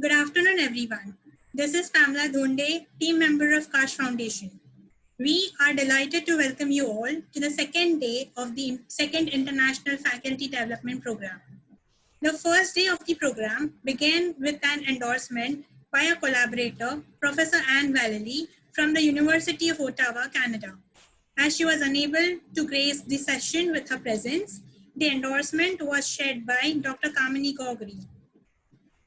Good afternoon, everyone. This is Pamela Dhonde, team member of Kaash Foundation. We are delighted to welcome you all to the second day of the second International Faculty Development Program. The first day of the program began with an endorsement by a collaborator, Professor Anne Vallely from the University of Ottawa, Canada. As she was unable to grace the session with her presence, the endorsement was shared by Dr. Kamini Gogri.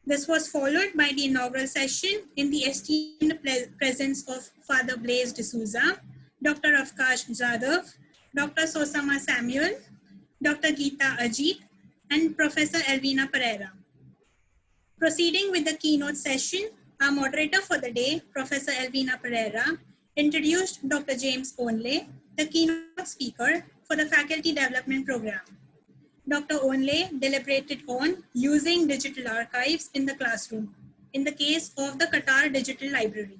This was followed by the inaugural session in the esteemed presence of Father Blaise D'Souza, Dr. Avkash Jadhav, Dr. Sosama Samuel, Dr. Geeta Ajit, and Professor Elvina Pereira. Proceeding with the keynote session, our moderator for the day, Professor Elvina Pereira, introduced Dr. James Onley, the keynote speaker for the Faculty Development Program. Dr. Onley deliberated on using digital archives in the classroom in the case of the Qatar Digital Library.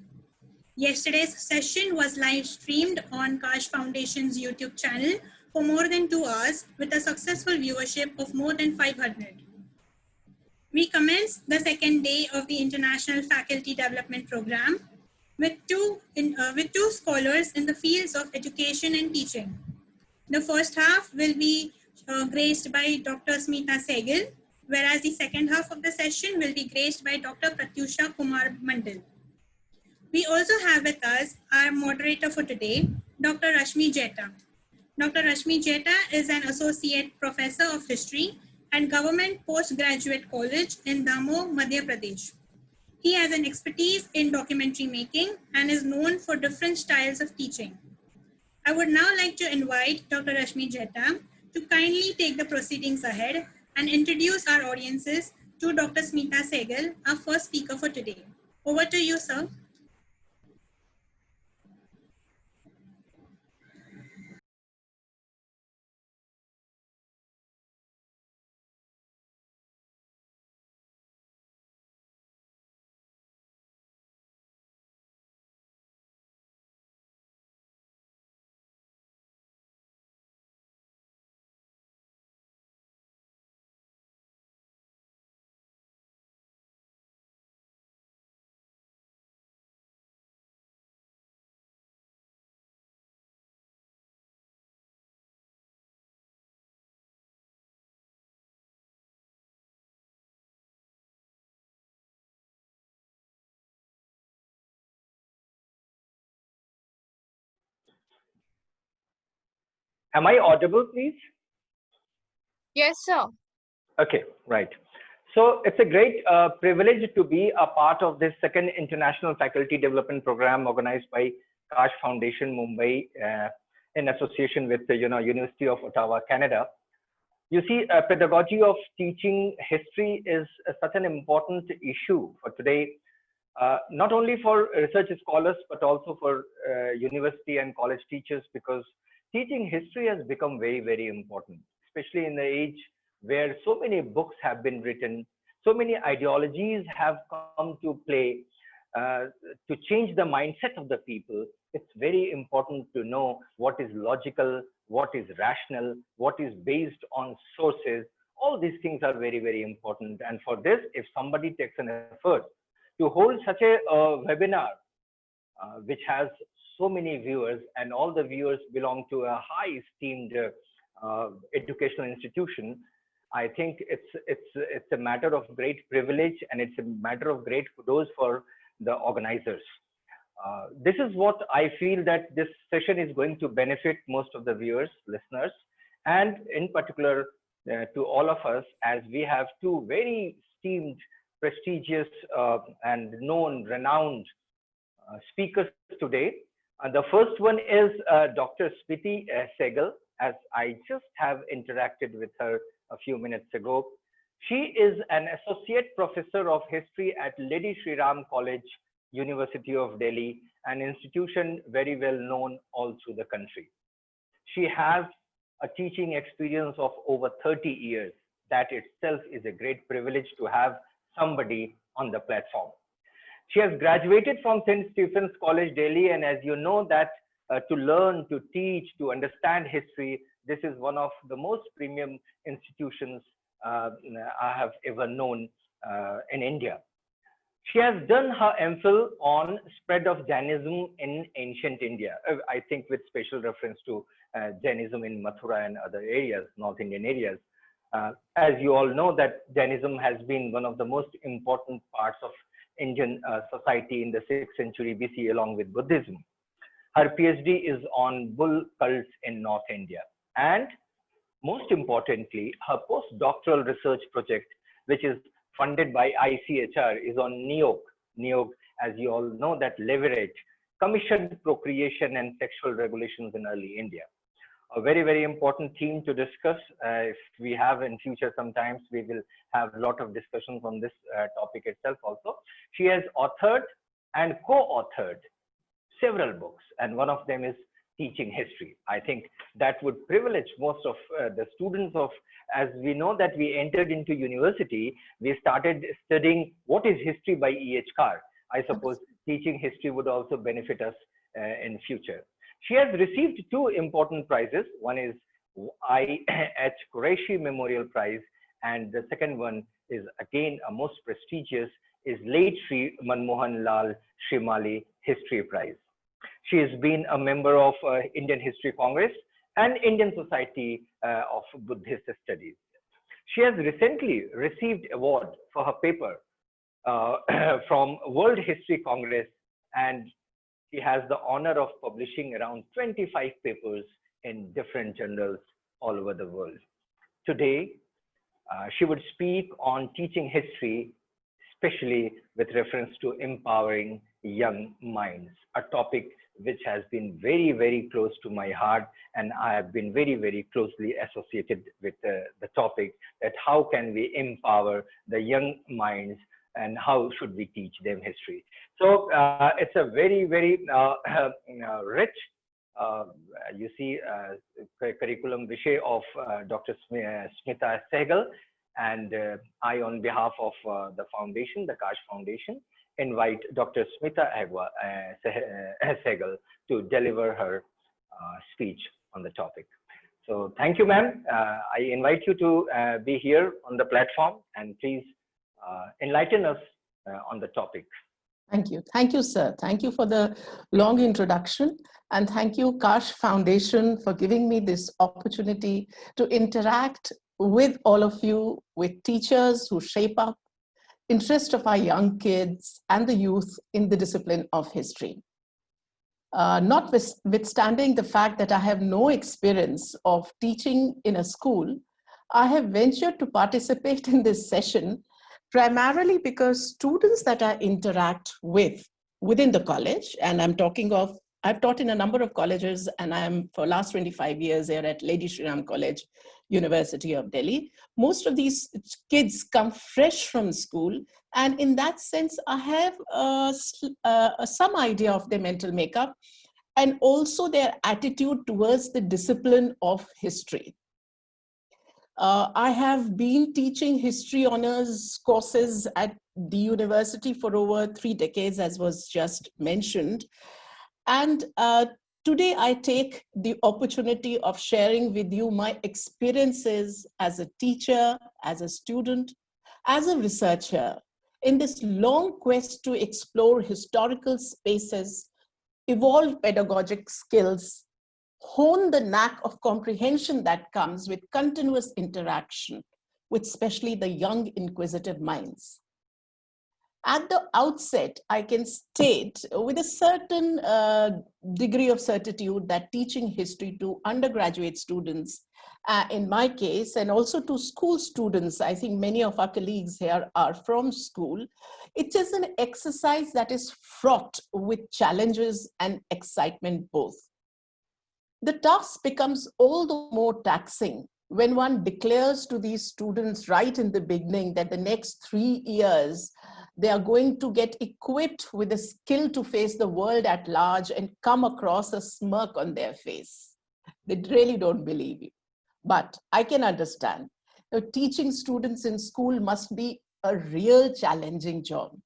Yesterday's session was live streamed on Kaash Foundation's YouTube channel for more than 2 hours with a successful viewership of more than 500. We commenced the second day of the International Faculty Development Program with two scholars in the fields of education and teaching. The first half will be graced by Dr. Smithi Segal, whereas the second half of the session will be graced by Dr. Pratyusha Marmandal. We also have with us our moderator for today, Dr. Rashmi Jeta. Dr. Rashmi Jeta is an Associate Professor of History and Government Postgraduate College in Damoh, Madhya Pradesh. He has an expertise in documentary making and is known for different styles of teaching. I would now like to invite Dr. Rashmi Jeta to kindly take the proceedings ahead and introduce our audiences to Dr. Smithi Segal, our first speaker for today. Over to you, sir. Am I audible, please? Yes, sir. Okay, right. So it's a great privilege to be a part of this second International Faculty Development Program organized by Kaash Foundation, Mumbai, in association with the University of Ottawa, Canada. You see, pedagogy of teaching history is such an important issue for today, not only for research scholars, but also for university and college teachers, because teaching history has become very, very important, especially in the age where so many books have been written, so many ideologies have come to play to change the mindset of the people. It's very important to know what is logical, what is rational, what is based on sources. All these things are very, very important. And for this, if somebody takes an effort to hold such a webinar, which has so many viewers, and all the viewers belong to a high esteemed educational institution, I think it's a matter of great privilege, and it's a matter of great kudos for the organizers. This is what I feel that this session is going to benefit most of the viewers, listeners, and in particular to all of us, as we have two very esteemed, prestigious, and known, renowned speakers today. The first one is Dr. Smithi Segal, as I just have interacted with her a few minutes ago. She is an associate professor of history at Lady Shri Ram College, University of Delhi, an institution very well known all through the country. She has a teaching experience of over 30 years. That itself is a great privilege to have somebody on the platform. She has graduated from St. Stephen's College, Delhi, and as you know that to learn, to teach, to understand history, this is one of the most premium institutions I have ever known in India. She has done her MPhil on spread of Jainism in ancient India, I think with special reference to Jainism in Mathura and other areas, North Indian areas. As you all know that Jainism has been one of the most important parts of Indian society in the 6th century BC along with Buddhism. Her PhD is on bull cults in North India. And most importantly, her postdoctoral research project, which is funded by ICHR, is on NEOG. NEOG, as you all know, that leverage commissioned procreation and sexual regulations in early India. A very, very important theme to discuss. If we have in future, sometimes we will have a lot of discussions on this topic itself also. She has authored and co-authored several books, and one of them is Teaching History. I think that would privilege most of the students of, as we know that we entered into university, we started studying what is history by E.H. Carr. I suppose teaching history would also benefit us in future. She has received two important prizes. One is I.H. Qureshi Memorial Prize, and the second one is again a most prestigious, is late Sri Manmohan Lal Shrimali History Prize. She has been a member of Indian History Congress and Indian Society of Buddhist Studies. She has recently received award for her paper from World History Congress, and she has the honor of publishing around 25 papers in different journals all over the world. Today, she would speak on teaching history, especially with reference to empowering young minds, a topic which has been very, very close to my heart, and I have been very, very closely associated with the topic, that how can we empower the young minds and how should we teach them history. So it's a very, very rich, you see, curriculum vitae of Dr. Smithi Segal, and I, on behalf of the foundation, the Kaash Foundation, invite Dr. Smithi Segal to deliver her speech on the topic. So thank you, ma'am. I invite you to be here on the platform, and please enlighten us on the topic. Thank you. Thank you, sir. Thank you for the long introduction. And thank you, Kaash Foundation, for giving me this opportunity to interact with all of you, with teachers who shape up interest of our young kids and the youth in the discipline of history. Notwithstanding the fact that I have no experience of teaching in a school, I have ventured to participate in this session primarily because students that I interact with within the college, and I'm talking of, I've taught in a number of colleges, and I'm for last 25 years here at Lady Shri Ram College, University of Delhi. Most of these kids come fresh from school, and in that sense, I have some idea of their mental makeup and also their attitude towards the discipline of history. I have been teaching history honors courses at the university for over 3 decades, as was just mentioned. And today I take the opportunity of sharing with you my experiences as a teacher, as a student, as a researcher in this long quest to explore historical spaces, evolve pedagogic skills, hone the knack of comprehension that comes with continuous interaction with especially the young inquisitive minds. At the outset, I can state with a certain degree of certitude that teaching history to undergraduate students, in my case, and also to school students, I think many of our colleagues here are from school, it is an exercise that is fraught with challenges and excitement both. The task becomes all the more taxing when one declares to these students right in the beginning that the next 3 years, they are going to get equipped with the skill to face the world at large and come across a smirk on their face. They really don't believe you. But I can understand. Teaching students in school must be a real challenging job.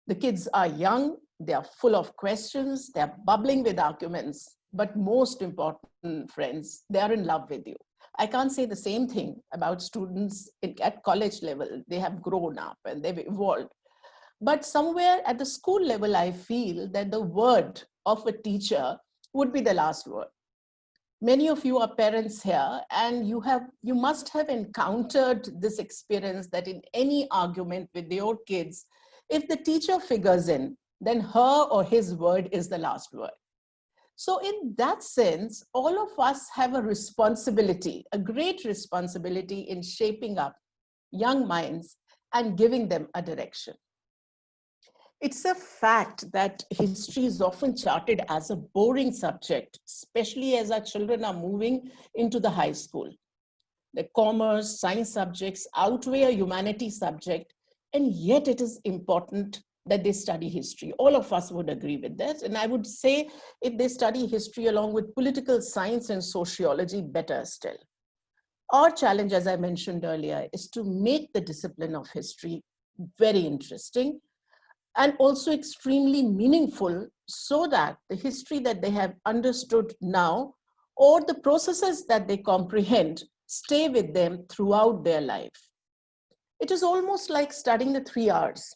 The kids are young, they are full of questions, they are bubbling with arguments, but most important, friends, they are in love with you. I can't say the same thing about students at college level. They have grown up and they've evolved. But somewhere at the school level, I feel that the word of a teacher would be the last word. Many of you are parents here, and you must have encountered this experience that in any argument with your kids, if the teacher figures in, then her or his word is the last word. So in that sense, all of us have a responsibility, a great responsibility in shaping up young minds and giving them a direction. It's a fact that history is often charted as a boring subject, especially as our children are moving into the high school. The commerce, science subjects outweigh a humanities subject, and yet it is important that they study history. All of us would agree with that. And I would say if they study history along with political science and sociology, better still. Our challenge, as I mentioned earlier, is to make the discipline of history very interesting and also extremely meaningful, so that the history that they have understood now or the processes that they comprehend stay with them throughout their life. It is almost like studying the 3 R's: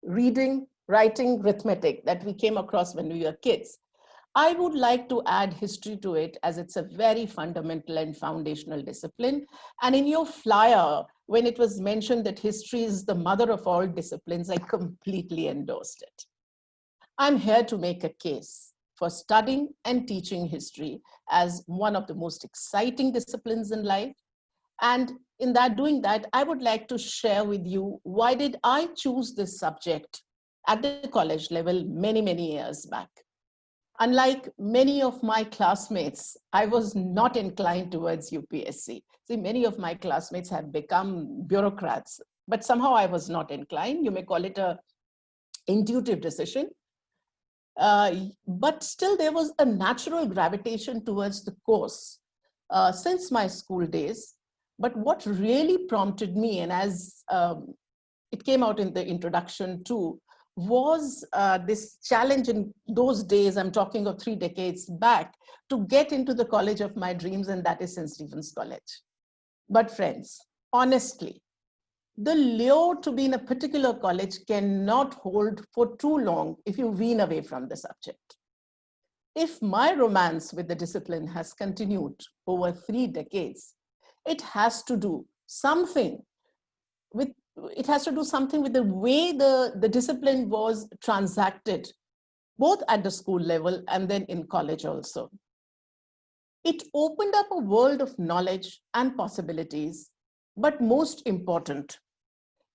reading, writing, arithmetic, that we came across when we were kids. I would like to add history to it, as it's a very fundamental and foundational discipline. And in your flyer, when it was mentioned that history is the mother of all disciplines, I completely endorsed it. I'm here to make a case for studying and teaching history as one of the most exciting disciplines in life. And in that, doing that, I would like to share with you why did I choose this subject at the college level many, many years back. Unlike many of my classmates, I was not inclined towards UPSC. See, many of my classmates have become bureaucrats, but somehow I was not inclined. You may call it an intuitive decision. But still, there was a natural gravitation towards the course since my school days. But what really prompted me, and as it came out in the introduction too, was this challenge in those days, I'm talking of 3 decades back, to get into the college of my dreams, and that is St. Stephen's College. But friends, honestly, the lure to be in a particular college cannot hold for too long if you wean away from the subject. If my romance with the discipline has continued over 3 decades, it has to do something with the way the discipline was transacted, both at the school level and then in college also. It opened up a world of knowledge and possibilities, but most important,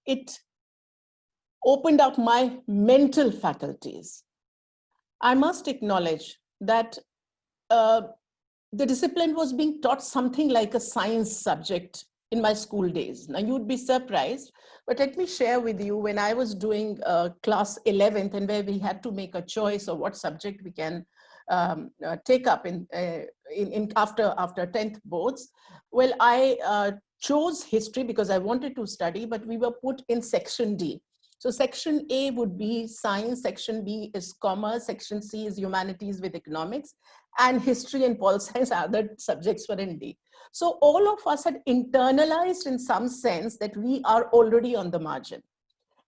it opened up my mental faculties. I must acknowledge that the discipline was being taught something like a science subject in my school days. Now you'd be surprised, but let me share with you when I was doing class 11th, and where we had to make a choice of what subject we can take up in after 10th boards. Well, I chose history because I wanted to study, but we were put in section D. So section A would be science, section B is commerce, section C is humanities with economics, and history and pol science are the subjects were in D. So all of us had internalized in some sense that we are already on the margin.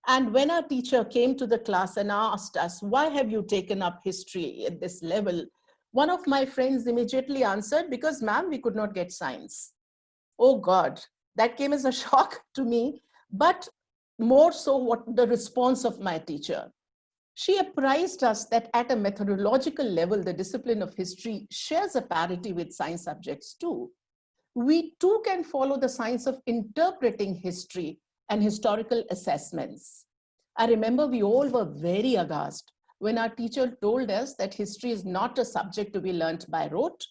And when our teacher came to the class and asked us, why have you taken up history at this level? One of my friends immediately answered, because ma'am, we could not get science. Oh God, that came as a shock to me, but more so what the response of my teacher. She apprised us that at a methodological level, the discipline of history shares a parity with science subjects too. We too can follow the science of interpreting history and historical assessments. I remember we all were very aghast when our teacher told us that history is not a subject to be learnt by rote,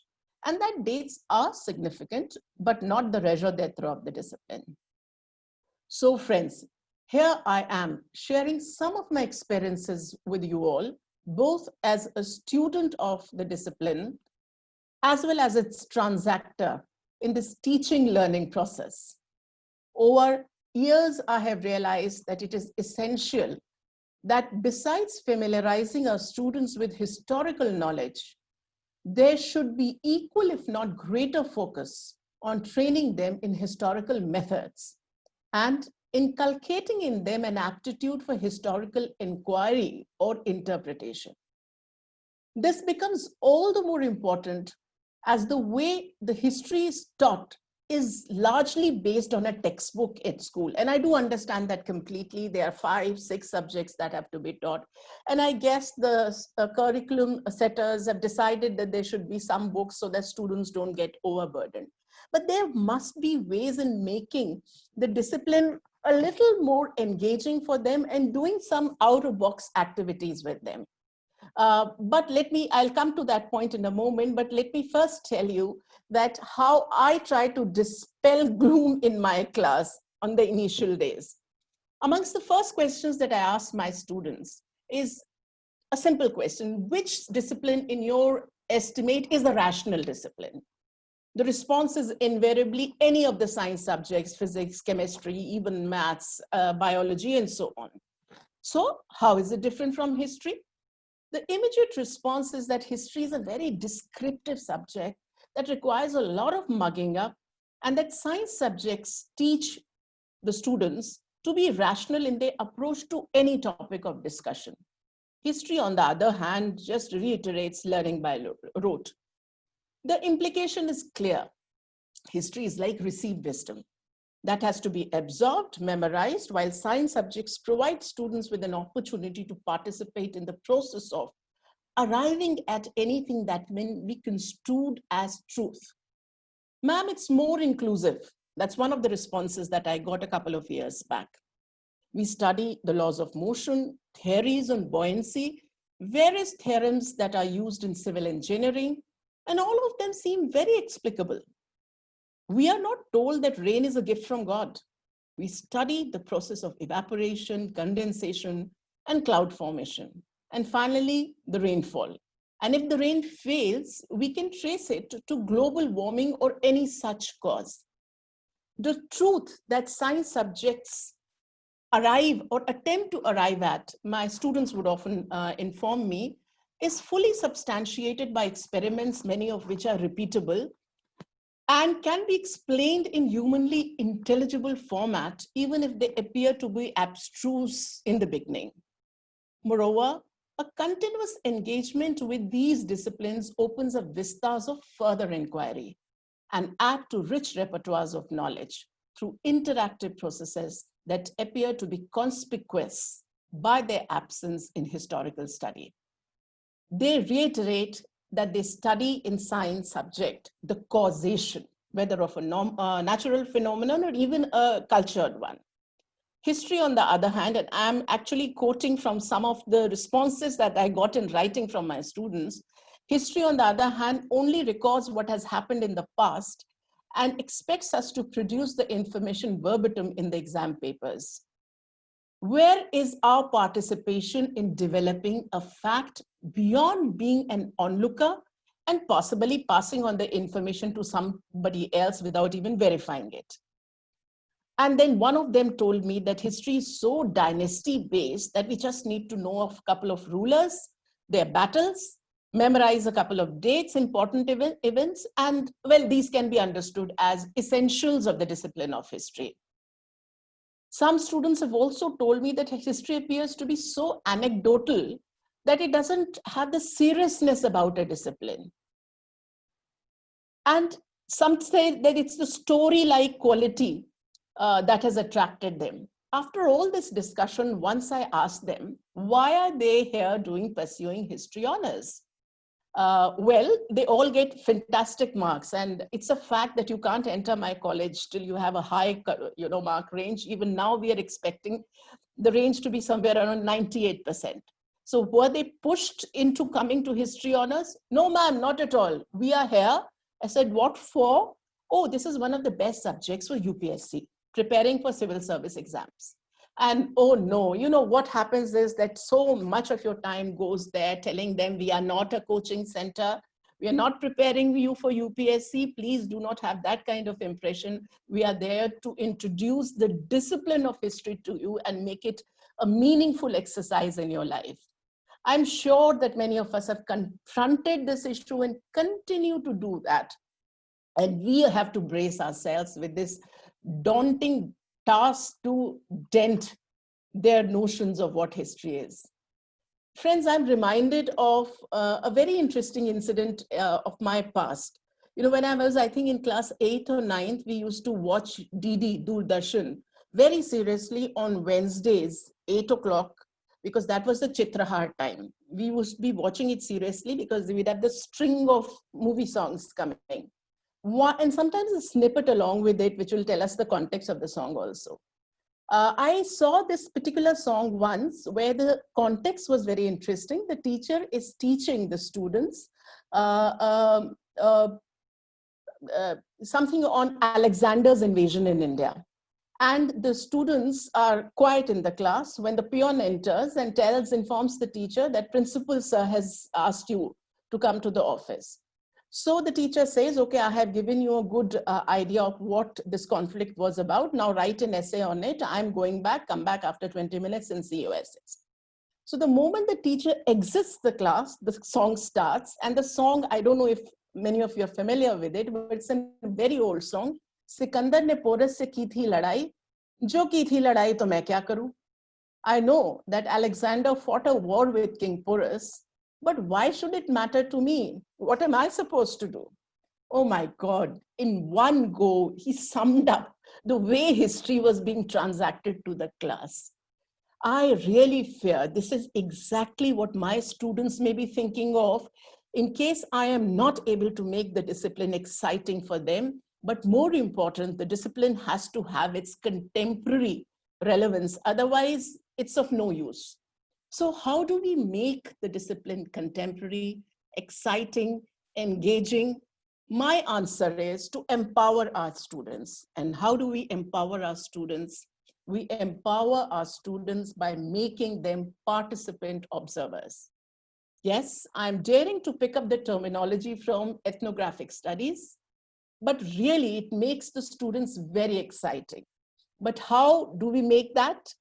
and that dates are significant, but not the raison d'etre of the discipline. So friends, here I am sharing some of my experiences with you all, both as a student of the discipline, as well as its transactor in this teaching learning process. Over years, I have realized that it is essential that besides familiarizing our students with historical knowledge, there should be equal, if not greater focus on training them in historical methods and inculcating in them an aptitude for historical inquiry or interpretation. This becomes all the more important as the way the history is taught is largely based on a textbook at school. And I do understand that completely. There are 5, 6 subjects that have to be taught. And I guess the curriculum setters have decided that there should be some books so that students don't get overburdened. But there must be ways in making the discipline a little more engaging for them and doing some out-of-box activities with them. But I'll come to that point in a moment, but let me first tell you that how I try to dispel gloom in my class on the initial days. Amongst the first questions that I ask my students is a simple question: which discipline in your estimate is a rational discipline? The response is invariably any of the science subjects, physics, chemistry, even maths, biology, and so on. So how is it different from history? The immediate response is that history is a very descriptive subject that requires a lot of mugging up, and that science subjects teach the students to be rational in their approach to any topic of discussion. History, on the other hand, just reiterates learning by rote. The implication is clear. History is like received wisdom that has to be absorbed, memorized, while science subjects provide students with an opportunity to participate in the process of arriving at anything that can be construed as truth. Ma'am, it's more inclusive. That's one of the responses that I got a couple of years back. We study the laws of motion, theories on buoyancy, various theorems that are used in civil engineering, and all of them seem very explicable. We are not told that rain is a gift from God. We study the process of evaporation, condensation, and cloud formation. And finally, the rainfall. And if the rain fails, we can trace it to global warming or any such cause. The truth that science subjects arrive or attempt to arrive at, my students would often inform me, is fully substantiated by experiments, many of which are repeatable, and can be explained in humanly intelligible format, even if they appear to be abstruse in the beginning. Moreover, a continuous engagement with these disciplines opens up vistas of further inquiry and add to rich repertoires of knowledge through interactive processes that appear to be conspicuous by their absence in historical study. They reiterate that they study in science subject the causation, whether of a natural phenomenon or even a cultured one. History, on the other hand, and I'm actually quoting from some of the responses that I got in writing from my students, history, on the other hand, only records what has happened in the past and expects us to produce the information verbatim in the exam papers. Where is our participation in developing a fact beyond being an onlooker and possibly passing on the information to somebody else without even verifying it? And then one of them told me that history is so dynasty-based that we just need to know of a couple of rulers, their battles, memorize a couple of dates, important events, and well, these can be understood as essentials of the discipline of history. Some students have also told me that history appears to be so anecdotal that it doesn't have the seriousness about a discipline. And some say that it's the story-like quality that has attracted them. After all this discussion, once I asked them, why are they here pursuing history honors? Well, they all get fantastic marks, and it's a fact that you can't enter my college till you have a high, mark range. Even now, we are expecting the range to be somewhere around 98%. So were they pushed into coming to history honors? No, ma'am, not at all. We are here. I said, what for? Oh, this is one of the best subjects for UPSC, preparing for civil service exams. And oh no, what happens is that so much of your time goes there telling them we are not a coaching center. We are not preparing you for UPSC. Please do not have that kind of impression. We are there to introduce the discipline of history to you and make it a meaningful exercise in your life. I'm sure that many of us have confronted this issue and continue to do that. And we have to brace ourselves with this daunting task to dent their notions of what history is. Friends, I'm reminded of a very interesting incident of my past. You know, when I was, I think in class 8th or 9th, we used to watch DD, Doordarshan, very seriously on Wednesdays, 8 o'clock, because that was the Chitrahar time. We used to be watching it seriously because we'd have the string of movie songs coming. And sometimes a snippet along with it, which will tell us the context of the song also. I saw this particular song once where the context was very interesting. The teacher is teaching the students something on Alexander's invasion in India. And the students are quiet in the class when the peon enters and informs the teacher that principal sir has asked you to come to the office. So the teacher says, okay, I have given you a good idea of what this conflict was about. Now write an essay on it. I'm going back, come back after 20 minutes and see your essays. So the moment the teacher exits the class, the song starts. And the song, I don't know if many of you are familiar with it, but it's a very old song. Sikandar ne Porus se ki thi ladai, jo ki thi ladai to main kya karu? I know that Alexander fought a war with King Porus, but why should it matter to me? What am I supposed to do? Oh my God, in one go, he summed up the way history was being transacted to the class. I really fear this is exactly what my students may be thinking of in case I am not able to make the discipline exciting for them. But more important, the discipline has to have its contemporary relevance. Otherwise, it's of no use. So how do we make the discipline contemporary, exciting, engaging? My answer is to empower our students. And how do we empower our students? We empower our students by making them participant observers. Yes, I'm daring to pick up the terminology from ethnographic studies, but really it makes the students very exciting. But how do we make that?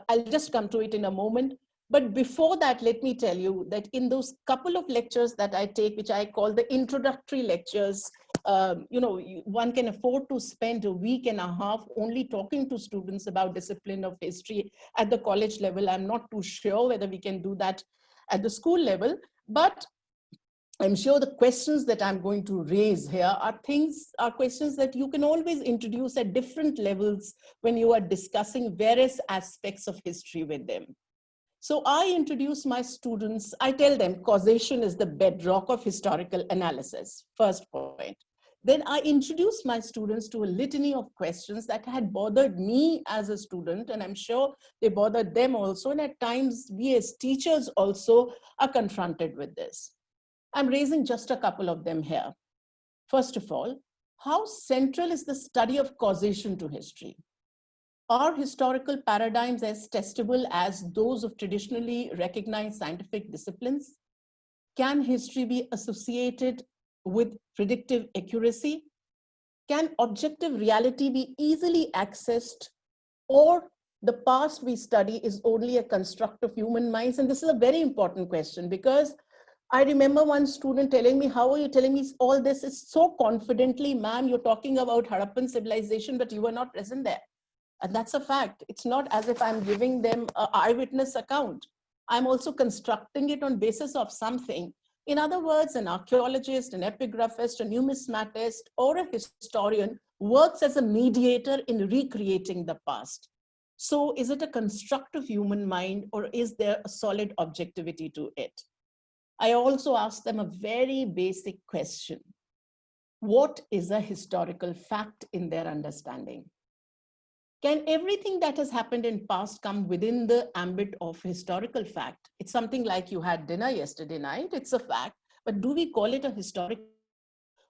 I'll just come to it in a moment. But before that, let me tell you that in those couple of lectures that I take, which I call the introductory lectures, one can afford to spend a week and a half only talking to students about discipline of history at the college level. I'm not too sure whether we can do that at the school level, but I'm sure the questions that I'm going to raise here are questions that you can always introduce at different levels when you are discussing various aspects of history with them. So I introduce my students, I tell them causation is the bedrock of historical analysis, first point. Then I introduce my students to a litany of questions that had bothered me as a student, and I'm sure they bothered them also, and at times we as teachers also are confronted with this. I'm raising just a couple of them here. First of all, how central is the study of causation to history? Are historical paradigms as testable as those of traditionally recognized scientific disciplines? Can history be associated with predictive accuracy? Can objective reality be easily accessed, or the past we study is only a construct of human minds? And this is a very important question, because I remember one student telling me, how are you telling me all this is so confidently, ma'am, you're talking about Harappan civilization, but you were not present there. And that's a fact. It's not as if I'm giving them an eyewitness account. I'm also constructing it on basis of something. In other words, an archaeologist, an epigraphist, a numismatist, or a historian works as a mediator in recreating the past. So is it a construct of human mind, or is there a solid objectivity to it? I also ask them a very basic question. What is a historical fact in their understanding? Can everything that has happened in past come within the ambit of historical fact? It's something like you had dinner yesterday night, it's a fact, but do we call it a historical?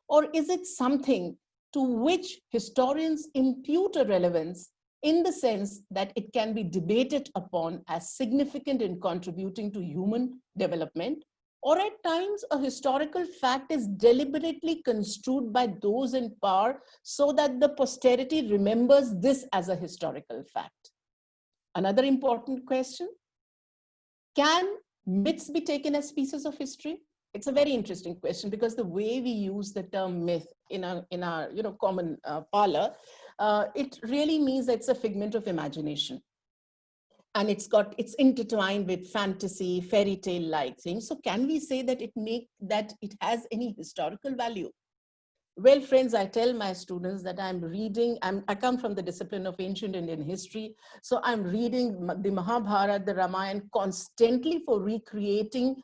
Or is it something to which historians impute a relevance in the sense that it can be debated upon as significant in contributing to human development? Or at times, a historical fact is deliberately construed by those in power so that the posterity remembers this as a historical fact. Another important question, can myths be taken as pieces of history? It's a very interesting question, because the way we use the term myth in our common parlor, it really means that it's a figment of imagination. And it's intertwined with fantasy, fairy tale like things. So can we say that it has any historical value? Well, friends, I tell my students that I come from the discipline of ancient Indian history. So I'm reading the Mahabharata, the Ramayana constantly for recreating,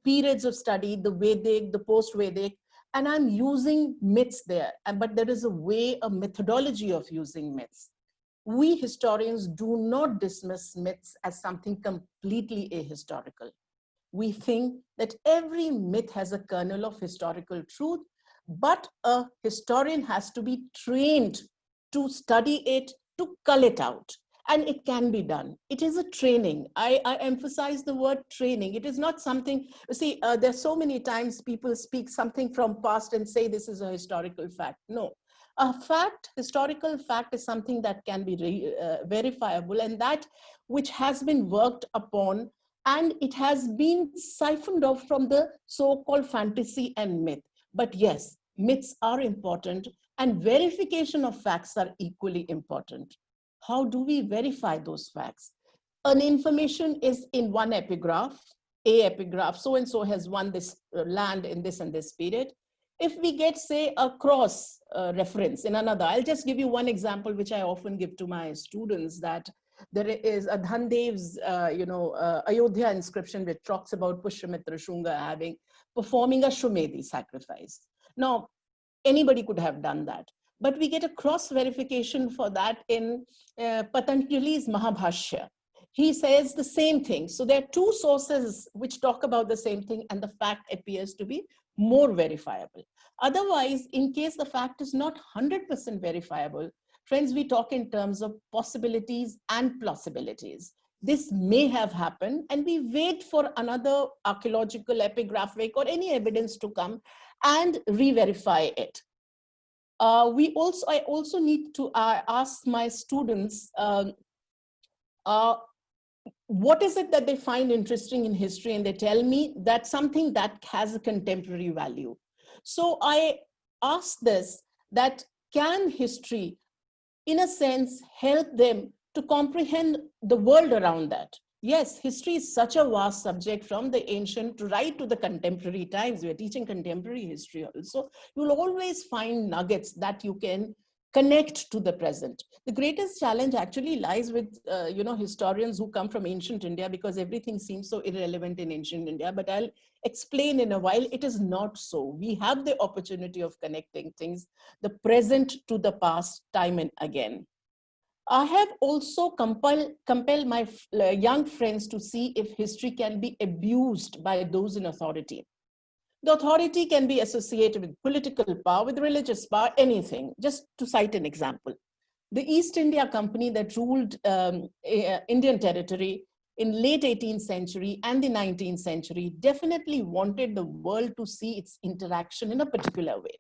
periods of study, the Vedic, the post-Vedic, and I'm using myths there. But there is a methodology of using myths. We historians do not dismiss myths as something completely ahistorical. We think that every myth has a kernel of historical truth, but a historian has to be trained to study it, to cull it out. And it can be done. It is a training. I emphasize the word training. It is not something, you see, there's so many times people speak something from past and say this is a historical fact. No. A historical fact is something that can be verifiable, and that which has been worked upon, and it has been siphoned off from the so-called fantasy and myth. But yes, myths are important, and verification of facts are equally important. How do we verify those facts? An information is in one epigraph, so-and-so has won this land in this and this period. If we get, say, a cross reference in another, I'll just give you one example, which I often give to my students, that there is a Dhandev's, Ayodhya inscription, which talks about Pushyamitra Shunga performing a Shumedhi sacrifice. Now, anybody could have done that, but we get a cross verification for that in Patanjali's Mahabhashya. He says the same thing. So there are two sources which talk about the same thing, and the fact appears to be more verifiable. Otherwise, in case the fact is not 100% verifiable, friends, we talk in terms of possibilities and plausibilities. This may have happened, and we wait for another archaeological, epigraphic, or any evidence to come and re-verify it. I also need to ask my students, what is it that they find interesting in history? And they tell me that something that has a contemporary value. So I ask this, that can history, in a sense, help them to comprehend the world around that? Yes, history is such a vast subject, from the ancient to right to the contemporary times. We're teaching contemporary history also. You'll always find nuggets that you can connect to the present. The greatest challenge actually lies with historians who come from ancient India, because everything seems so irrelevant in ancient India. But I'll explain in a while, it is not so. We have the opportunity of connecting things, the present to the past, time and again. I have also compelled my young friends to see if history can be abused by those in authority. The authority can be associated with political power, with religious power, anything. Just to cite an example, the East India Company that ruled Indian territory in late 18th century and the 19th century definitely wanted the world to see its interaction in a particular way.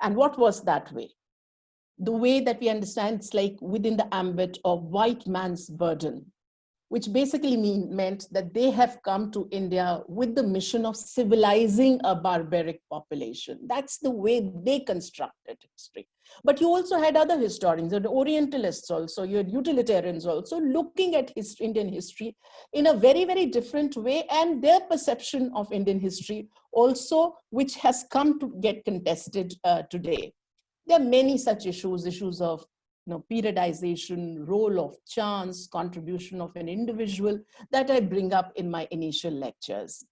And what was that way? The way that we understand, it's like within the ambit of white man's burden, which basically meant that they have come to India with the mission of civilizing a barbaric population. That's the way they constructed history. But you also had other historians, the Orientalists also, you had utilitarians also, looking at Indian history in a very, very different way, and their perception of Indian history also, which has come to get contested today. There are many such issues of periodization, role of chance, contribution of an individual, that I bring up in my initial lectures.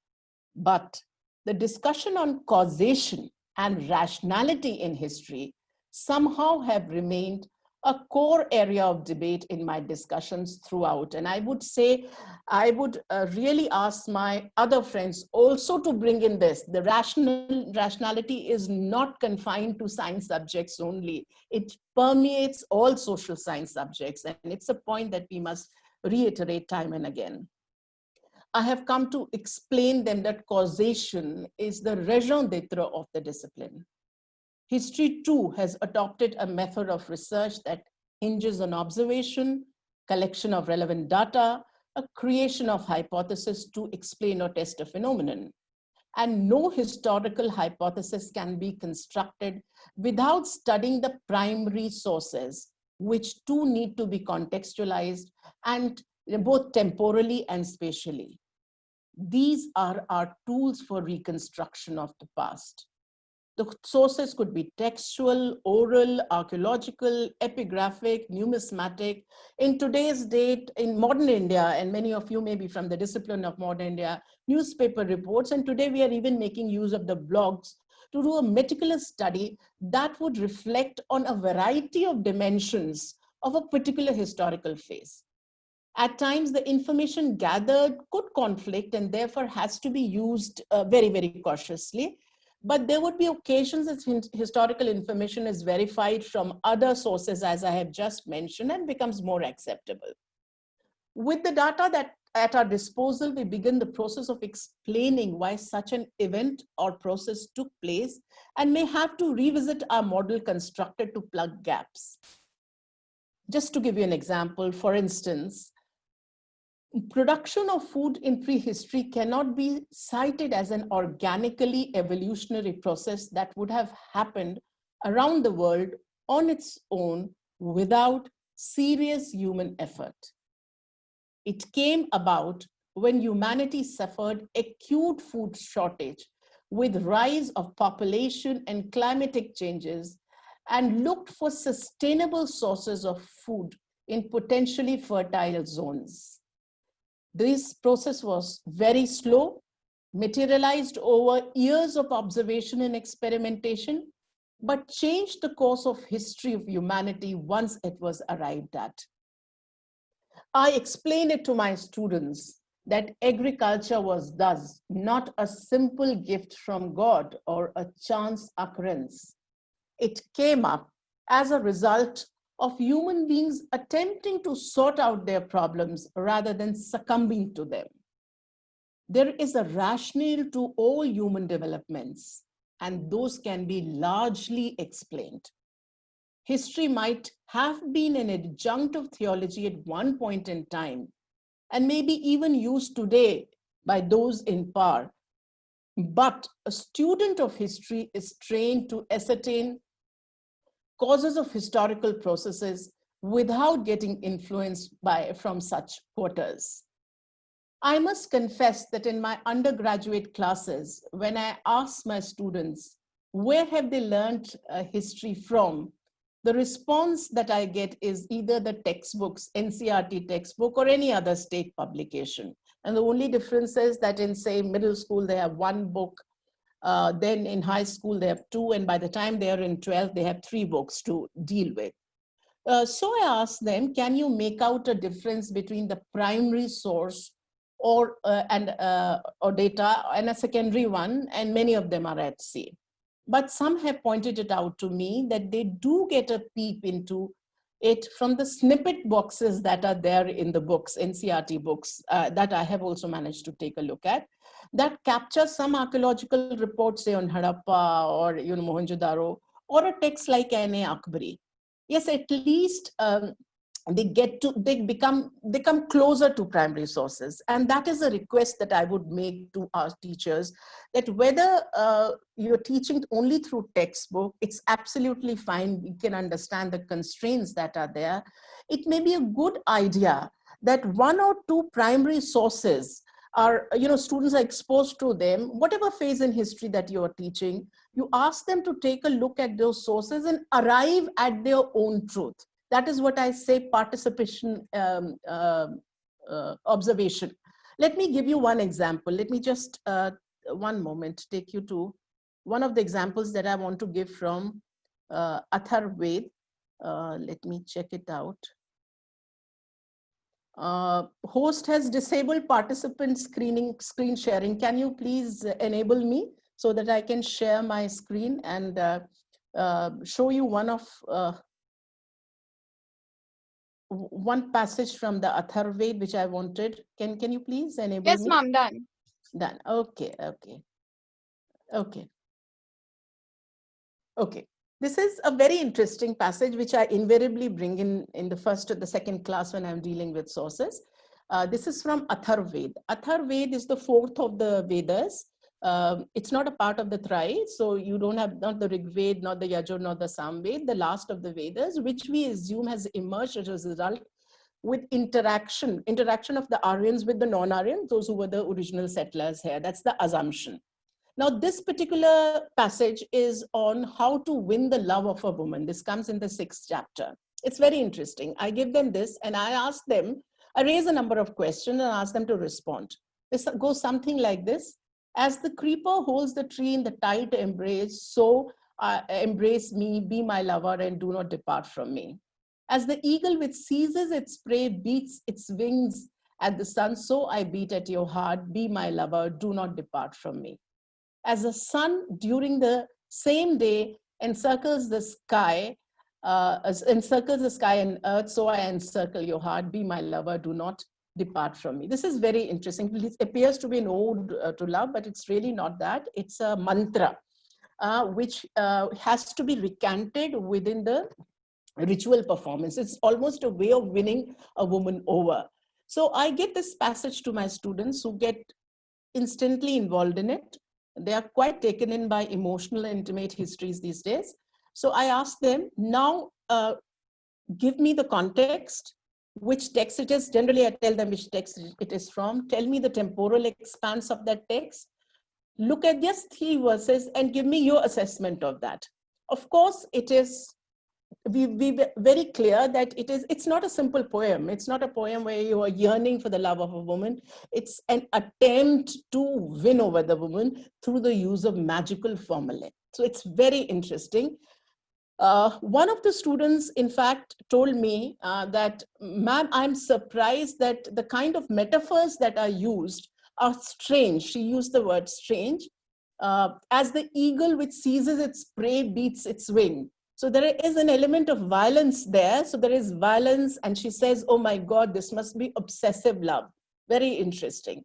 But the discussion on causation and rationality in history somehow have remained a core area of debate in my discussions throughout. And I would say, I would really ask my other friends also to bring in this. The rationality is not confined to science subjects only. It permeates all social science subjects. And it's a point that we must reiterate time and again. I have come to explain them that causation is the raison d'etre of the discipline. History too has adopted a method of research that hinges on observation, collection of relevant data, a creation of hypothesis to explain or test a phenomenon. and no historical hypothesis can be constructed without studying the primary sources, which too need to be contextualized and both temporally and spatially. These are our tools for reconstruction of the past. The sources could be textual, oral, archaeological, epigraphic, numismatic. In today's date, in modern India, and many of you may be from the discipline of modern India, newspaper reports, and today we are even making use of the blogs to do a meticulous study that would reflect on a variety of dimensions of a particular historical phase. At times, the information gathered could conflict and therefore has to be used very, very cautiously. But there would be occasions that historical information is verified from other sources, as I have just mentioned, and becomes more acceptable. With the data that at our disposal, we begin the process of explaining why such an event or process took place and may have to revisit our model constructed to plug gaps. Just to give you an example, for instance, production of food in prehistory cannot be cited as an organically evolutionary process that would have happened around the world on its own without serious human effort. It came about when humanity suffered acute food shortage with rise of population and climatic changes and looked for sustainable sources of food in potentially fertile zones. This process was very slow, materialized over years of observation and experimentation, but changed the course of history of humanity once it was arrived at. I explain it to my students that agriculture was thus not a simple gift from God or a chance occurrence. It came up as a result of human beings attempting to sort out their problems rather than succumbing to them. There is a rationale to all human developments, and those can be largely explained. History might have been an adjunct of theology at one point in time, and maybe even used today by those in power. But a student of history is trained to ascertain causes of historical processes without getting influenced from such quarters. I must confess that in my undergraduate classes, when I ask my students, where have they learned history from? The response that I get is either the textbooks, NCERT textbook, or any other state publication. And the only difference is that in, say, middle school, they have one book. Then in high school, they have two. And by the time they are in 12th, they have 3 books to deal with. So I asked them, can you make out a difference between the primary source or data and a secondary one? And many of them are at sea. But some have pointed it out to me that they do get a peep into it from the snippet boxes that are there in the books, NCERT books, that I have also managed to take a look at, that capture some archaeological reports, say on Harappa or Mohenjo-daro, or a text like N.A. Akbari. Yes, at least they come closer to primary sources. And that is a request that I would make to our teachers, that whether you're teaching only through textbook, it's absolutely fine. We can understand the constraints that are there. It may be a good idea that 1 or 2 primary sources are, students are exposed to them, whatever phase in history that you are teaching, you ask them to take a look at those sources and arrive at their own truth. That is what I say, participation observation. Let me give you one example. Let me just, one moment, take you to one of the examples that I want to give from Atharved. Let me check it out. Host has disabled participant screen sharing. Can you please enable me so that I can share my screen and show you one passage from the Atharved which I wanted. Can you please enable me? Yes, ma'am, done. Done. Okay. This is a very interesting passage which I invariably bring in the first or the second class when I'm dealing with sources. This is from Atharved. Atharved is the 4th of the Vedas. It's not a part of the Trai, so you don't have not the Rig Veda, not the Yajur, not the Samved, the last of the Vedas, which we assume has emerged as a result with interaction of the Aryans with the non-Aryans, those who were the original settlers here. That's the assumption. Now, this particular passage is on how to win the love of a woman. This comes in the 6th chapter. It's very interesting. I give them this and I ask them, I raise a number of questions and ask them to respond. This goes something like this. As the creeper holds the tree in the tight embrace, so embrace me, be my lover, and do not depart from me. As the eagle which seizes its prey beats its wings at the sun, so I beat at your heart, be my lover, do not depart from me. As the sun during the same day encircles the sky, and earth, so I encircle your heart, be my lover, do not depart from me. This is very interesting. It appears to be an ode to love, but it's really not that. It's a mantra, which has to be recanted within the ritual performance. It's almost a way of winning a woman over. So I give this passage to my students who get instantly involved in it. They are quite taken in by emotional and intimate histories these days. So I ask them, now give me the context, which text it is. Generally, I tell them which text it is from. Tell me the temporal expanse of that text. Look at just 3 verses and give me your assessment of that. Of course, it is, we very clear that it's not a simple poem. It's not a poem where you are yearning for the love of a woman. It's an attempt to win over the woman through the use of magical formulae. So it's very interesting. One of the students, in fact, told me that, ma'am, I'm surprised that the kind of metaphors that are used are strange. She used the word strange. As the eagle which seizes its prey beats its wing. So there is an element of violence there. So there is violence, and she says, oh my God, this must be obsessive love. Very interesting.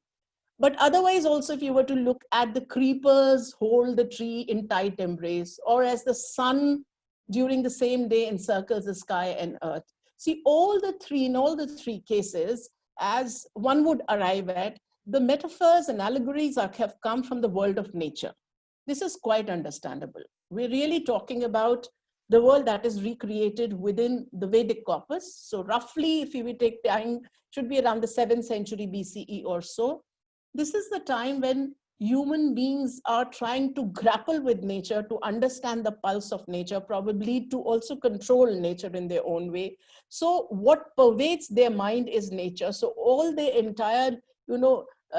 But otherwise also, if you were to look at the creepers hold the tree in tight embrace, or as the sun during the same day encircles the sky and earth. See, in all the three cases, as one would arrive at, the metaphors and allegories have come from the world of nature. This is quite understandable. We're really talking about the world that is recreated within the Vedic corpus. So roughly, if we take time, should be around the 7th century BCE or so. This is the time when human beings are trying to grapple with nature, to understand the pulse of nature, probably to also control nature in their own way. So what pervades their mind is nature. So all their entire,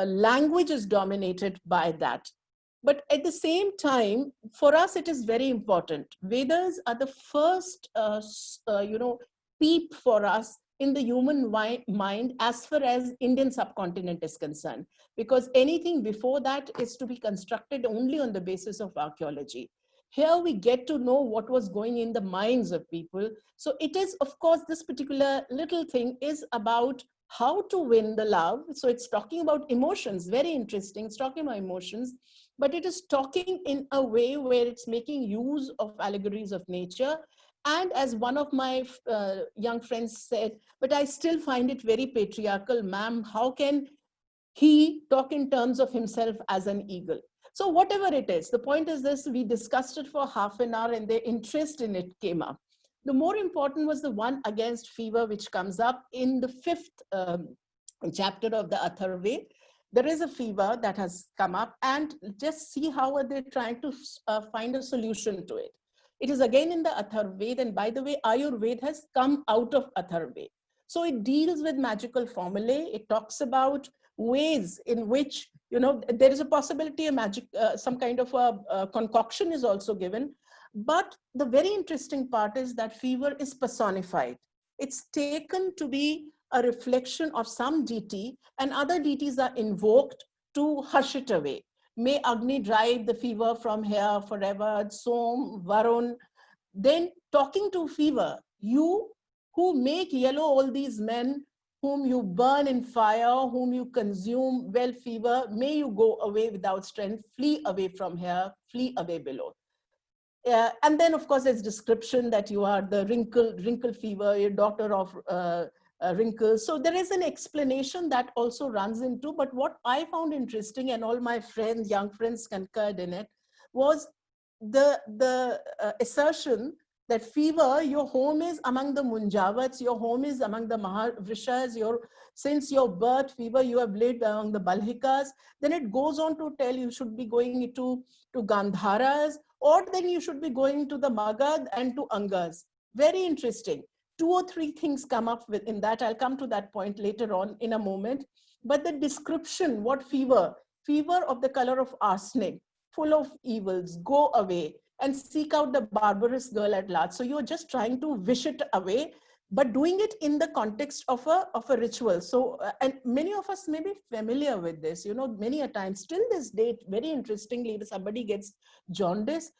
language is dominated by that. But at the same time, for us, it is very important. Vedas are the first, peep for us in the human mind as far as Indian subcontinent is concerned, because anything before that is to be constructed only on the basis of archaeology. Here we get to know what was going in the minds of people. So it is, of course, this particular little thing is about how to win the love. So it's talking about emotions, very interesting. It's talking about emotions, but it is talking in a way where it's making use of allegories of nature. And as one of my young friends said, but I still find it very patriarchal, ma'am. How can he talk in terms of himself as an eagle? So whatever it is, the point is this, we discussed it for half an hour and their interest in it came up. The more important was the one against fever, which comes up in the 5th chapter of the Atharva. There is a fever that has come up, and just see how are they trying to find a solution to it. It is again in the Atharva, and by the way, Ayurveda has come out of Atharva. So it deals with magical formulae. It talks about ways in which, there is a possibility of magic, some kind of a concoction is also given. But the very interesting part is that fever is personified. It's taken to be a reflection of some deity, and other deities are invoked to hush it away. May Agni drive the fever from here forever, Som, Varun. Then talking to fever, you who make yellow all these men, whom you burn in fire, whom you consume, well, fever, may you go away without strength, flee away from here, flee away below. And then, of course, there's description that you are the wrinkle fever, your daughter of wrinkles. So there is an explanation that also runs into, but what I found interesting, and all my friends, young friends concurred in it, was the assertion that fever, your home is among the Munjavats, your home is among the Mahavrishas, since your birth, fever, you have lived among the Balhikas. Then it goes on to tell you should be going to Gandharas, or then you should be going to the Magad and to Angas. Very interesting. 2 or 3 things come up in that. I'll come to that point later on in a moment. But the description, what fever? Fever of the color of arsenic, full of evils, go away and seek out the barbarous girl at large. So you're just trying to wish it away, but doing it in the context of a ritual. So, and many of us may be familiar with this, many a time, still this date, very interestingly, if somebody gets jaundice,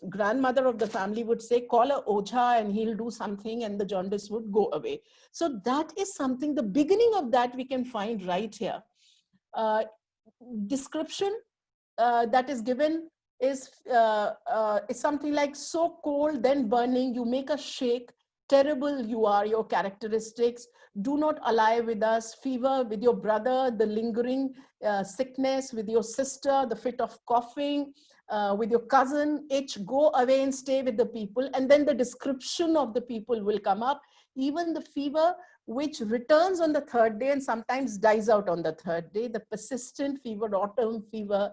grandmother of the family would say, call a ojha and he'll do something and the jaundice would go away. So that is something, the beginning of that we can find right here. Description that is given is something like, so cold, then burning, you make us shake, terrible you are, your characteristics, do not ally with us, fever with your brother, the lingering sickness with your sister, the fit of coughing with your cousin, itch, go away and stay with the people. And then the description of the people will come up, even the fever which returns on the 3rd day and sometimes dies out on the 3rd day, the persistent fever, autumn fever,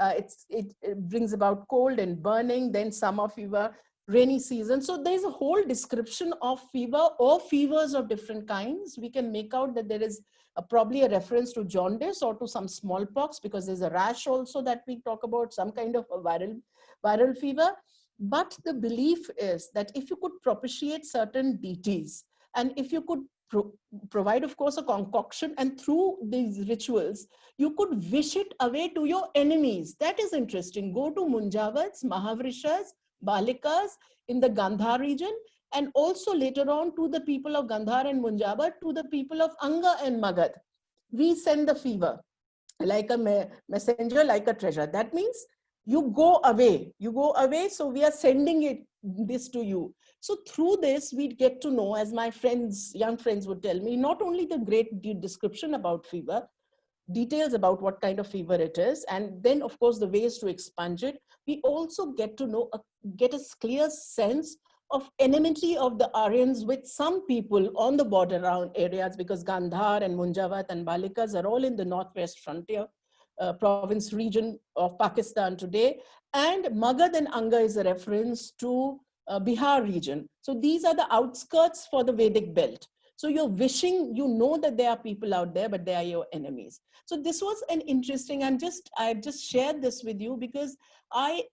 it brings about cold and burning, then summer fever, rainy season. So there's a whole description of fever or fevers of different kinds. We can make out that there is probably a reference to jaundice or to some smallpox, because there's a rash also that we talk about, some kind of a viral fever. But the belief is that if you could propitiate certain deities, and if you could provide, of course, a concoction, and through these rituals, you could wish it away to your enemies. That is interesting. Go to Munjavats, Mahavrishas, Balikas in the Gandhar region, and also later on to the people of Gandhar and Munjavat, to the people of Anga and Magad. We send the fever like a messenger, like a treasure. That means you go away. You go away, so we are sending this to you. So through this, we get to know, as my friends, young friends would tell me, not only the great description about fever, details about what kind of fever it is, and then of course the ways to expunge it, we also get to know, get a clear sense of enmity of the Aryans with some people on the border around areas, because Gandhar and Munjavat and Balikas are all in the northwest frontier province region of Pakistan today, and Magad and Anga is a reference to Bihar region. So these are the outskirts for the Vedic belt. So you're wishing, that there are people out there, but they are your enemies. So this was an interesting, I've just shared this with you because I,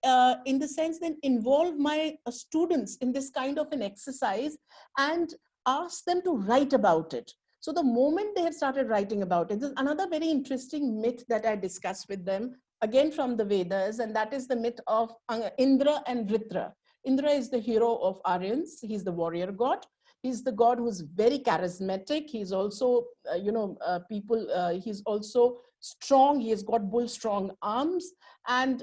in the sense, then involve my students in this kind of an exercise and ask them to write about it. So the moment they have started writing about it, there's another very interesting myth that I discussed with them, again from the Vedas, and that is the myth of Indra and Vritra. Indra is the hero of Aryans. He's the warrior god. He's the god who's very charismatic. He's also, he's also strong. He has got bull strong arms. And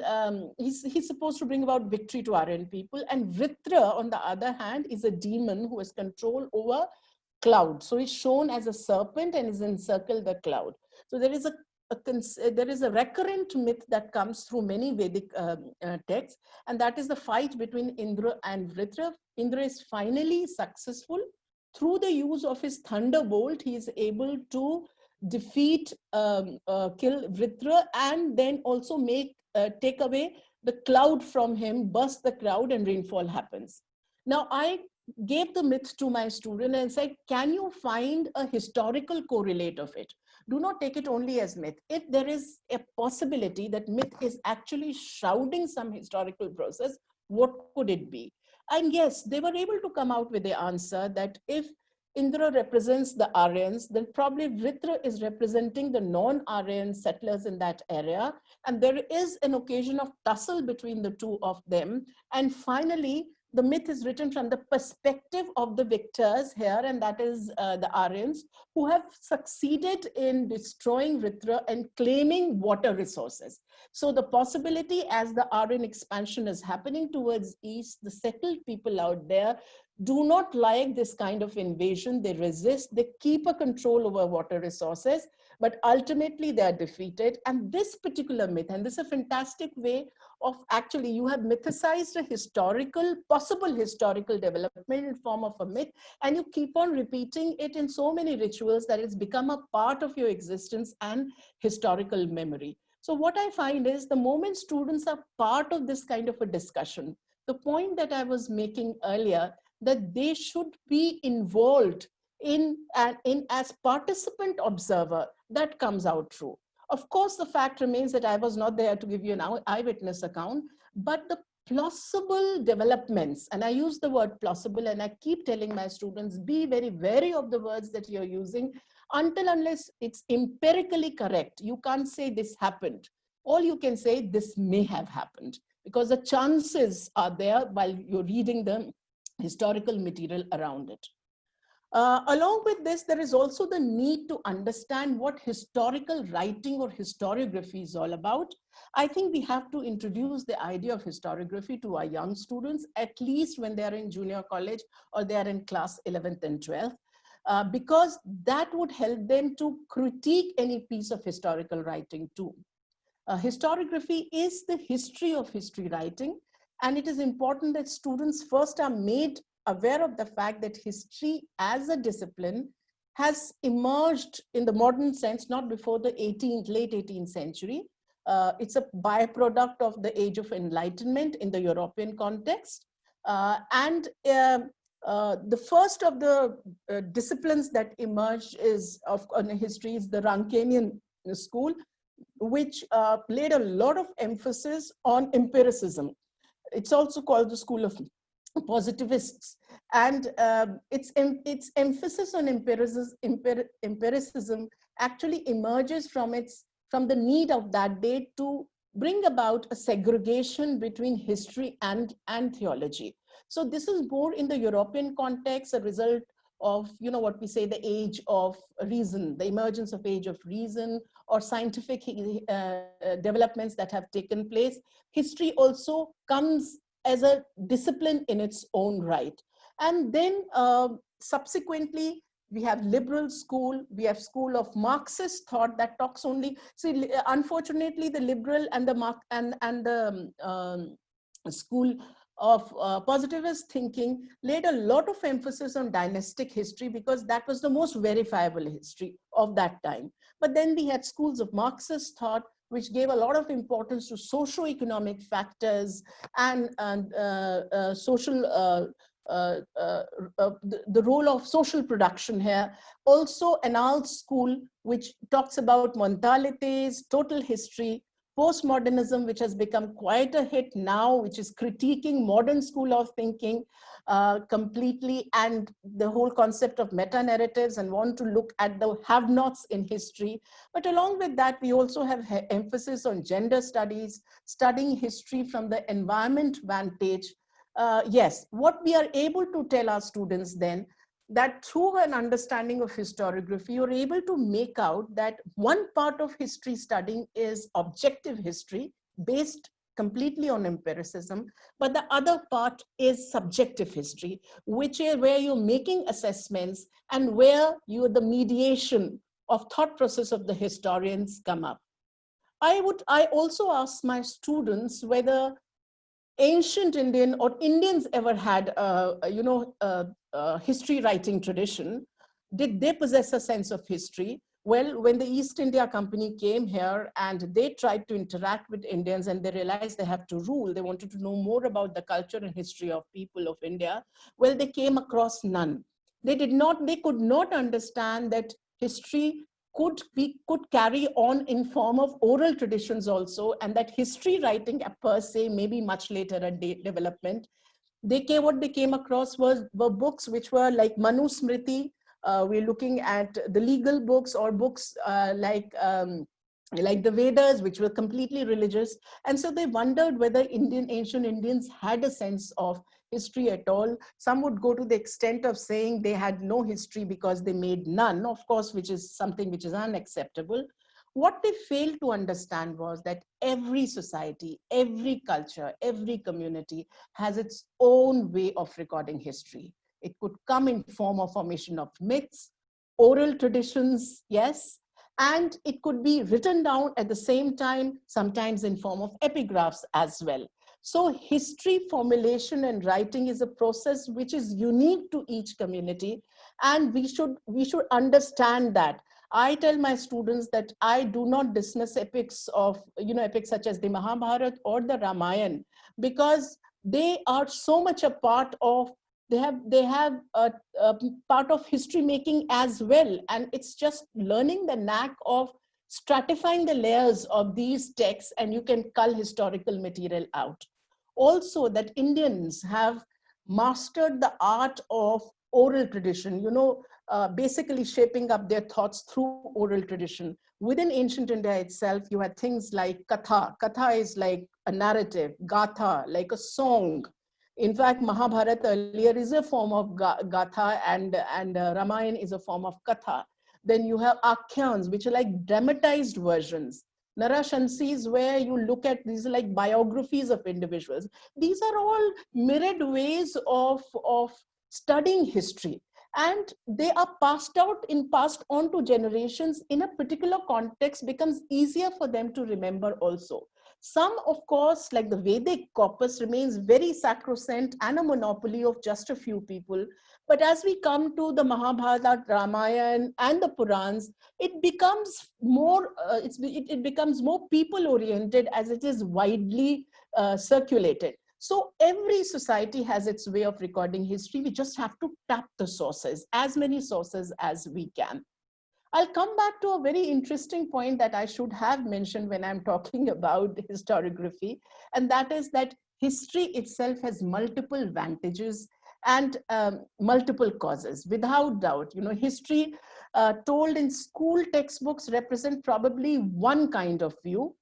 he's supposed to bring about victory to Aryan people. And Vritra, on the other hand, is a demon who has control over cloud. So he's shown as a serpent and is encircled the cloud. So there is a recurrent myth that comes through many Vedic texts, and that is the fight between Indra and Vritra. Indra is finally successful. Through the use of his thunderbolt, he is able to defeat, kill Vritra, and then also take away the cloud from him, burst the cloud, and rainfall happens. Now, I gave the myth to my student and said, can you find a historical correlate of it? Do not take it only as myth. If there is a possibility that myth is actually shrouding some historical process, what could it be? And yes, they were able to come out with the answer that if Indra represents the Aryans, then probably Vritra is representing the non-Aryan settlers in that area. And there is an occasion of tussle between the two of them. And finally, the myth is written from the perspective of the victors here, and that is the Aryans, who have succeeded in destroying Vritra and claiming water resources. So the possibility, as the Aryan expansion is happening towards east, the settled people out there do not like this kind of invasion. They resist, they keep a control over water resources, but ultimately they are defeated. And this particular myth, and this is a fantastic way of actually, you have mythicized a historical, possible historical development in form of a myth, and you keep on repeating it in so many rituals that it's become a part of your existence and historical memory. So what I find is the moment students are part of this kind of a discussion, the point that I was making earlier, that they should be involved in as participant observer, that comes out true. Of course, the fact remains that I was not there to give you an eyewitness account, but the plausible developments, and I use the word plausible, and I keep telling my students, be very wary of the words that you're using, until unless it's empirically correct. You can't say this happened. All you can say, this may have happened, because the chances are there while you're reading the historical material around it. Along with this, there is also the need to understand what historical writing or historiography is all about. I think we have to introduce the idea of historiography to our young students, at least when they are in junior college or they are in class 11th and 12th, because that would help them to critique any piece of historical writing too. Historiography is the history of history writing, and it is important that students first are made aware of the fact that history as a discipline has emerged in the modern sense, not before the late 18th century. It's a byproduct of the Age of Enlightenment in the European context. The first of the disciplines that emerged on history is the Rankenian school, which laid a lot of emphasis on empiricism. It's also called the school of positivists, and its emphasis on empiricism actually emerges from the need of that day to bring about a segregation between history and theology. So this is more in the European context, a result of, you know, what we say, the age of reason, the emergence of age of reason, or scientific developments that have taken place. History also comes as a discipline in its own right. And then subsequently, we have liberal school, we have school of Marxist thought that talks only, see, unfortunately, the liberal and the school of positivist thinking laid a lot of emphasis on dynastic history because that was the most verifiable history of that time. But then we had schools of Marxist thought which gave a lot of importance to socio-economic factors and social the role of social production here. Also an alt school which talks about mentalities, total history, postmodernism, which has become quite a hit now, which is critiquing modern school of thinking completely, and the whole concept of meta-narratives, and want to look at the have-nots in history. But along with that, we also have emphasis on gender studies, studying history from the environment vantage. Yes, what we are able to tell our students then, that through an understanding of historiography, you're able to make out that one part of history studying is objective history based completely on empiricism, but the other part is subjective history, which is where you're making assessments and where the mediation of thought process of the historians come up. I also ask my students whether ancient Indian or Indians ever had a history writing tradition. Did they possess a sense of history? Well, when the East India Company came here and they tried to interact with Indians and they realized they have to rule, they wanted to know more about the culture and history of people of India. Well, they came across none. They could not understand that history could carry on in form of oral traditions also, and that history writing per se may be much later a development. What they came across were books which were like Manu Smriti. We're looking at the legal books, or books like like the Vedas, which were completely religious. And so they wondered whether ancient Indians had a sense of history at all. Some would go to the extent of saying they had no history because they made none, of course, which is something which is unacceptable. What they failed to understand was that every society, every culture, every community has its own way of recording history. It could come in form of formation of myths, oral traditions, yes, and it could be written down at the same time, sometimes in form of epigraphs as well. So history formulation and writing is a process which is unique to each community, and we should understand that. I tell my students that I do not dismiss epics of, epics such as the Mahabharata or the Ramayana, because they are so much a part of, they have a part of history making as well. And it's just learning the knack of stratifying the layers of these texts, and you can cull historical material out. Also, that Indians have mastered the art of oral tradition, basically shaping up their thoughts through oral tradition. Within ancient India itself, you had things like katha. Katha is like a narrative, gatha, like a song. In fact, Mahabharata earlier is a form of gatha, and Ramayana is a form of katha. Then you have akhyans, which are like dramatized versions. Narashansis, where you look at these like biographies of individuals. These are all mirrored ways of studying history. And they are passed on to generations in a particular context, becomes easier for them to remember also. Some, of course, like the Vedic corpus, remains very sacrosanct and a monopoly of just a few people. But as we come to the Mahabharata, Ramayana, and the Purans, it becomes more, it becomes more people-oriented as it is widely circulated. So every society has its way of recording history. We just have to tap the sources, as many sources as we can. I'll come back to a very interesting point that I should have mentioned when I'm talking about historiography, and that is that history itself has multiple vantages and multiple causes. Without doubt, history told in school textbooks represent probably one kind of view.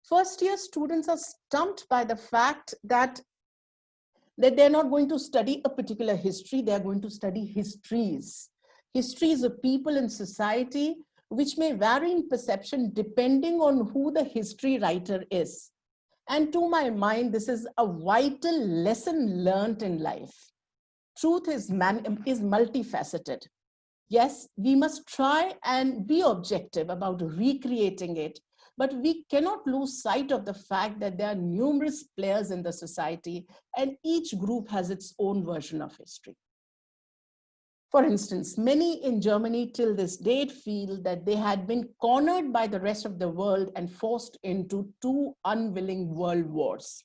First year students are stumped by the fact that they're not going to study a particular history, they're going to study histories. Histories of people in society, which may vary in perception depending on who the history writer is. And to my mind, this is a vital lesson learned in life. Truth is multifaceted. Yes, we must try and be objective about recreating it, but we cannot lose sight of the fact that there are numerous players in the society and each group has its own version of history. For instance, many in Germany till this date feel that they had been cornered by the rest of the world and forced into two unwilling world wars.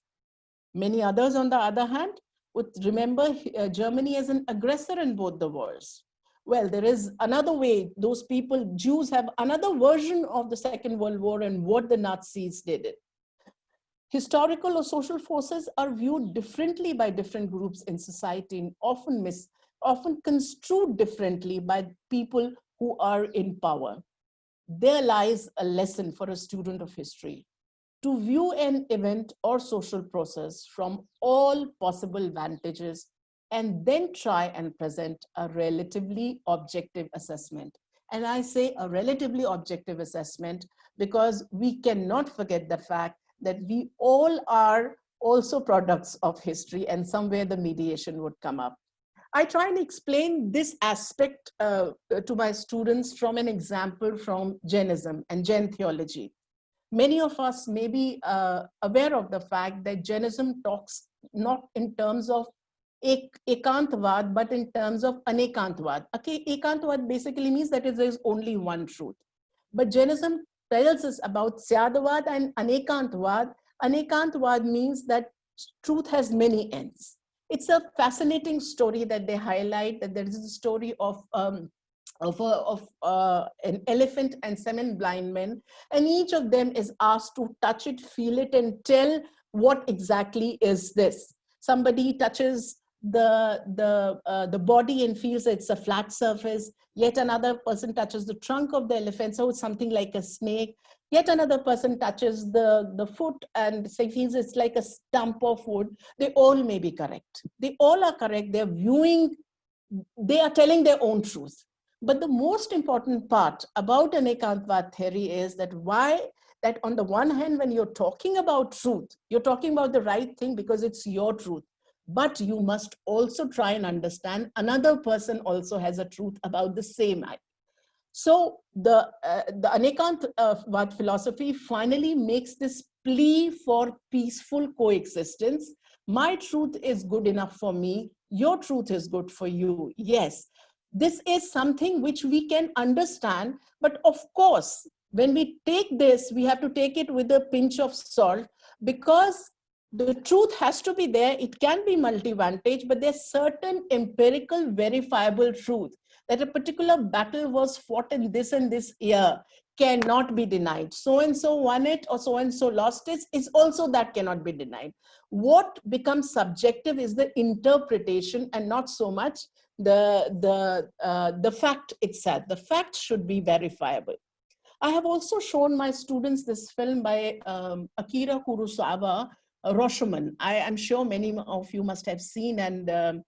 Many others, on the other hand, would remember Germany as an aggressor in both the wars. Well, there is another way. Those people, Jews, have another version of the Second World War and what the Nazis did it. Historical or social forces are viewed differently by different groups in society and often construed differently by people who are in power. There lies a lesson for a student of history: to view an event or social process from all possible vantages and then try and present a relatively objective assessment. And I say a relatively objective assessment because we cannot forget the fact that we all are also products of history, and somewhere the mediation would come up. I try and explain this aspect to my students from an example from Jainism and Jain theology. Many of us may be aware of the fact that Jainism talks not in terms of ekantvad, but in terms of anekantvad. Okay, ekantvad basically means that there is only one truth. But Jainism tells us about syadvad and anekantvad. Anekantvad means that truth has many ends. It's a fascinating story that they highlight, that there is a story of an elephant and 7 blind men, and each of them is asked to touch it, feel it, and tell what exactly is this. Somebody touches the body and feels it's a flat surface. Yet another person touches the trunk of the elephant, so it's something like a snake. Yet another person touches the foot and say feels it's like a stump of wood. They all may be correct. They all are correct. They're viewing, they are telling their own truth. But the most important part about Anekantvad theory is that that on the one hand, when you're talking about truth, you're talking about the right thing because it's your truth. But you must also try and understand another person also has a truth about the same act. So the Anekantvad philosophy finally makes this plea for peaceful coexistence. My truth is good enough for me. Your truth is good for you. Yes, this is something which we can understand. But of course, when we take this, we have to take it with a pinch of salt, because the truth has to be there. It can be multi-vantage, but there's certain empirical verifiable truth that a particular battle was fought in this and this year cannot be denied. So and so won it or so and so lost it is also that cannot be denied. What becomes subjective is the interpretation and not so much the fact itself. The fact should be verifiable. I have also shown my students this film by Akira Kurosawa, Rashomon. I am sure many of you must have seen, and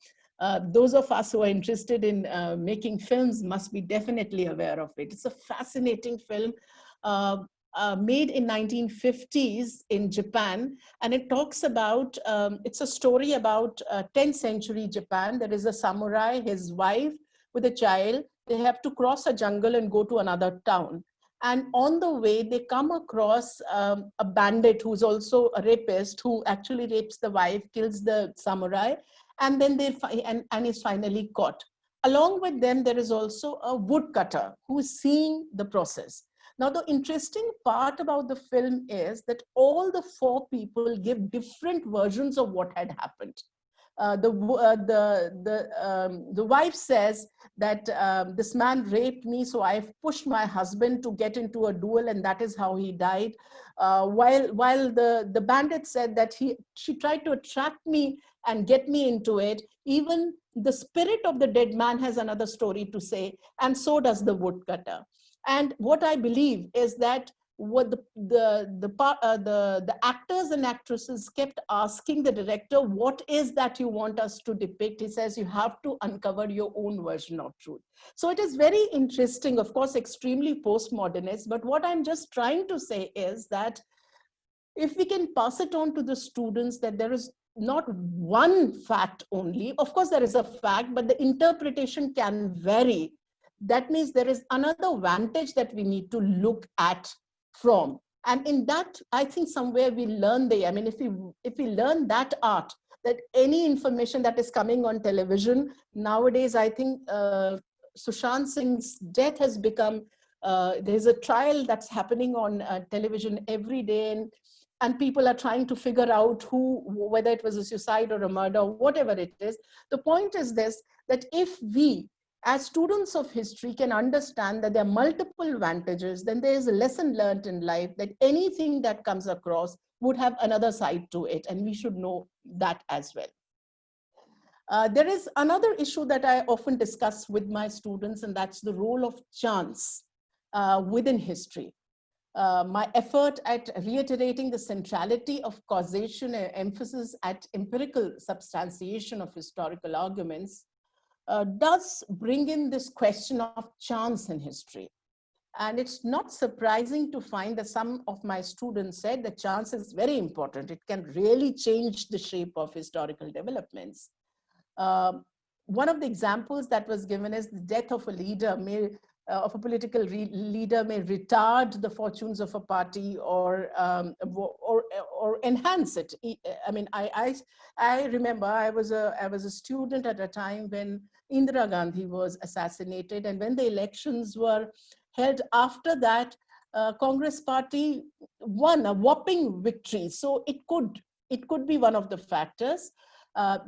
those of us who are interested in making films must be definitely aware of it. It's a fascinating film made in 1950s in Japan, and it talks about, it's a story about 10th century Japan. There is a samurai, his wife with a child. They have to cross a jungle and go to another town. And on the way, they come across a bandit who's also a rapist, who actually rapes the wife, kills the samurai, and then and is finally caught. Along with them, there is also a woodcutter who is seeing the process. Now, the interesting part about the film is that all the four people give different versions of what had happened. The wife says that this man raped me, so I've pushed my husband to get into a duel, and that is how he died. While the bandit said that she tried to attract me and get me into it. Even the spirit of the dead man has another story to say, and so does the woodcutter. And what I believe is that what the actors and actresses kept asking the director, what is that you want us to depict? He says, you have to uncover your own version of truth. So it is very interesting, of course, extremely postmodernist, but what I'm just trying to say is that if we can pass it on to the students that there is not one fact only, of course there is a fact, but the interpretation can vary. That means there is another vantage that we need to look at from. And in that, I think somewhere we learn if we learn that art, that any information that is coming on television, nowadays, I think Sushant Singh's death has become, there's a trial that's happening on television every day, and people are trying to figure out whether it was a suicide or a murder, whatever it is. The point is this, that if we, as students of history, can understand that there are multiple vantages, then there is a lesson learned in life that anything that comes across would have another side to it, and we should know that as well. There is another issue that I often discuss with my students, and that's the role of chance within history. My effort at reiterating the centrality of causation and emphasis at empirical substantiation of historical arguments does bring in this question of chance in history. And it's not surprising to find that some of my students said that chance is very important. It can really change the shape of historical developments. One of the examples that was given is the death of a leader of a political leader may retard the fortunes of a party or enhance it. I mean, I remember I was a student at a time when Indira Gandhi was assassinated, and when the elections were held after that, Congress party won a whopping victory. So it could be one of the factors. I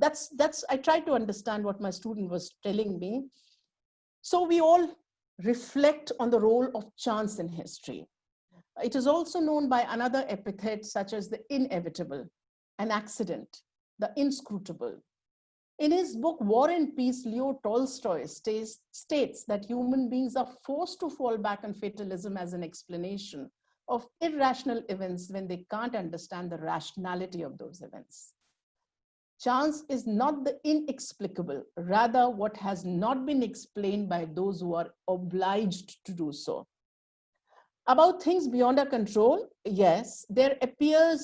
tried to understand what my student was telling me. So we all reflect on the role of chance in history. It is also known by another epithet such as the inevitable, an accident, the inscrutable. In his book, War and Peace, Leo Tolstoy states that human beings are forced to fall back on fatalism as an explanation of irrational events when they can't understand the rationality of those events. Chance is not the inexplicable, rather what has not been explained by those who are obliged to do so. About things beyond our control, yes, there appear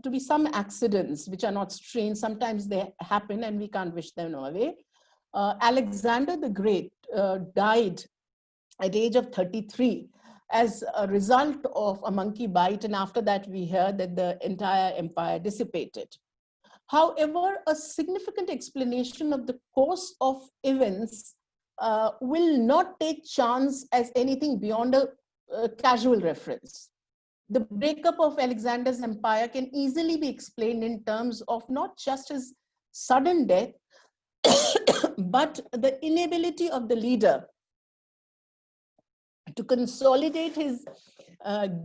to be some accidents which are not strange. Sometimes they happen and we can't wish them away. Alexander the Great died at the age of 33 as a result of a monkey bite, and after that we heard that the entire empire dissipated. However, a significant explanation of the course of events will not take chance as anything beyond a casual reference. The breakup of Alexander's empire can easily be explained in terms of not just his sudden death, but the inability of the leader to consolidate his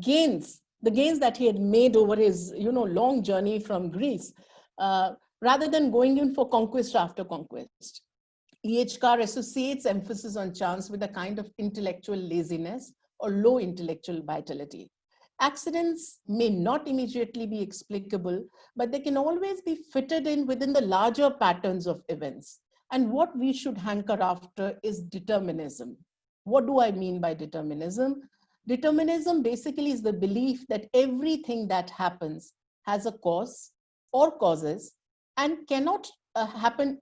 gains, the gains that he had made over his long journey from Greece, rather than going in for conquest after conquest. E.H. Carr associates emphasis on chance with a kind of intellectual laziness or low intellectual vitality. Accidents may not immediately be explicable, but they can always be fitted in within the larger patterns of events. And what we should hanker after is determinism. What do I mean by determinism? Determinism basically is the belief that everything that happens has a cause or causes and cannot happen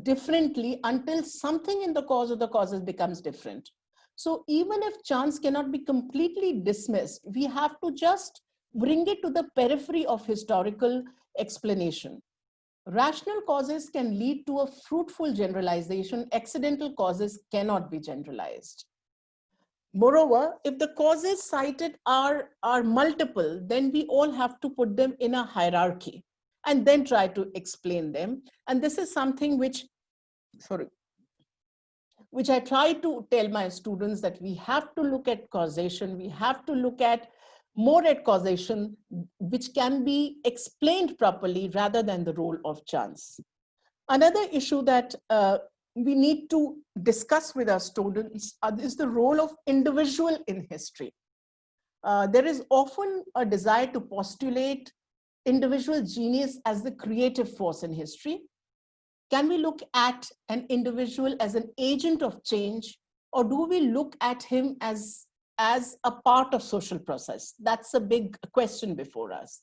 differently until something in the cause or the causes becomes different. So even if chance cannot be completely dismissed, we have to just bring it to the periphery of historical explanation. Rational causes can lead to a fruitful generalization. Accidental causes cannot be generalized. Moreover, if the causes cited are multiple, then we all have to put them in a hierarchy and then try to explain them. And this is something which I try to tell my students, that we have to look at causation. We have to look at more at causation, which can be explained properly rather than the role of chance. Another issue that we need to discuss with our students is the role of individual in history. There is often a desire to postulate individual genius as the creative force in history. Can we look at an individual as an agent of change, or do we look at him as a part of social process? That's a big question before us.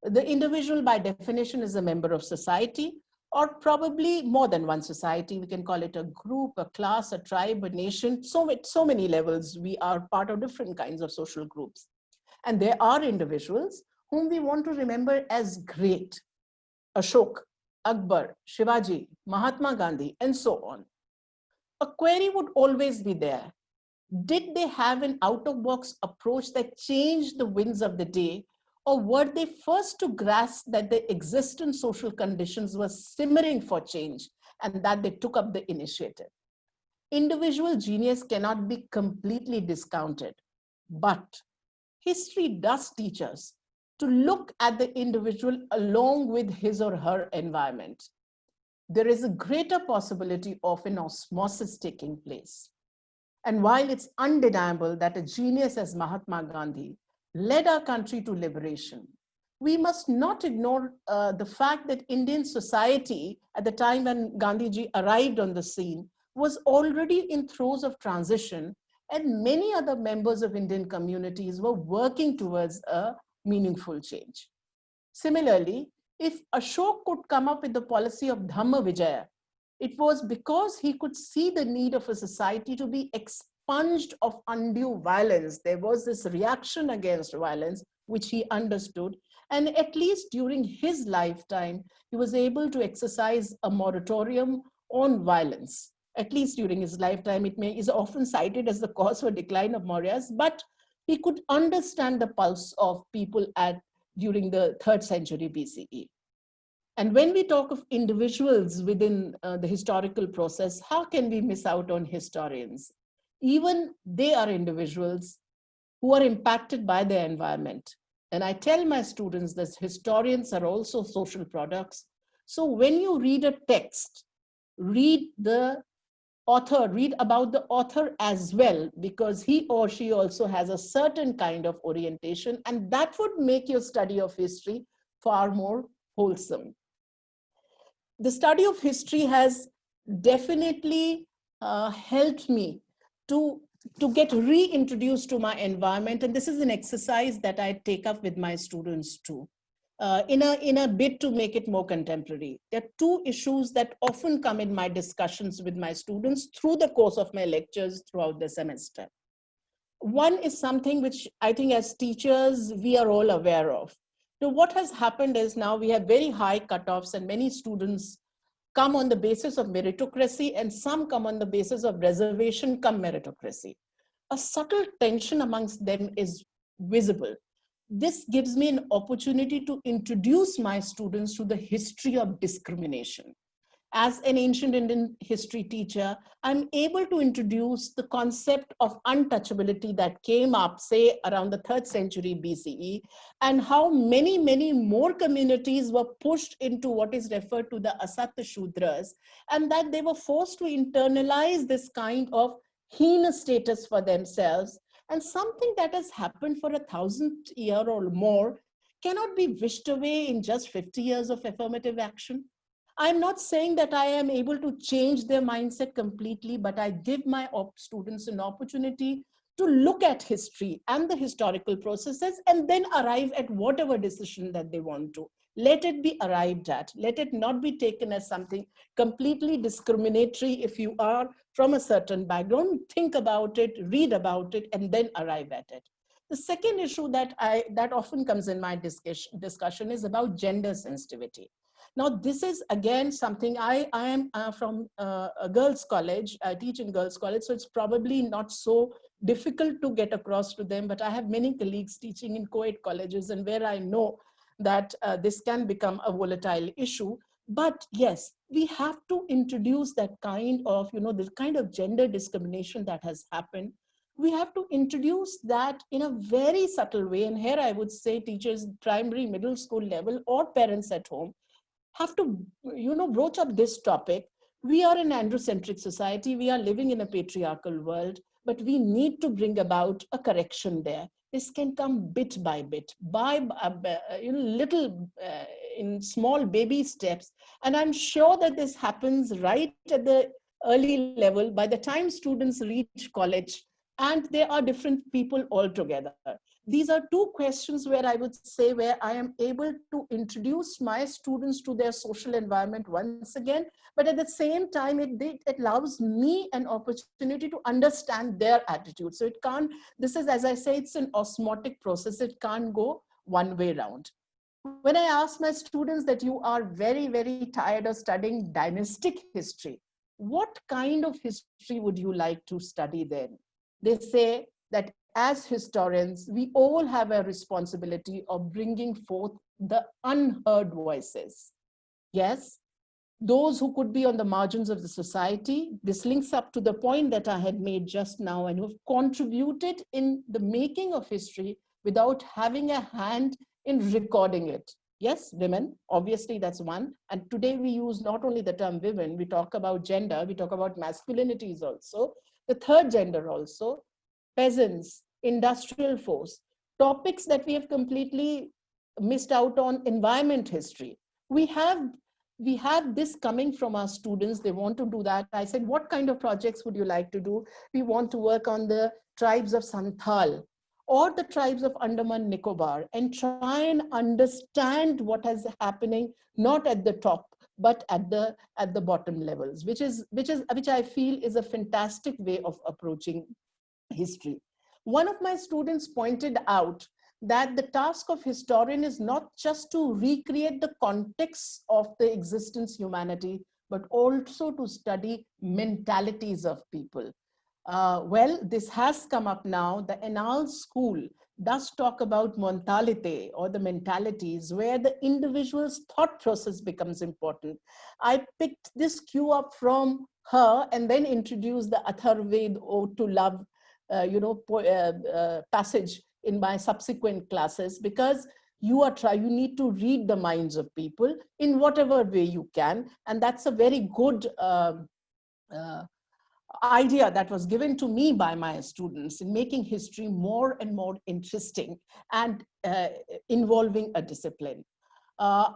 The individual by definition is a member of society, or probably more than one society. We can call it a group, a class, a tribe, a nation. So many levels. We are part of different kinds of social groups. And there are individuals whom we want to remember as great. Ashok, Akbar, Shivaji, Mahatma Gandhi, and so on. A query would always be there. Did they have an out-of-box approach that changed the winds of the day, or were they first to grasp that the existing social conditions were simmering for change and that they took up the initiative? Individual genius cannot be completely discounted, but history does teach us to look at the individual along with his or her environment. There is a greater possibility of an osmosis taking place. And while it's undeniable that a genius as Mahatma Gandhi led our country to liberation, we must not ignore the fact that Indian society at the time when Gandhiji arrived on the scene was already in throes of transition, and many other members of Indian communities were working towards a meaningful change. Similarly, if Ashok could come up with the policy of Dhamma Vijaya, it was because he could see the need of a society to be expunged of undue violence. There was this reaction against violence, which he understood. And at least during his lifetime, he was able to exercise a moratorium on violence. At least during his lifetime, is often cited as the cause for decline of Mauryas, but he could understand the pulse of people during the 3rd century BCE. And when we talk of individuals within the historical process, how can we miss out on historians? Even they are individuals who are impacted by their environment. And I tell my students that historians are also social products. So when you read a text, read the author, read about the author as well, because he or she also has a certain kind of orientation, and that would make your study of history far more wholesome. The study of history has definitely helped me to get reintroduced to my environment, and this is an exercise that I take up with my students too. In a bid to make it more contemporary. There are two issues that often come in my discussions with my students through the course of my lectures throughout the semester. One is something which I think as teachers, we are all aware of. So what has happened is now we have very high cutoffs and many students come on the basis of meritocracy and some come on the basis of reservation come meritocracy. A subtle tension amongst them is visible. This gives me an opportunity to introduce my students to the history of discrimination. As an ancient Indian history teacher, I'm able to introduce the concept of untouchability that came up, say, around the 3rd century BCE, and how many, many more communities were pushed into what is referred to the Asatya Shudras, and that they were forced to internalize this kind of heinous status for themselves. And something that has happened for 1,000 years or more cannot be wished away in just 50 years of affirmative action. I'm not saying that I am able to change their mindset completely, but I give my students an opportunity to look at history and the historical processes and then arrive at whatever decision that they want to. Let it be arrived at. Let it not be taken as something completely discriminatory. If you are from a certain background, think about it, read about it, and then arrive at it. The second issue that often comes in my discussion is about gender sensitivity. Now, this is again something I am from a girls' college. I teach in girls' college, so it's probably not so difficult to get across to them. But I have many colleagues teaching in co-ed colleges, and where I know that this can become a volatile issue. But yes, we have to introduce that kind of, the kind of gender discrimination that has happened. We have to introduce that in a very subtle way. And here I would say teachers, primary, middle school level, or parents at home have to, broach up this topic. We are an androcentric society. We are living in a patriarchal world, but we need to bring about a correction there. This can come bit by bit, by little, in small baby steps. And I'm sure that this happens right at the early level. By the time students reach college, and there are different people altogether. These are two questions where I would say where I am able to introduce my students to their social environment once again, but at the same time, it allows me an opportunity to understand their attitude. So it can't, this is, as I say, it's an osmotic process. It can't go one way round. When I ask my students that you are very, very tired of studying dynastic history, what kind of history would you like to study then? They say that as historians, we all have a responsibility of bringing forth the unheard voices. Yes, those who could be on the margins of the society. This links up to the point that I had made just now, and who have contributed in the making of history without having a hand in recording it. Yes, women, obviously that's one. And today we use not only the term women, we talk about gender, we talk about masculinities also, the third gender also, peasants, industrial force, topics that we have completely missed out on. Environment history. We have this coming from our students. They want to do that. I said, what kind of projects would you like to do? We want to work on the tribes of Santhal or the tribes of Andaman Nicobar and try and understand what is happening, not at the top, but at the bottom levels, which I feel is a fantastic way of approaching history. One of my students pointed out that the task of historian is not just to recreate the context of the existence humanity, but also to study mentalities of people. Well, this has come up now. The Annals School does talk about mentalite, or the mentalities, where the individual's thought process becomes important. I picked this cue up from her and then introduced the Atharvaved Ode to Love passage in my subsequent classes, because You need to read the minds of people in whatever way you can. And that's a very good uh, idea that was given to me by my students in making history more and more interesting and involving a discipline. Uh,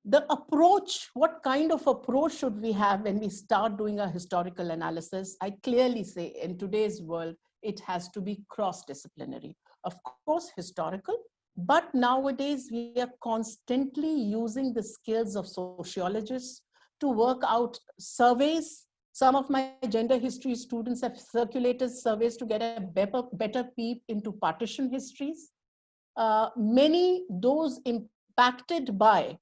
the approach, what kind of approach should we have when we start doing a historical analysis? I clearly say in today's world, it has to be cross-disciplinary. Of course, historical, but nowadays we are constantly using the skills of sociologists to work out surveys. Some of my gender history students have circulated surveys to get a better peep into partition histories. Many, those impacted by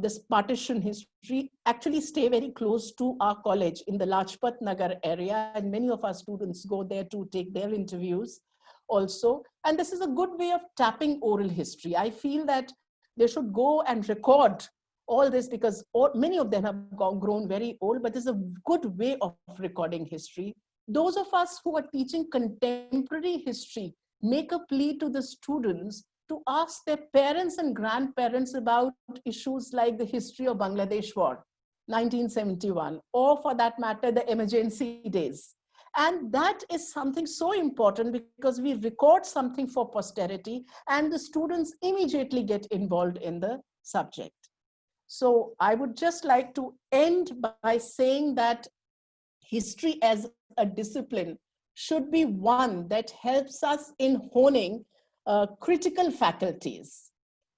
this partition history actually stay very close to our college in the Lajpat Nagar area, and many of our students go there to take their interviews also. And this is a good way of tapping oral history. I feel that they should go and record all this because many of them have grown very old, but there's a good way of recording history. Those of us who are teaching contemporary history make a plea to the students to ask their parents and grandparents about issues like the history of Bangladesh War, 1971, or for that matter, the emergency days. And that is something so important because we record something for posterity and the students immediately get involved in the subject. So I would just like to end by saying that history as a discipline should be one that helps us in honing critical faculties.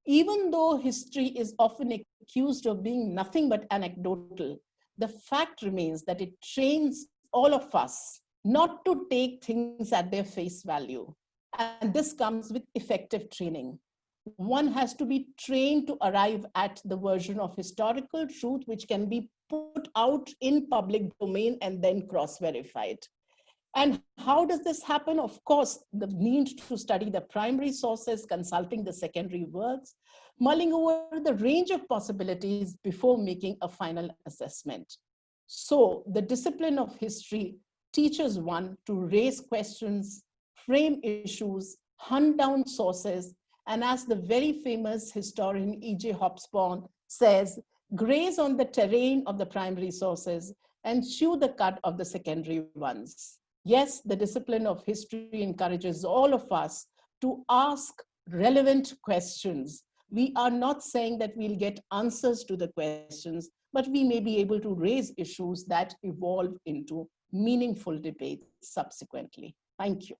Even though history is often accused of being nothing but anecdotal, the fact remains that it trains all of us not to take things at their face value. And this comes with effective training. One has to be trained to arrive at the version of historical truth which can be put out in public domain and then cross-verified. And how does this happen? Of course, the need to study the primary sources, consulting the secondary works, mulling over the range of possibilities before making a final assessment. So the discipline of history teaches one to raise questions, frame issues, hunt down sources, and as the very famous historian E.J. Hobsbawm says, graze on the terrain of the primary sources and chew the cud of the secondary ones. Yes, the discipline of history encourages all of us to ask relevant questions. We are not saying that we'll get answers to the questions, but we may be able to raise issues that evolve into meaningful debates subsequently. Thank you.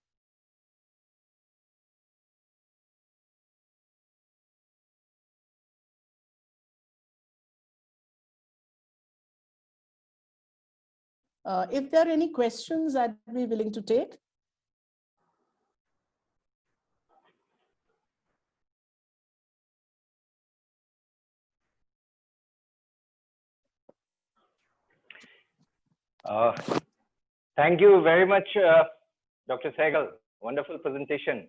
If there are any questions, I'd be willing to take. Thank you very much, Dr. Segal. Wonderful presentation.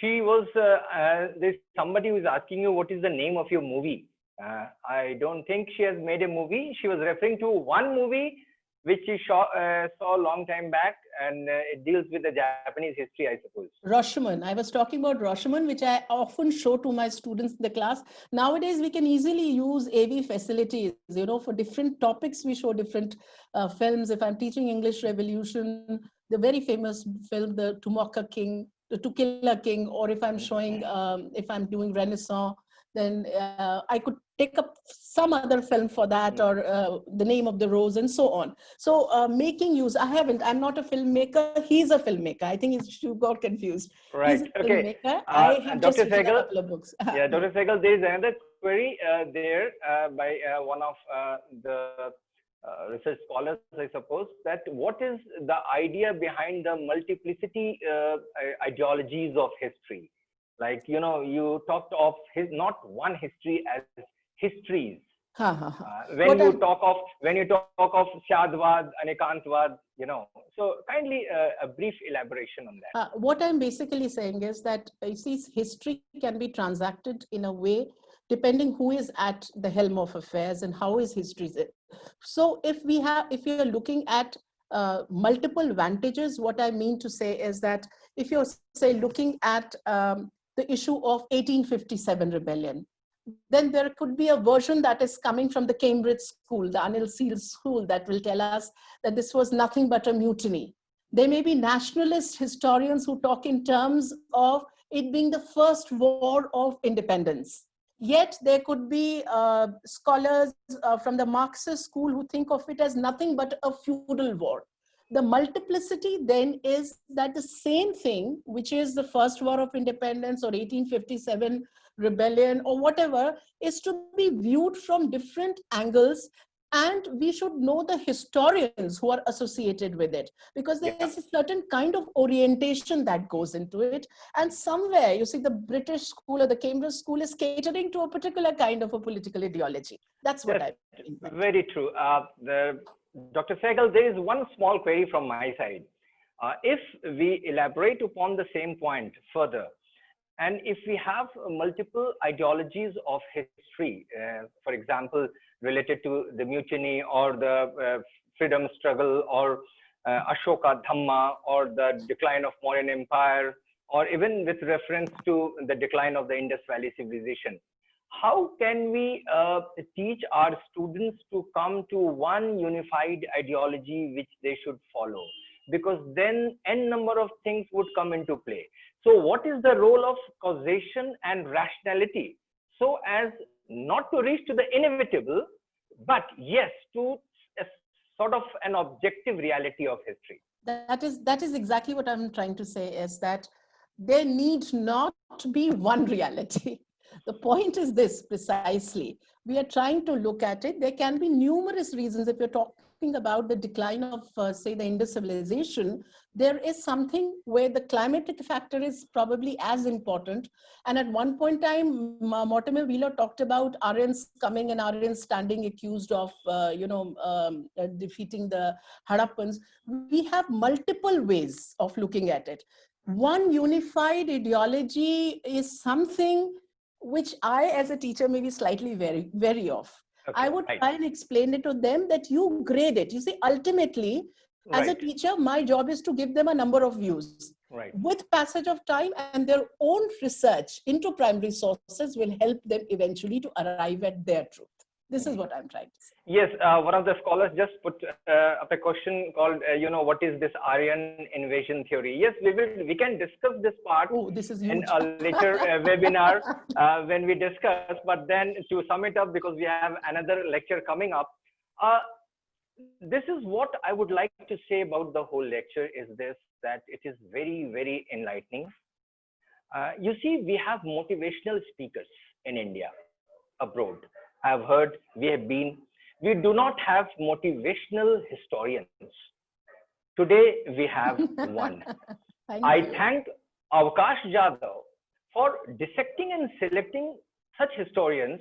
There's somebody who's asking you what is the name of your movie. I don't think she has made a movie. She was referring to one movie which she saw a long time back, and it deals with the Japanese history, I suppose. Rashomon. I was talking about Rashomon, which I often show to my students in the class. Nowadays, we can easily use AV facilities, for different topics, we show different films. If I'm teaching English Revolution, the very famous film, the To Kill a King, or if I'm showing, if I'm doing Renaissance, then I could take up some other film for that, or The Name of the Rose, and so on. So making use, I'm not a filmmaker, he's a filmmaker. I think you got confused. Right, He's a okay. filmmaker. I have Dr. just written Segal, a couple of books. Yeah, Dr. Segal, there is another query there by one of the research scholars, I suppose, that what is the idea behind the multiplicity ideologies of history? Like, you talked of not one history as histories. When you talk of Shadvad, Anekantvad, so kindly a brief elaboration on that. What I'm basically saying is that you see, history can be transacted in a way depending who is at the helm of affairs and how is history. So if you're looking at multiple vantages, what I mean to say is that if you're, say, looking at the issue of 1857 rebellion. Then there could be a version that is coming from the Cambridge school, the Anil Seal's school, that will tell us that this was nothing but a mutiny. There may be nationalist historians who talk in terms of it being the first war of independence. Yet there could be scholars from the Marxist school who think of it as nothing but a feudal war. The multiplicity then is that the same thing, which is the first war of independence or 1857 rebellion or whatever, is to be viewed from different angles. And we should know the historians who are associated with it, because there is a certain kind of orientation that goes into it. And somewhere, you see, the British school or the Cambridge school is catering to a particular kind of a political ideology. That's what I think. Very true. Dr. Segal, there is one small query from my side. If we elaborate upon the same point further, and if we have multiple ideologies of history, for example, related to the mutiny or the freedom struggle or Ashoka Dhamma or the decline of Mauryan Empire, or even with reference to the decline of the Indus Valley civilization, how can we teach our students to come to one unified ideology which they should follow? Because then n number of things would come into play. So what is the role of causation and rationality, so as not to reach to the inevitable, but yes, to a sort of an objective reality of history? That is exactly what I'm trying to say, is that there need not be one reality. The point is this precisely. We are trying to look at it. There can be numerous reasons. If you're talking about the decline of, say, the Indus civilization, there is something where the climatic factor is probably as important. And at one point in time, Mortimer Wheeler talked about Aryans coming and Aryans standing accused of, defeating the Harappans. We have multiple ways of looking at it. One unified ideology is something which I, as a teacher, may be slightly wary of. Okay, I would try and explain it to them that you grade it. You see, ultimately, as a teacher, my job is to give them a number of views. With passage of time and their own research into primary sources will help them eventually to arrive at their truth. This is what I'm trying to say. Yes, one of the scholars just put up a question called, what is this Aryan invasion theory? Yes, we can discuss this part in a later webinar when we discuss. But then to sum it up, because we have another lecture coming up, this is what I would like to say about the whole lecture is this, that it is very, very enlightening. You see, we have motivational speakers in India, abroad. I've heard, we do not have motivational historians. Today, we have one. I thank Kaash for dissecting and selecting such historians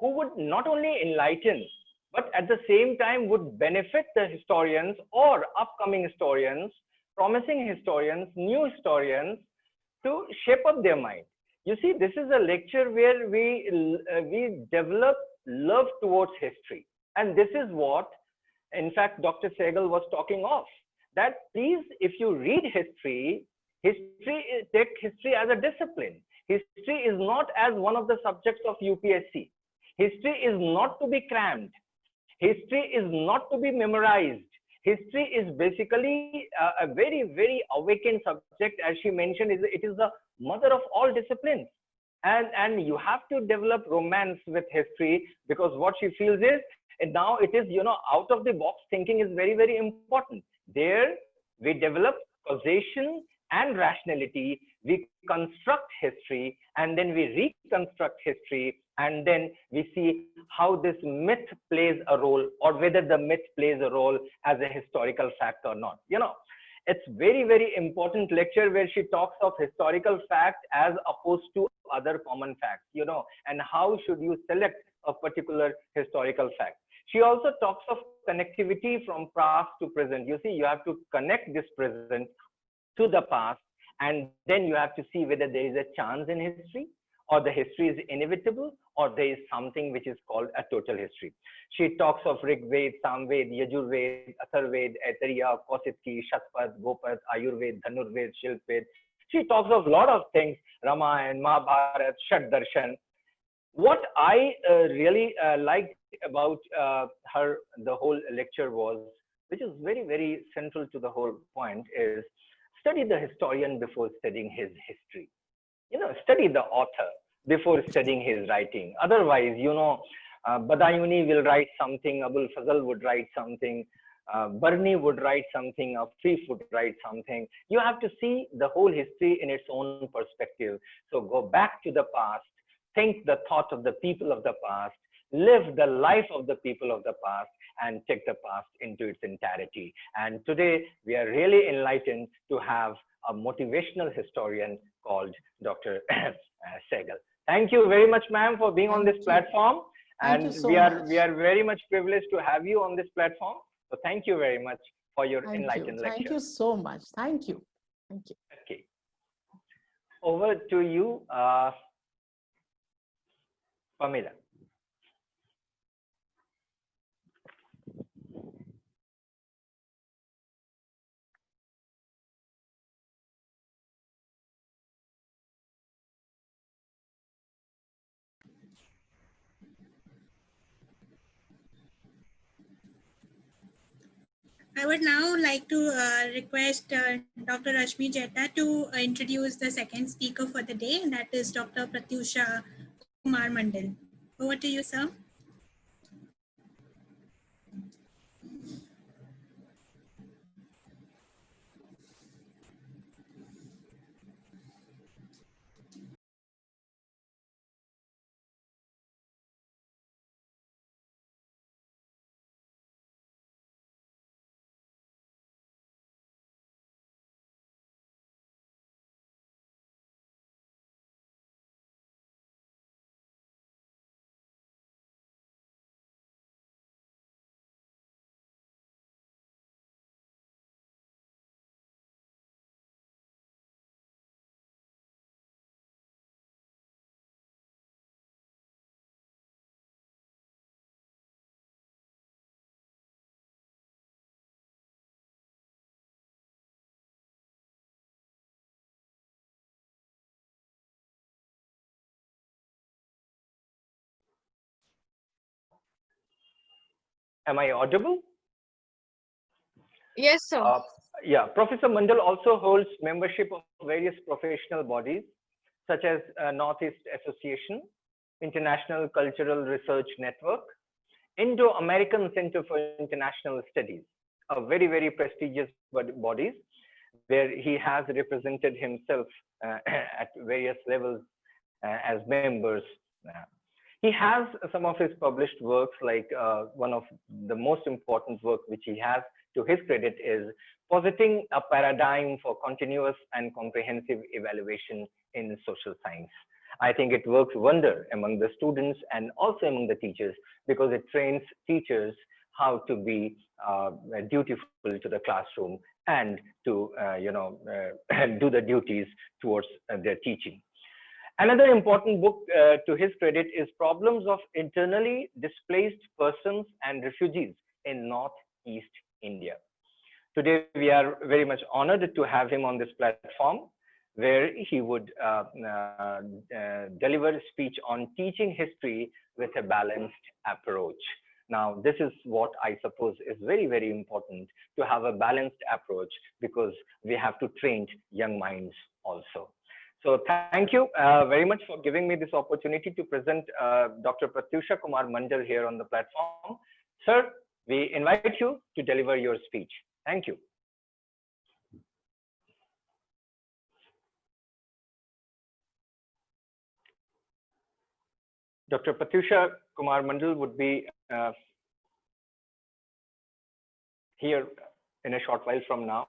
who would not only enlighten, but at the same time would benefit the historians or upcoming historians, promising historians, new historians, to shape up their mind. You see, this is a lecture where we develop love towards history. And this is what, in fact, Dr. Segal was talking of. That please, if you read history, take history as a discipline. History is not as one of the subjects of UPSC. History is not to be crammed. History is not to be memorized. History is basically a very, very awakened subject. As she mentioned, it is the mother of all disciplines. And you have to develop romance with history, because what she feels is, and now it is, out of the box thinking is very, very important. There we develop causation and rationality. We construct history, and then we reconstruct history, and then we see how this myth plays a role, or whether the myth plays a role as a historical fact or not. It's very, very important lecture where she talks of historical fact as opposed to other common facts, and how should you select a particular historical fact. She also talks of connectivity from past to present. You see, you have to connect this present to the past, and then you have to see whether there is a chance in history, or the history is inevitable, or there is something which is called a total history. She talks of Rig Ved, Samved, Yajurved, Atharved, Aitariya, Kausitki, Shatpad, Gopad, Ayurved, Dhanurved, Shilpved, She talks of a lot of things, Ramayana, Mahabharata, Shat Darshan. What I really liked about her, the whole lecture was, which is very, very central to the whole point, is study the historian before studying his history. Study the author before studying his writing. Otherwise, Badayuni will write something, Abul Fazal would write something, Barni would write something, Afif would write something. You have to see the whole history in its own perspective. So go back to the past, think the thought of the people of the past, live the life of the people of the past, and take the past into its entirety. And today, we are really enlightened to have a motivational historian called Dr. Segal. Thank you very much, ma'am, for being on this platform. And we are very much privileged to have you on this platform. So thank you very much for your enlightened lecture. Thank you so much. Thank you. Thank you. Okay. Over to you, Pamela. I would now like to request Dr. Rashmi Jetta to introduce the second speaker for the day, and that is Dr. Pratyusha Marmandal. Over to you, sir. Am I audible? Yes, sir. Yeah, Professor Mandal also holds membership of various professional bodies, such as Northeast Association, International Cultural Research Network, Indo-American Center for International Studies, a very, very prestigious bodies where he has represented himself at various levels as members. He has some of his published works, like one of the most important work which he has to his credit is Positing a Paradigm for Continuous and Comprehensive Evaluation in Social Science. I think it works wonder among the students and also among the teachers, because it trains teachers how to be dutiful to the classroom and to do the duties towards their teaching. Another important book to his credit is Problems of Internally Displaced Persons and Refugees in Northeast India. Today, we are very much honored to have him on this platform, where he would deliver a speech on teaching history with a balanced approach. Now, this is what I suppose is very, very important, to have a balanced approach, because we have to train young minds also. So thank you very much for giving me this opportunity to present Dr. Pratyusha Marmandal here on the platform. Sir, we invite you to deliver your speech. Thank you. Dr. Pratyusha Marmandal would be here in a short while from now.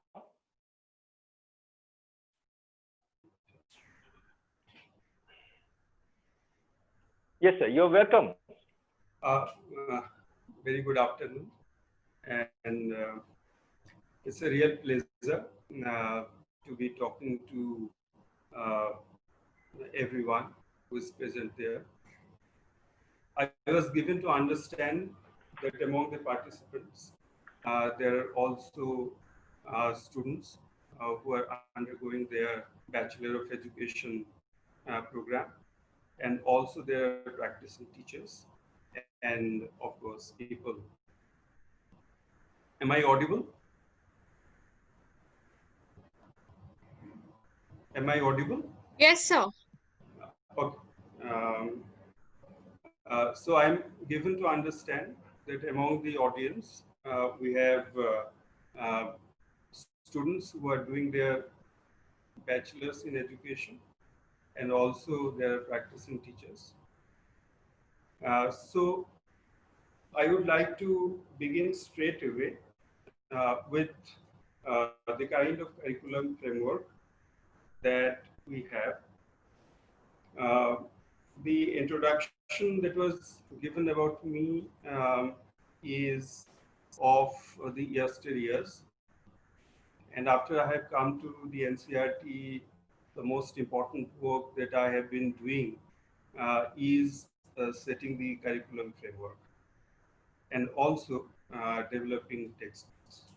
Yes, sir, you're welcome. Very good afternoon. And it's a real pleasure to be talking to everyone who is present there. I was given to understand that among the participants, there are also students who are undergoing their Bachelor of Education program, and also their practicing teachers, and of course people. Am I audible? Am I audible? Yes, sir. Okay. Um, so I'm given to understand that among the audience, we have students who are doing their bachelor's in education, and also their practicing teachers. So I would like to begin straight away with the kind of curriculum framework that we have. The introduction that was given about me is of the yesteryears. And after I have come to the NCERT, the most important work that I have been doing is setting the curriculum framework and also developing textbooks.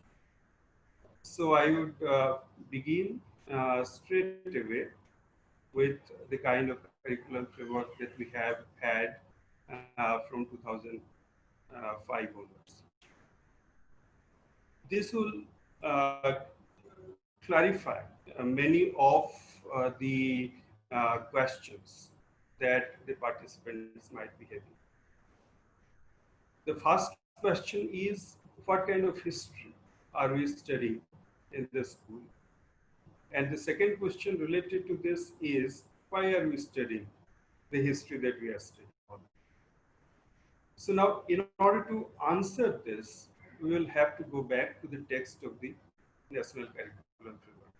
So I would begin straight away with the kind of curriculum framework that we have had from 2005 onwards. This will clarify many of the questions that the participants might be having. The first question is, what kind of history are we studying in the school? And the second question related to this is, why are we studying the history that we are studying? So now, in order to answer this, we will have to go back to the text of the National Curriculum Framework.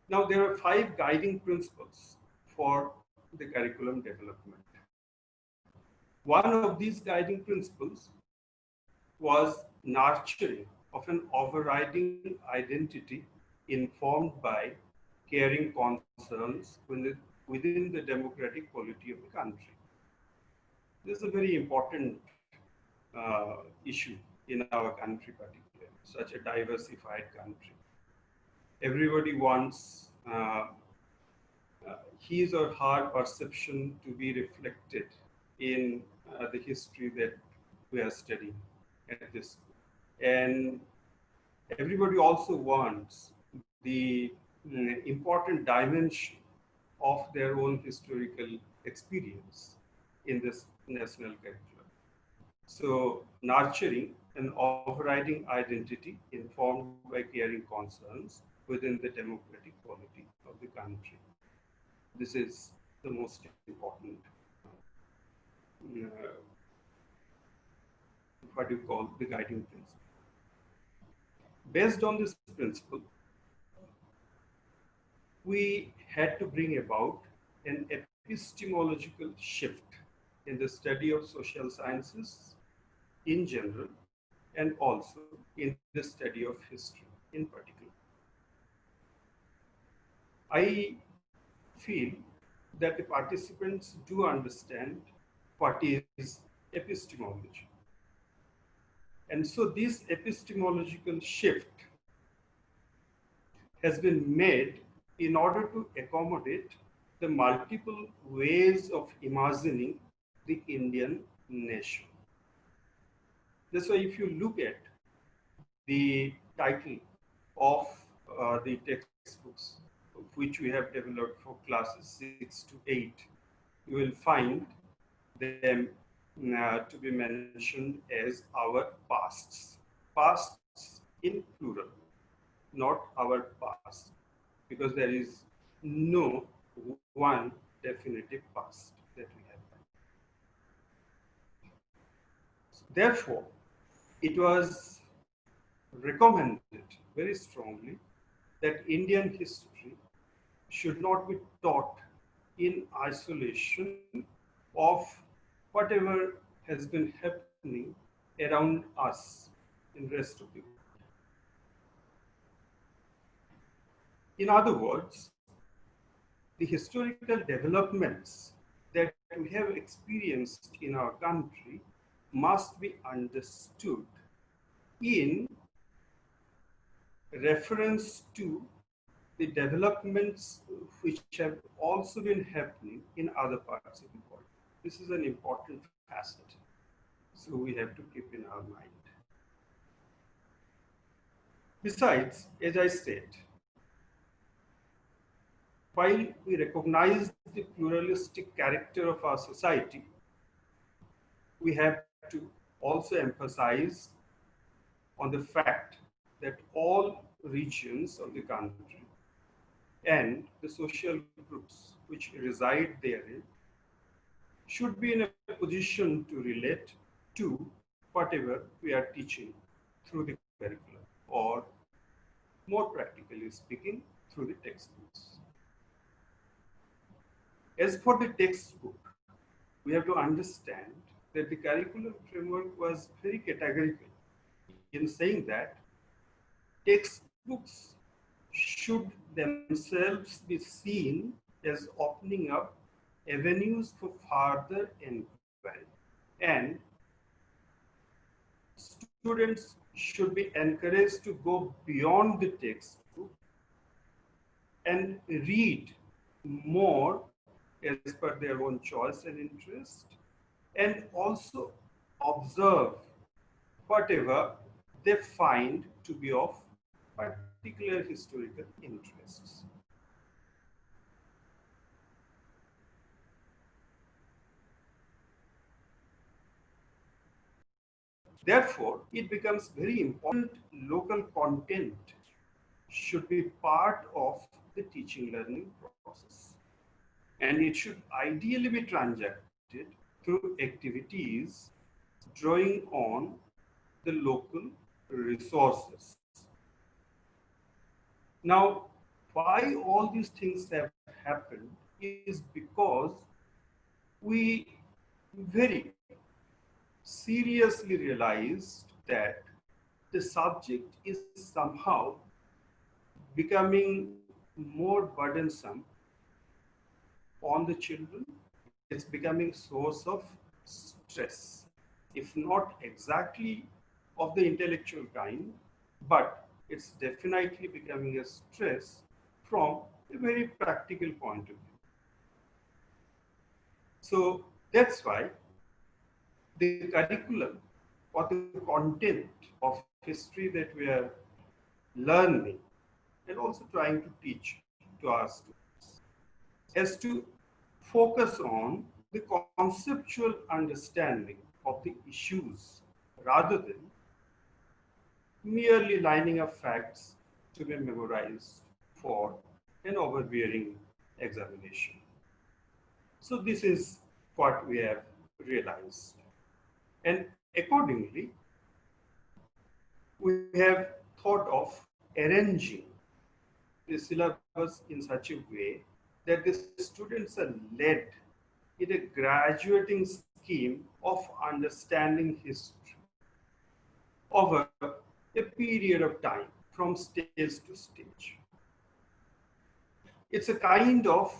Now, there are 5 guiding principles for the curriculum development. One of these guiding principles was nurturing of an overriding identity informed by caring concerns within the democratic polity of the country. This is a very important issue in our country, particularly, such a diversified country. Everybody wants his or her perception to be reflected in the history that we are studying at this school. And everybody also wants the important dimension of their own historical experience in this national curriculum. So, nurturing an overriding identity informed by caring concerns within the democratic polity of the country. This is the most important, what you call the guiding principle. Based on this principle, we had to bring about an epistemological shift in the study of social sciences in general, and also in the study of history in particular. I feel that the participants do understand what is epistemology. And so this epistemological shift has been made in order to accommodate the multiple ways of imagining the Indian nation. That's why if you look at the title of the textbooks which we have developed for classes 6 to 8, you will find them to be mentioned as our pasts. Pasts in plural, not our past, because there is no one definitive past that we have. Therefore, it was recommended very strongly that Indian history should not be taught in isolation of whatever has been happening around us in the rest of the world. In other words, the historical developments that we have experienced in our country must be understood in reference to the developments which have also been happening in other parts of the world. This is an important facet, so we have to keep in our mind. Besides, as I said, while we recognize the pluralistic character of our society, we have to also emphasize on the fact that all regions of the country and the social groups which reside therein should be in a position to relate to whatever we are teaching through the curriculum, or more practically speaking, through the textbooks. As for the textbook, we have to understand that the curriculum framework was very categorical in saying that textbooks should themselves be seen as opening up avenues for further inquiry, and students should be encouraged to go beyond the textbook and read more as per their own choice and interest, and also observe whatever they find to be of particular historical interests. Therefore, it becomes very important local content should be part of the teaching learning process. And it should ideally be transacted through activities drawing on the local resources. Now, why all these things have happened is because we very seriously realized that the subject is somehow becoming more burdensome on the children. It's becoming source of stress, if not exactly of the intellectual kind, but it's definitely becoming a stress from a very practical point of view. So that's why the curriculum or the content of history that we are learning and also trying to teach to our students has to focus on the conceptual understanding of the issues rather than merely lining up facts to be memorized for an overbearing examination. So this is what we have realized. And accordingly, we have thought of arranging the syllabus in such a way that the students are led in a graduating scheme of understanding history over a period of time from stage to stage. It's a kind of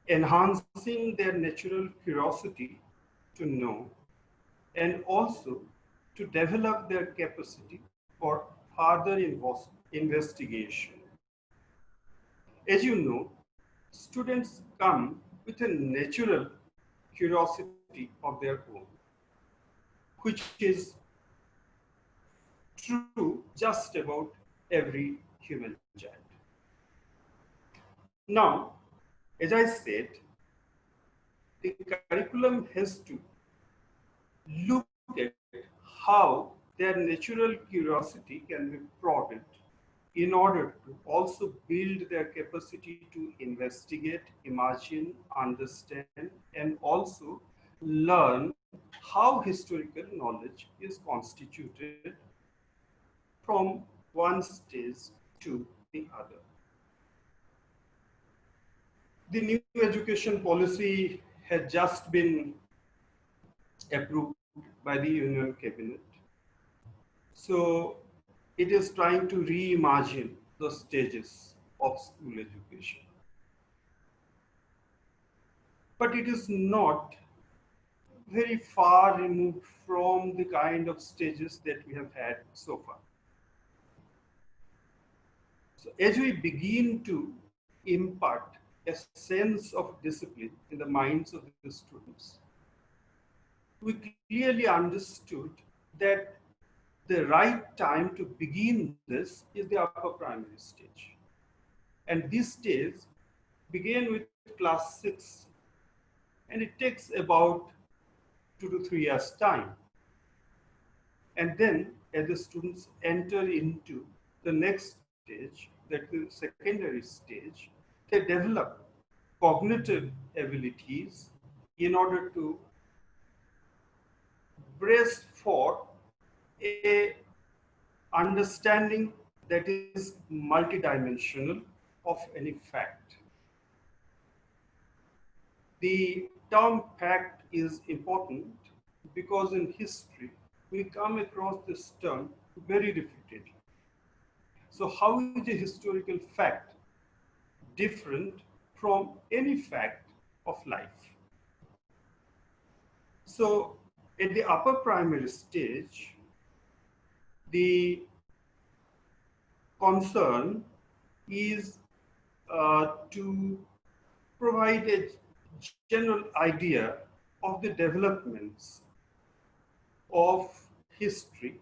enhancing their natural curiosity to know and also to develop their capacity for further investigation. As you know, students come with a natural curiosity of their own, which is true just about every human child. Now, as I said, the curriculum has to look at how their natural curiosity can be prodded in order to also build their capacity to investigate, imagine, understand, and also learn how historical knowledge is constituted from one stage to the other. The new education policy had just been approved by the Union Cabinet. So it is trying to reimagine the stages of school education. But it is not very far removed from the kind of stages that we have had so far. So as we begin to impart a sense of discipline in the minds of the students, we clearly understood that the right time to begin this is the upper primary stage. And this stage began with class 6, and it takes about 2 to 3 years time. And then as the students enter into the next stage, that is secondary stage, they develop cognitive abilities in order to brace for a understanding that is multidimensional of any fact. The term fact is important because in history we come across this term very repeatedly. So how is a historical fact different from any fact of life? So at the upper primary stage, the concern is to provide a general idea of the developments of history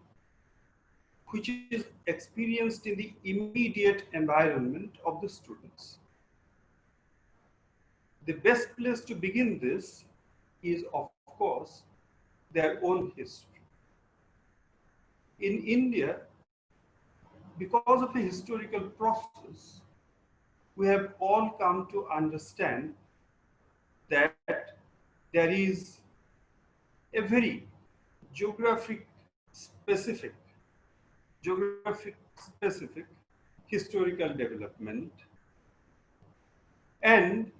which is experienced in the immediate environment of the students. The best place to begin this is, of course, their own history. In India, because of a historical process, we have all come to understand that there is a very geographic specific historical development, and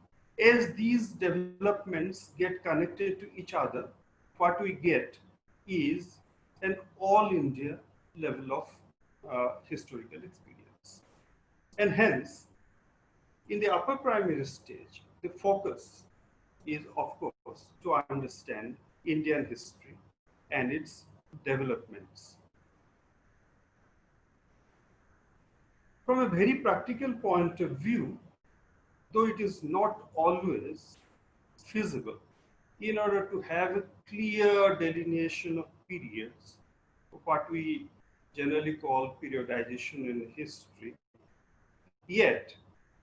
as these developments get connected to each other, what we get is an all India level of historical experience. And hence, in the upper primary stage, the focus is, of course, to understand Indian history and its developments. From a very practical point of view, though it is not always feasible, in order to have a clear delineation of periods, what we generally call periodization in history, yet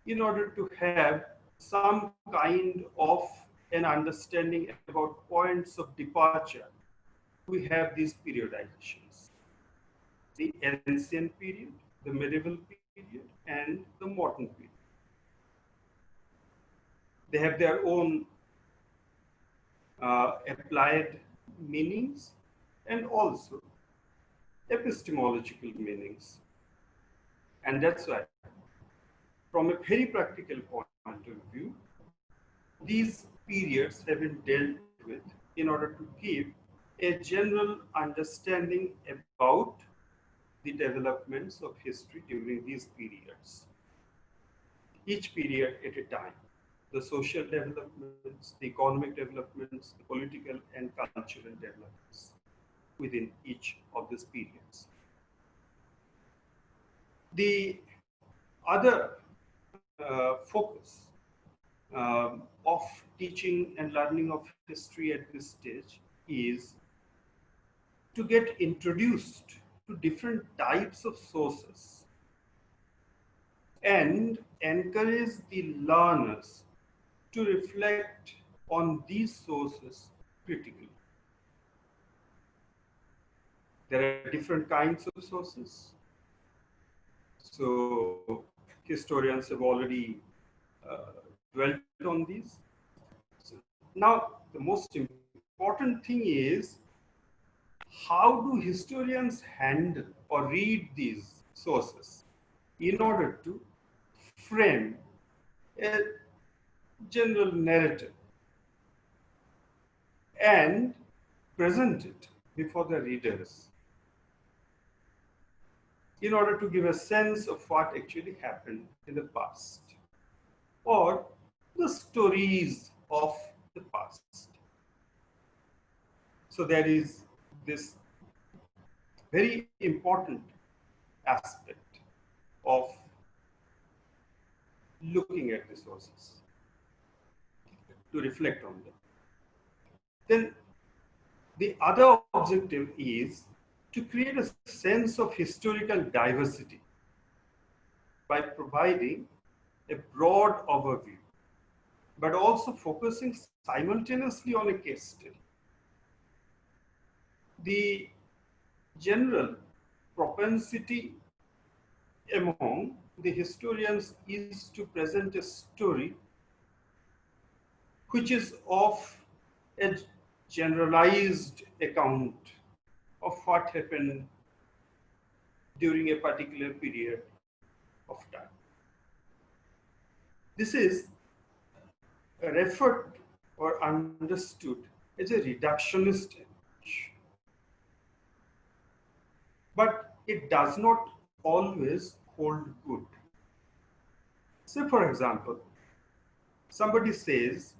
in order to have some kind of an understanding about points of departure, we have these periodizations: the ancient period, the medieval period, and the modern period. They have their own applied meanings and also epistemological meanings. And that's why, from a very practical point of view, these periods have been dealt with in order to give a general understanding about the developments of history during these periods, each period at a time. The social developments, the economic developments, the political and cultural developments within each of these periods. The other focus of teaching and learning of history at this stage is to get introduced to different types of sources and encourage the learners to reflect on these sources critically. There are different kinds of sources. So historians have already dwelt on these. So now the most important thing is, how do historians handle or read these sources in order to frame a general narrative and present it before the readers in order to give a sense of what actually happened in the past or the stories of the past. So there is this very important aspect of looking at the sources, to reflect on them. Then the other objective is to create a sense of historical diversity by providing a broad overview, but also focusing simultaneously on a case study. The general propensity among the historians is to present a story which is of a generalized account of what happened during a particular period of time. This is referred or understood as a reductionist approach. But it does not always hold good. Say, for example, somebody says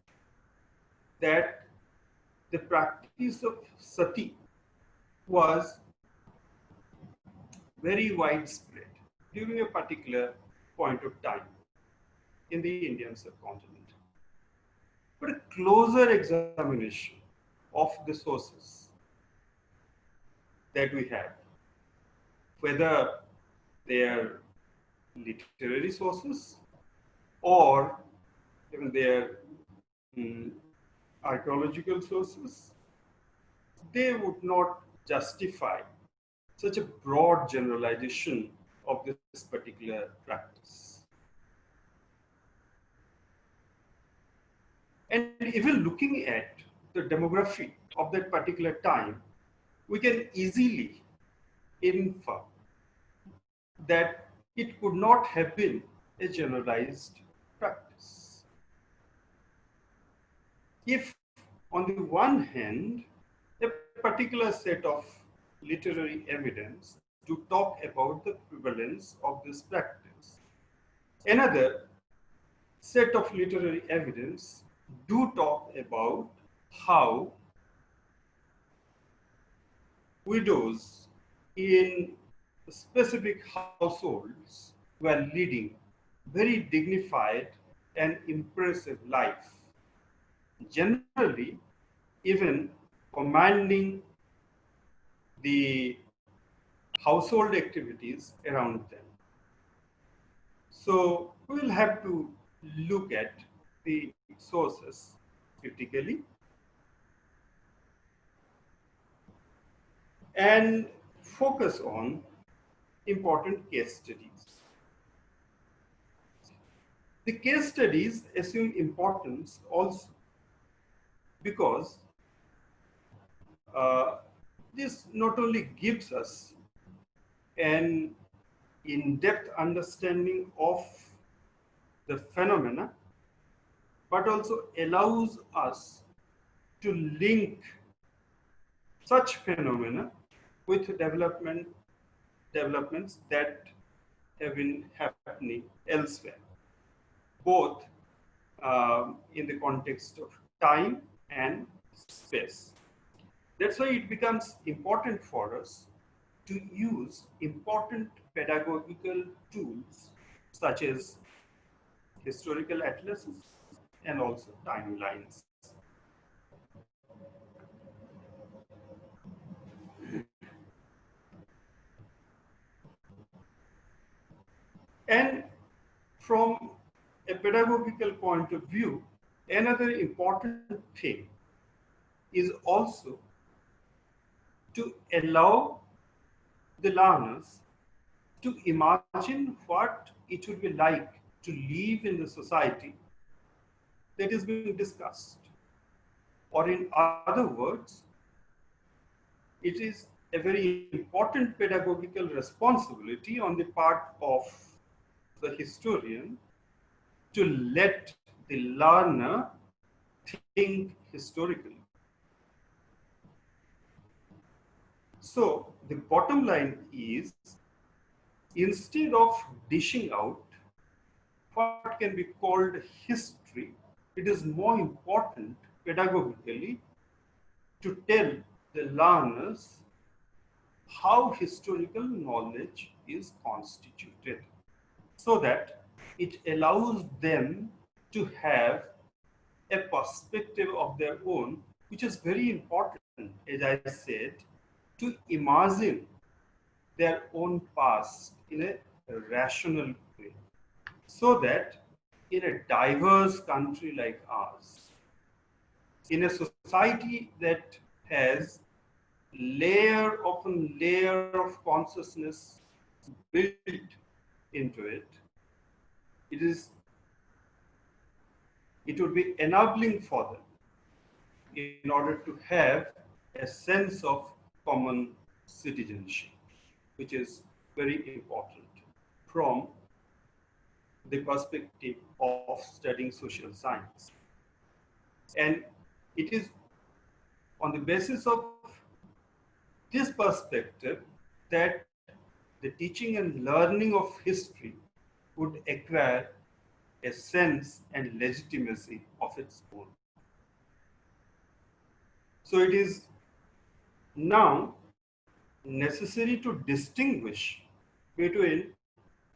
that the practice of sati was very widespread during a particular point of time in the Indian subcontinent. But a closer examination of the sources that we have, whether they are literary sources or even their archaeological sources, they would not justify such a broad generalization of this particular practice. And even looking at the demography of that particular time, we can easily infer that it could not have been a generalized practice. If, on the one hand, a particular set of literary evidence to talk about the prevalence of this practice, another set of literary evidence do talk about how widows in specific households were leading very dignified and impressive life, generally even commanding the household activities around them. So we will have to look at the sources critically and focus on important case studies. The case studies assume importance also because this not only gives us an in-depth understanding of the phenomena, but also allows us to link such phenomena with developments that have been happening elsewhere, both in the context of time and space. That's why it becomes important for us to use important pedagogical tools such as historical atlases and also timelines. And from a pedagogical point of view, another important thing is also to allow the learners to imagine what it would be like to live in the society that is being discussed. Or in other words, it is a very important pedagogical responsibility on the part of the historian to let the learner think historically. So the bottom line is, instead of dishing out what can be called history, it is more important pedagogically to tell the learners how historical knowledge is constituted, so that it allows them to have a perspective of their own, which is very important, as I said, to imagine their own past in a rational way, so that in a diverse country like ours, in a society that has layer of consciousness built into it, it is it would be enabling for them in order to have a sense of common citizenship, which is very important from the perspective of studying social science. And it is on the basis of this perspective that the teaching and learning of history would acquire a sense and legitimacy of its own. So it is now necessary to distinguish between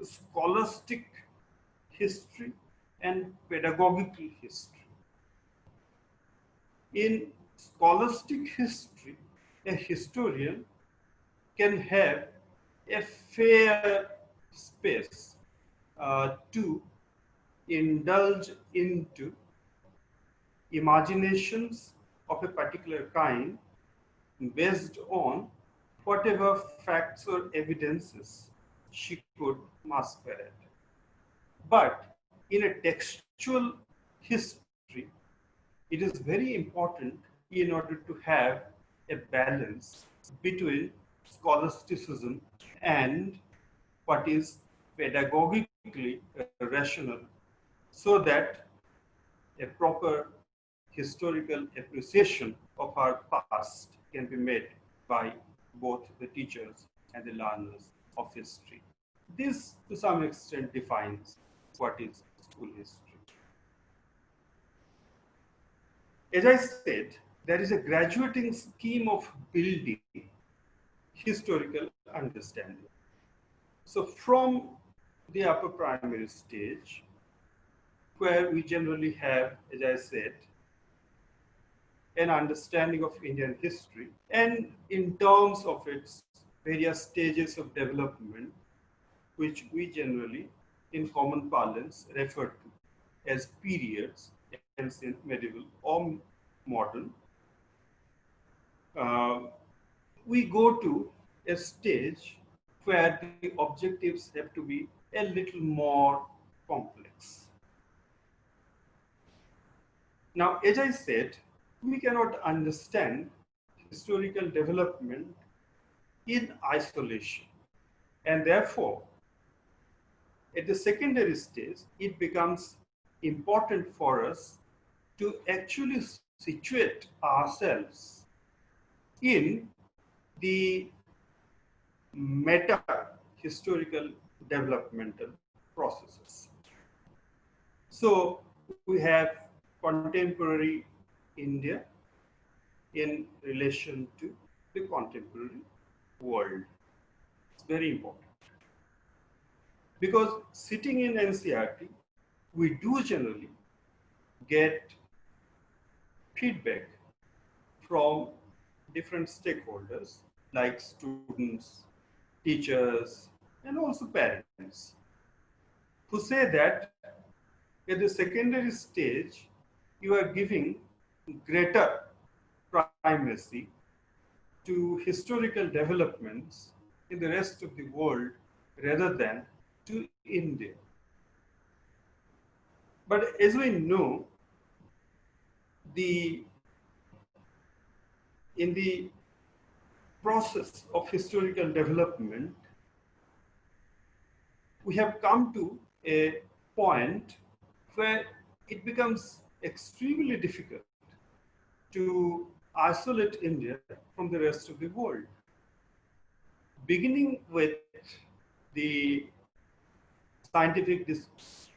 scholastic history and pedagogical history. In scholastic history, a historian can have a fair space to indulge into imaginations of a particular kind based on whatever facts or evidences she could masquerade. But in a textual history, it is very important in order to have a balance between scholasticism and what is pedagogically rational, so that a proper historical appreciation of our past can be made by both the teachers and the learners of history. This, to some extent, defines what is school history. As I said, there is a graduating scheme of building historical understanding. So from the upper primary stage, where we generally have, as I said, an understanding of Indian history, and in terms of its various stages of development, which we generally, in common parlance, refer to as periods, ancient, medieval, or modern, we go to a stage where the objectives have to be a little more complex. Now, as I said, we cannot understand historical development in isolation, and therefore, at the secondary stage, it becomes important for us to actually situate ourselves in the meta historical developmental processes. So we have contemporary India in relation to the contemporary world. It's very important, because sitting in NCRT, we do generally get feedback from different stakeholders like students, teachers, and also parents, who say that at the secondary stage, you are giving greater primacy to historical developments in the rest of the world rather than to India. But as we know, in the process of historical development, we have come to a point where it becomes extremely difficult to isolate India from the rest of the world. Beginning with the scientific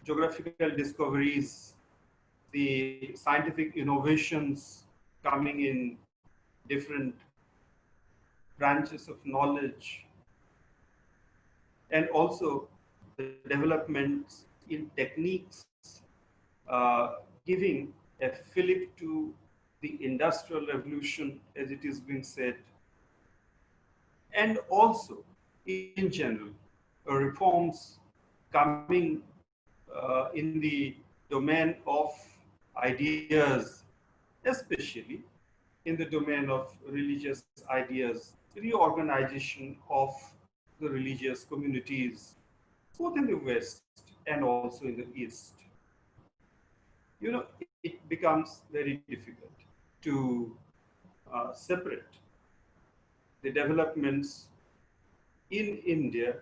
geographical discoveries, the scientific innovations coming in different branches of knowledge, and also the developments in techniques, giving a fillip to the Industrial Revolution, as it is being said, and also in general, reforms coming in the domain of ideas, especially in the domain of religious ideas, reorganization of the religious communities, both in the West and also in the East. You know, it becomes very difficult to separate the developments in India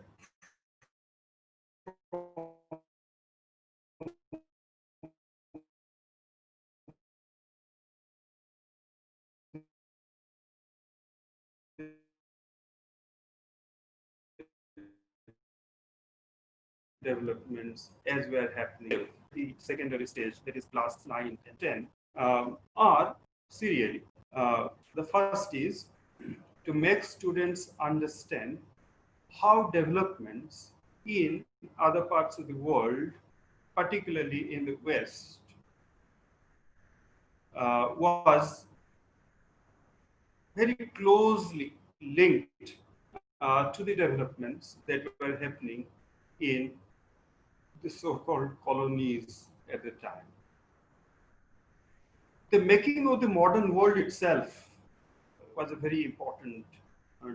developments as were happening the secondary stage, that is class 9 and 10, are serially. The first is to make students understand how developments in other parts of the world, particularly in the West, was very closely linked to the developments that were happening in the so-called colonies at the time. The making of the modern world itself was a very important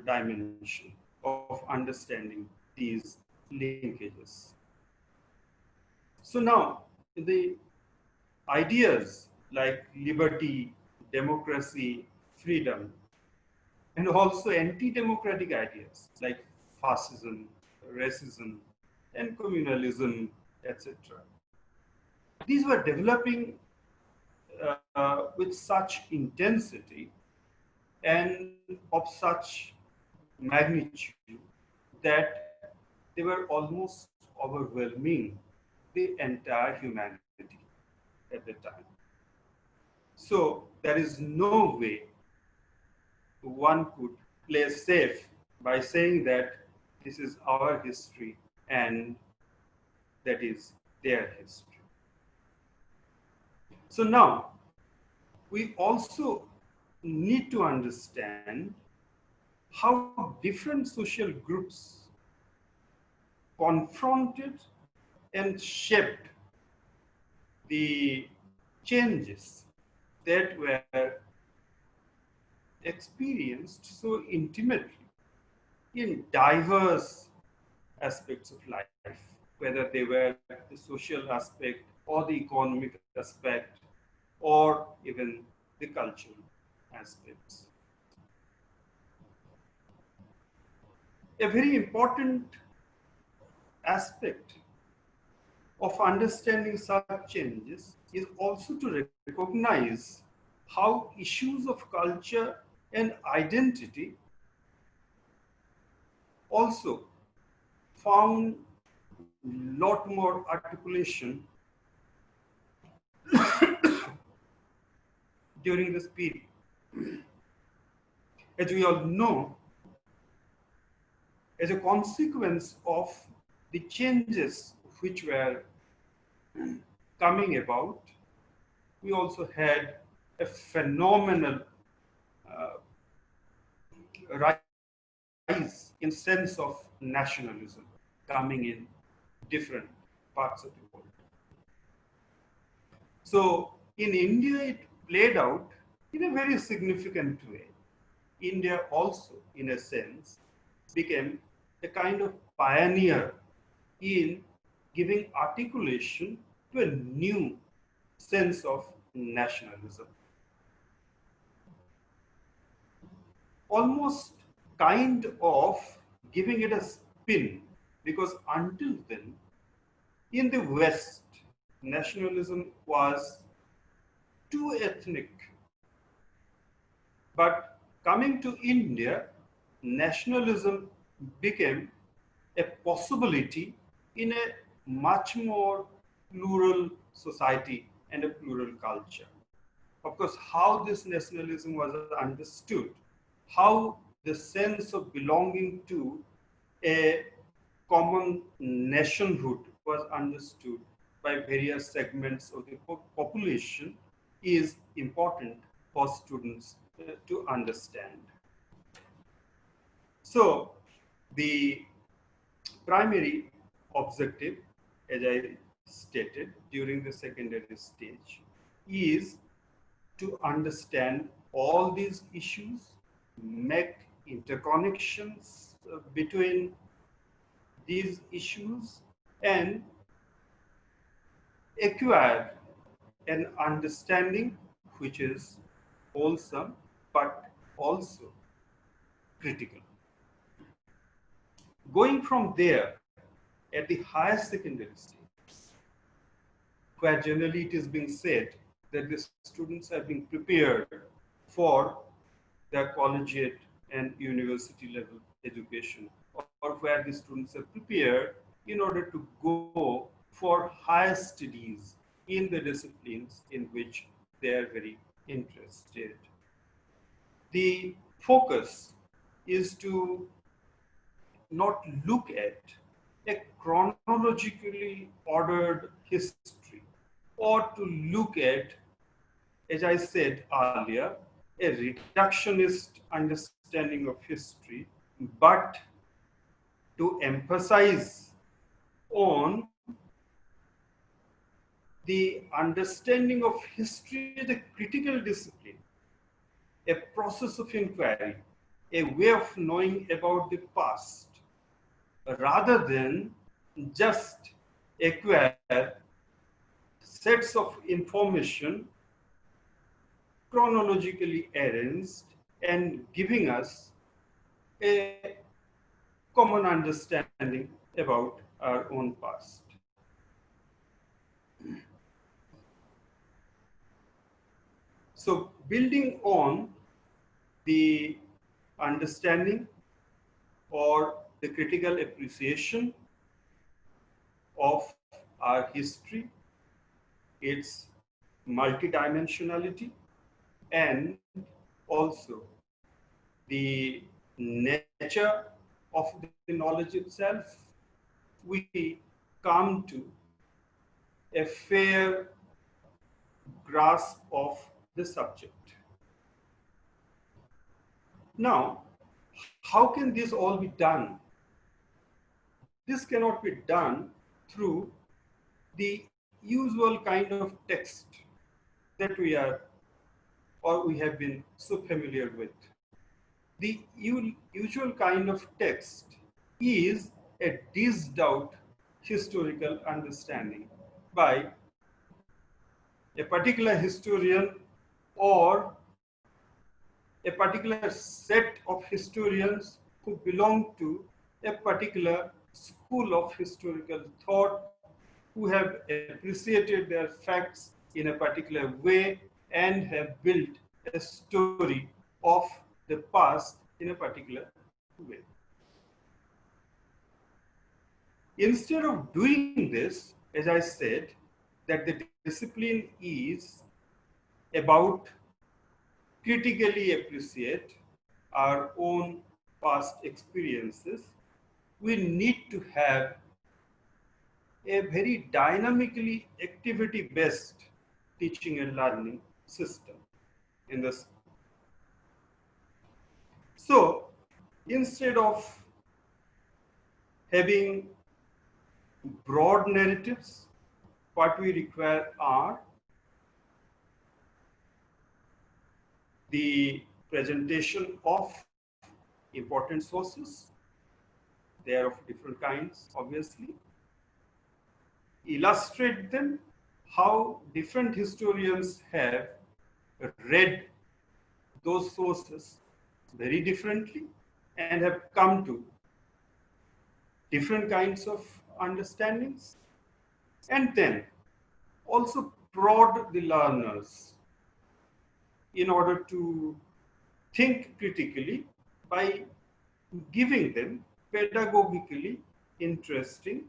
dimension of understanding these linkages. So now, the ideas like liberty, democracy, freedom, and also anti-democratic ideas like fascism, racism, and communalism, etc. These were developing with such intensity and of such magnitude that they were almost overwhelming the entire humanity at the time. So there is no way one could play safe by saying that this is our history and that is their history. So now we also need to understand how different social groups confronted and shaped the changes that were experienced so intimately in diverse aspects of life, whether they were the social aspect or the economic aspect or even the cultural aspects. A very important aspect of understanding such changes is also to recognize how issues of culture and identity also found a lot more articulation during this period. As we all know, as a consequence of the changes which were coming about, we also had a phenomenal rise in sense of nationalism coming in different parts of the world. So in India, it played out in a very significant way. India also, in a sense, became a kind of pioneer in giving articulation to a new sense of nationalism. Almost kind of giving it a spin, because until then, in the West, nationalism was too ethnic. But coming to India, nationalism became a possibility in a much more plural society and a plural culture. Of course, how this nationalism was understood, how the sense of belonging to a common nationhood was understood by various segments of the population is important for students to understand. So, the primary objective, as I stated during the secondary stage, is to understand all these issues, make interconnections between these issues, and acquire an understanding which is wholesome but also critical. Going from there, at the higher secondary stage, where generally it is being said that the students are being prepared for their collegiate and university level education, or where the students are prepared in order to go for higher studies in the disciplines in which they are very interested. The focus is to not look at a chronologically ordered history, or to look at, as I said earlier, a reductionist understanding of history, but to emphasize on the understanding of history as a critical discipline, a process of inquiry, a way of knowing about the past, rather than just acquire sets of information chronologically arranged and giving us a common understanding about our own past. So, building on the understanding or the critical appreciation of our history, its multidimensionality, and also the nature of the knowledge itself, we come to a fair grasp of the subject. Now, how can this all be done? This cannot be done through the usual kind of text that we are or we have been so familiar with. The usual kind of text is a dished out historical understanding by a particular historian or a particular set of historians who belong to a particular school of historical thought, who have appreciated their facts in a particular way and have built a story of the past in a particular way. Instead of doing this, as I said, that the discipline is about critically appreciate our own past experiences, we need to have a very dynamically activity-based teaching and learning system in this. So, instead of having broad narratives, what we require are the presentation of important sources. They are of different kinds, obviously. Illustrate them, how different historians have read those sources very differently and have come to different kinds of understandings. And then also prod the learners in order to think critically by giving them pedagogically interesting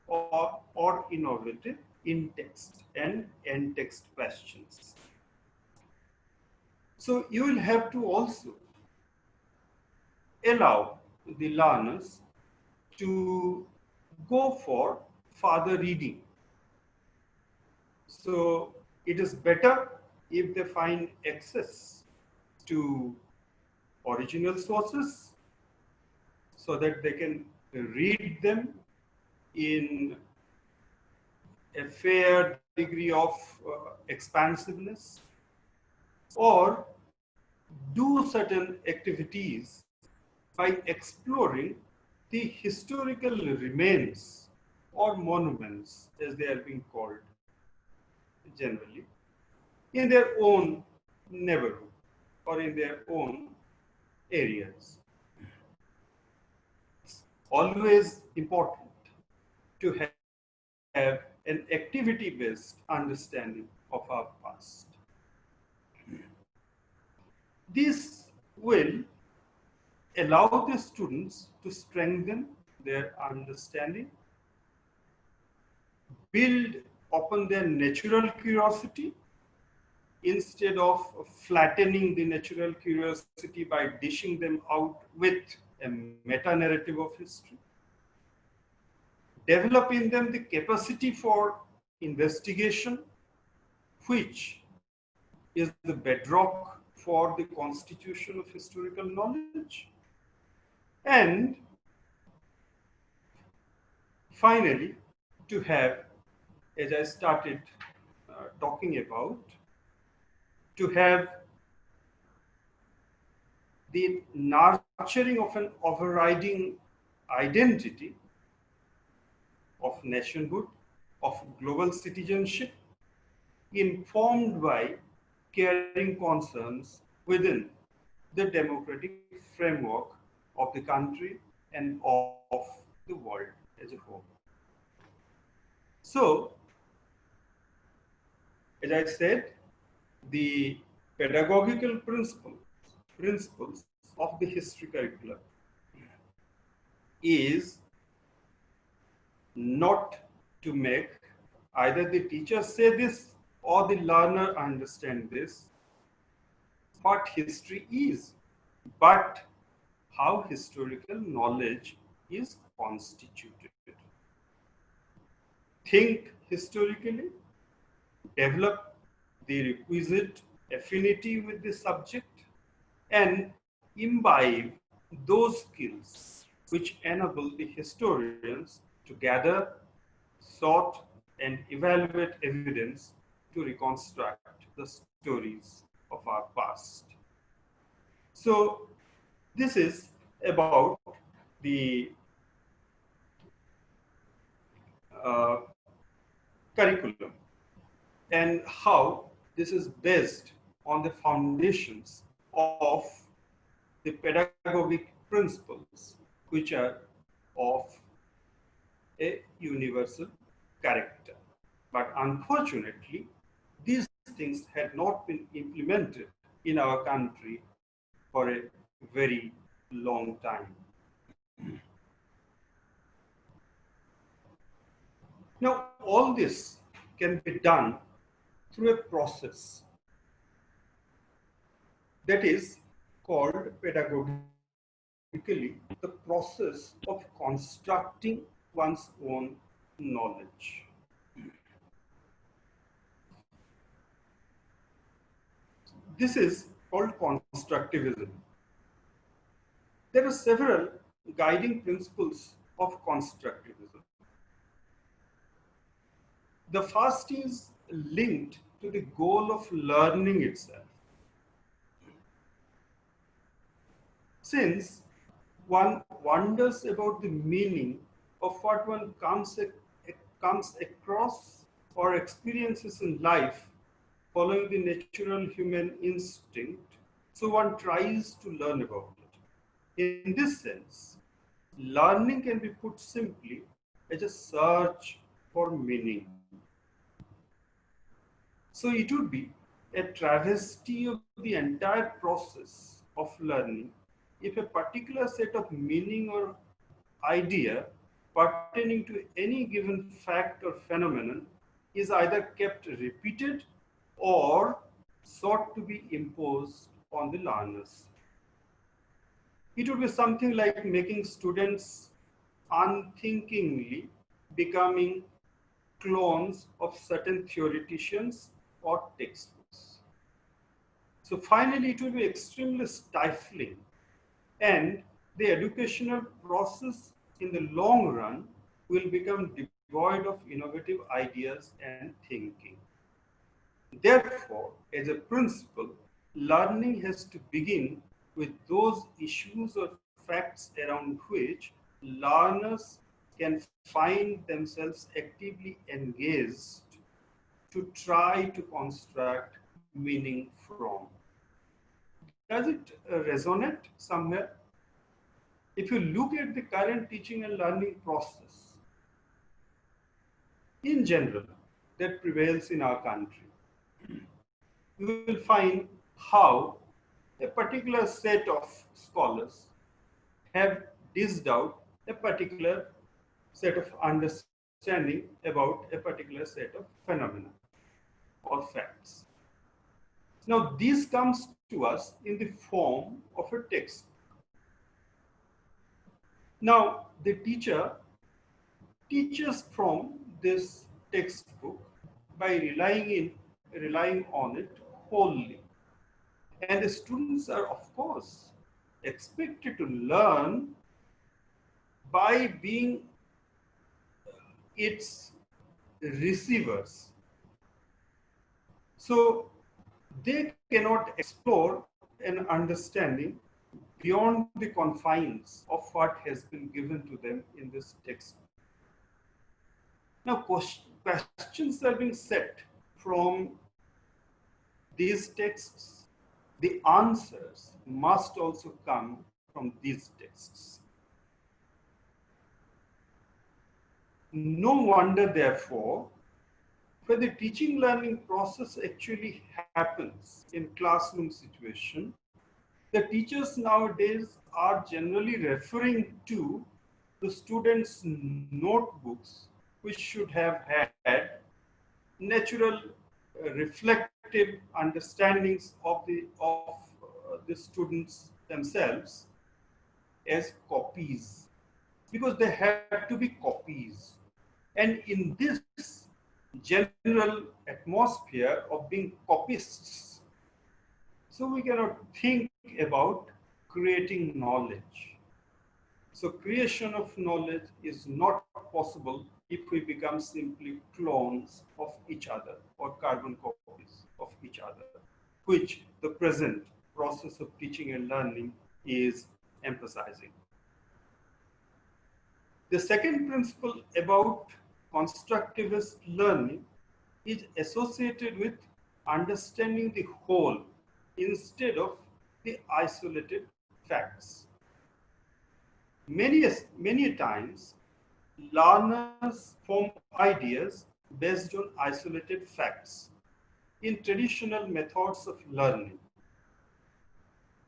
or innovative in-text and end-text questions. So you will have to also allow the learners to go for further reading. So it is better if they find access to original sources so that they can read them in a fair degree of expansiveness, or do certain activities by exploring the historical remains or monuments, as they are being called generally, in their own neighborhood or in their own areas. It's always important to have an activity-based understanding of our past. This will allow the students to strengthen their understanding, build upon their natural curiosity instead of flattening the natural curiosity by dishing them out with a meta-narrative of history. Develop in them the capacity for investigation, which is the bedrock for the constitution of historical knowledge. And finally, to have, as I started talking about, to have the nurturing of an overriding identity of nationhood, of global citizenship, informed by caring concerns within the democratic framework of the country and of the world as a whole. So, as I said, the pedagogical principles of the history curriculum is not to make either the teacher say this or the learner understand this, what history is, but how historical knowledge is constituted. Think historically, develop the requisite affinity with the subject, and imbibe those skills which enable the historians to gather, sort, and evaluate evidence to reconstruct the stories of our past. So, this is about the uh, curriculum and how this is based on the foundations of the pedagogic principles, which are of a universal character. But unfortunately, these things had not been implemented in our country for a very long time. Now, all this can be done through a process that is called pedagogically the process of constructing one's own knowledge. This is called constructivism. There are several guiding principles of constructivism. The first is linked to the goal of learning itself. Since one wonders about the meaning of what one comes across or experiences in life following the natural human instinct, so one tries to learn about it. In this sense, learning can be put simply as a search for meaning. So it would be a travesty of the entire process of learning if a particular set of meaning or idea pertaining to any given fact or phenomenon is either kept repeated or sought to be imposed on the learners. It would be something like making students unthinkingly becoming clones of certain theoreticians or textbooks. So finally, it will be extremely stifling, and the educational process in the long run will become devoid of innovative ideas and thinking. Therefore, as a principle, learning has to begin with those issues or facts around which learners can find themselves actively engaged to try to construct meaning from. Does it resonate somewhere? If you look at the current teaching and learning process in general that prevails in our country, you will find how a particular set of scholars have dished out a particular set of understanding about a particular set of phenomena or facts. Now, this comes to us in the form of a text. Now, the teacher teaches from this textbook by relying on it wholly. And the students are, of course, expected to learn by being its receivers. So they cannot explore an understanding beyond the confines of what has been given to them in this text. Now, questions are being set from these texts. The answers must also come from these texts. No wonder, therefore, when the teaching learning process actually happens in classroom situation, the teachers nowadays are generally referring to the students' notebooks, which should have had natural reflective understandings of the students themselves as copies, because they have to be copies. And in this general atmosphere of being copyists, so we cannot think about creating knowledge. So creation of knowledge is not possible if we become simply clones of each other or carbon copies of each other, which the present process of teaching and learning is emphasizing. The second principle about constructivist learning is associated with understanding the whole instead of the isolated facts. Many times, learners form ideas based on isolated facts in traditional methods of learning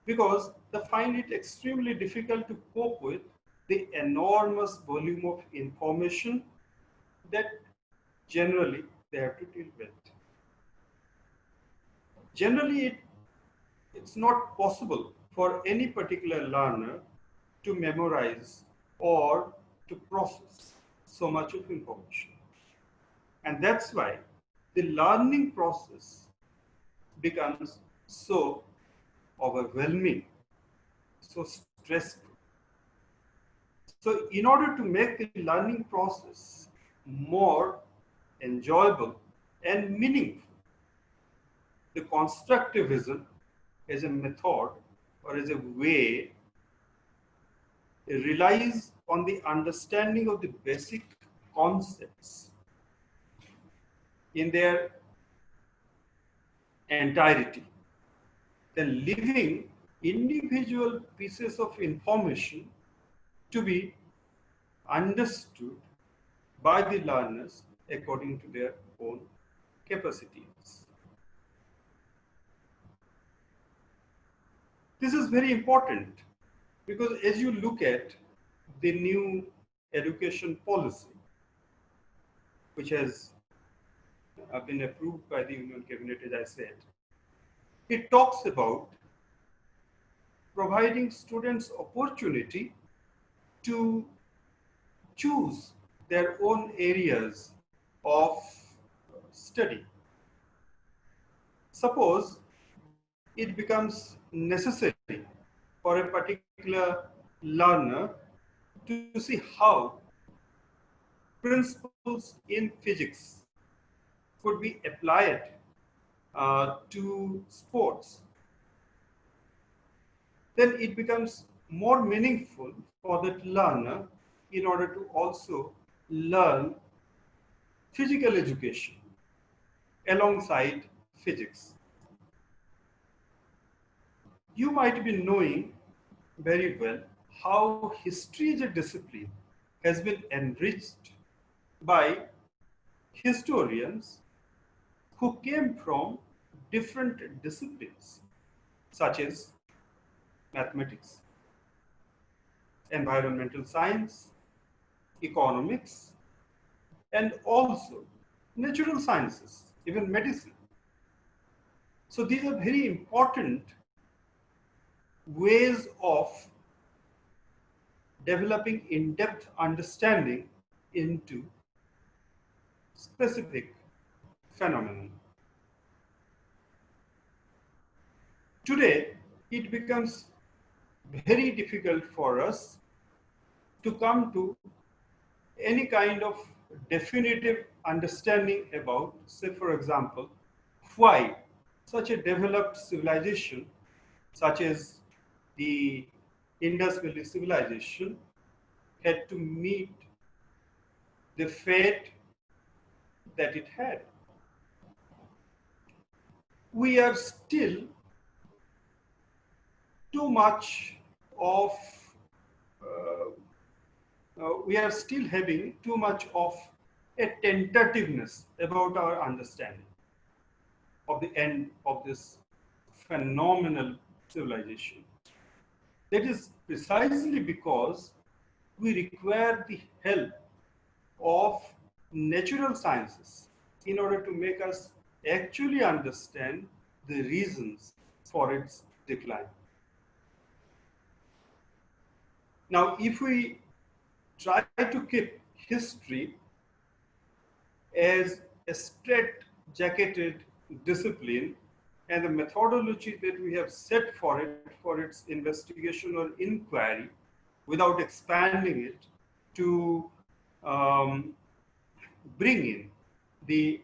because they find it extremely difficult to cope with the enormous volume of information that generally they have to deal with. Generally, it's not possible for any particular learner to memorize or to process so much of information. And that's why the learning process becomes so overwhelming, so stressful. So in order to make the learning process more enjoyable and meaningful, the constructivism as a method or as a way relies on the understanding of the basic concepts in their entirety, then leaving individual pieces of information to be understood by the learners according to their own capacities. This is very important because as you look at the new education policy, which has been approved by the Union Cabinet, as I said, it talks about providing students opportunity to choose their own areas of study. Suppose it becomes necessary for a particular learner to see how principles in physics could be applied to sports, then it becomes more meaningful for that learner in order to also learn physical education alongside physics. You might be knowing very well how history as a discipline has been enriched by historians who came from different disciplines such as mathematics, environmental science, economics, and also natural sciences, even medicine. So these are very important ways of developing in-depth understanding into specific phenomenon. Today, it becomes very difficult for us to come to any kind of definitive understanding about, say, for example, why such a developed civilization, such as the Indus Valley civilization, had to meet the fate that it had. We are still too much of we are still having too much of a tentativeness about our understanding of the end of this phenomenal civilization. That is precisely because we require the help of natural sciences in order to make us actually understand the reasons for its decline. Now, if we try to keep history as a straight-jacketed discipline and the methodology that we have set for it, for its investigation or inquiry, without expanding it to bring in the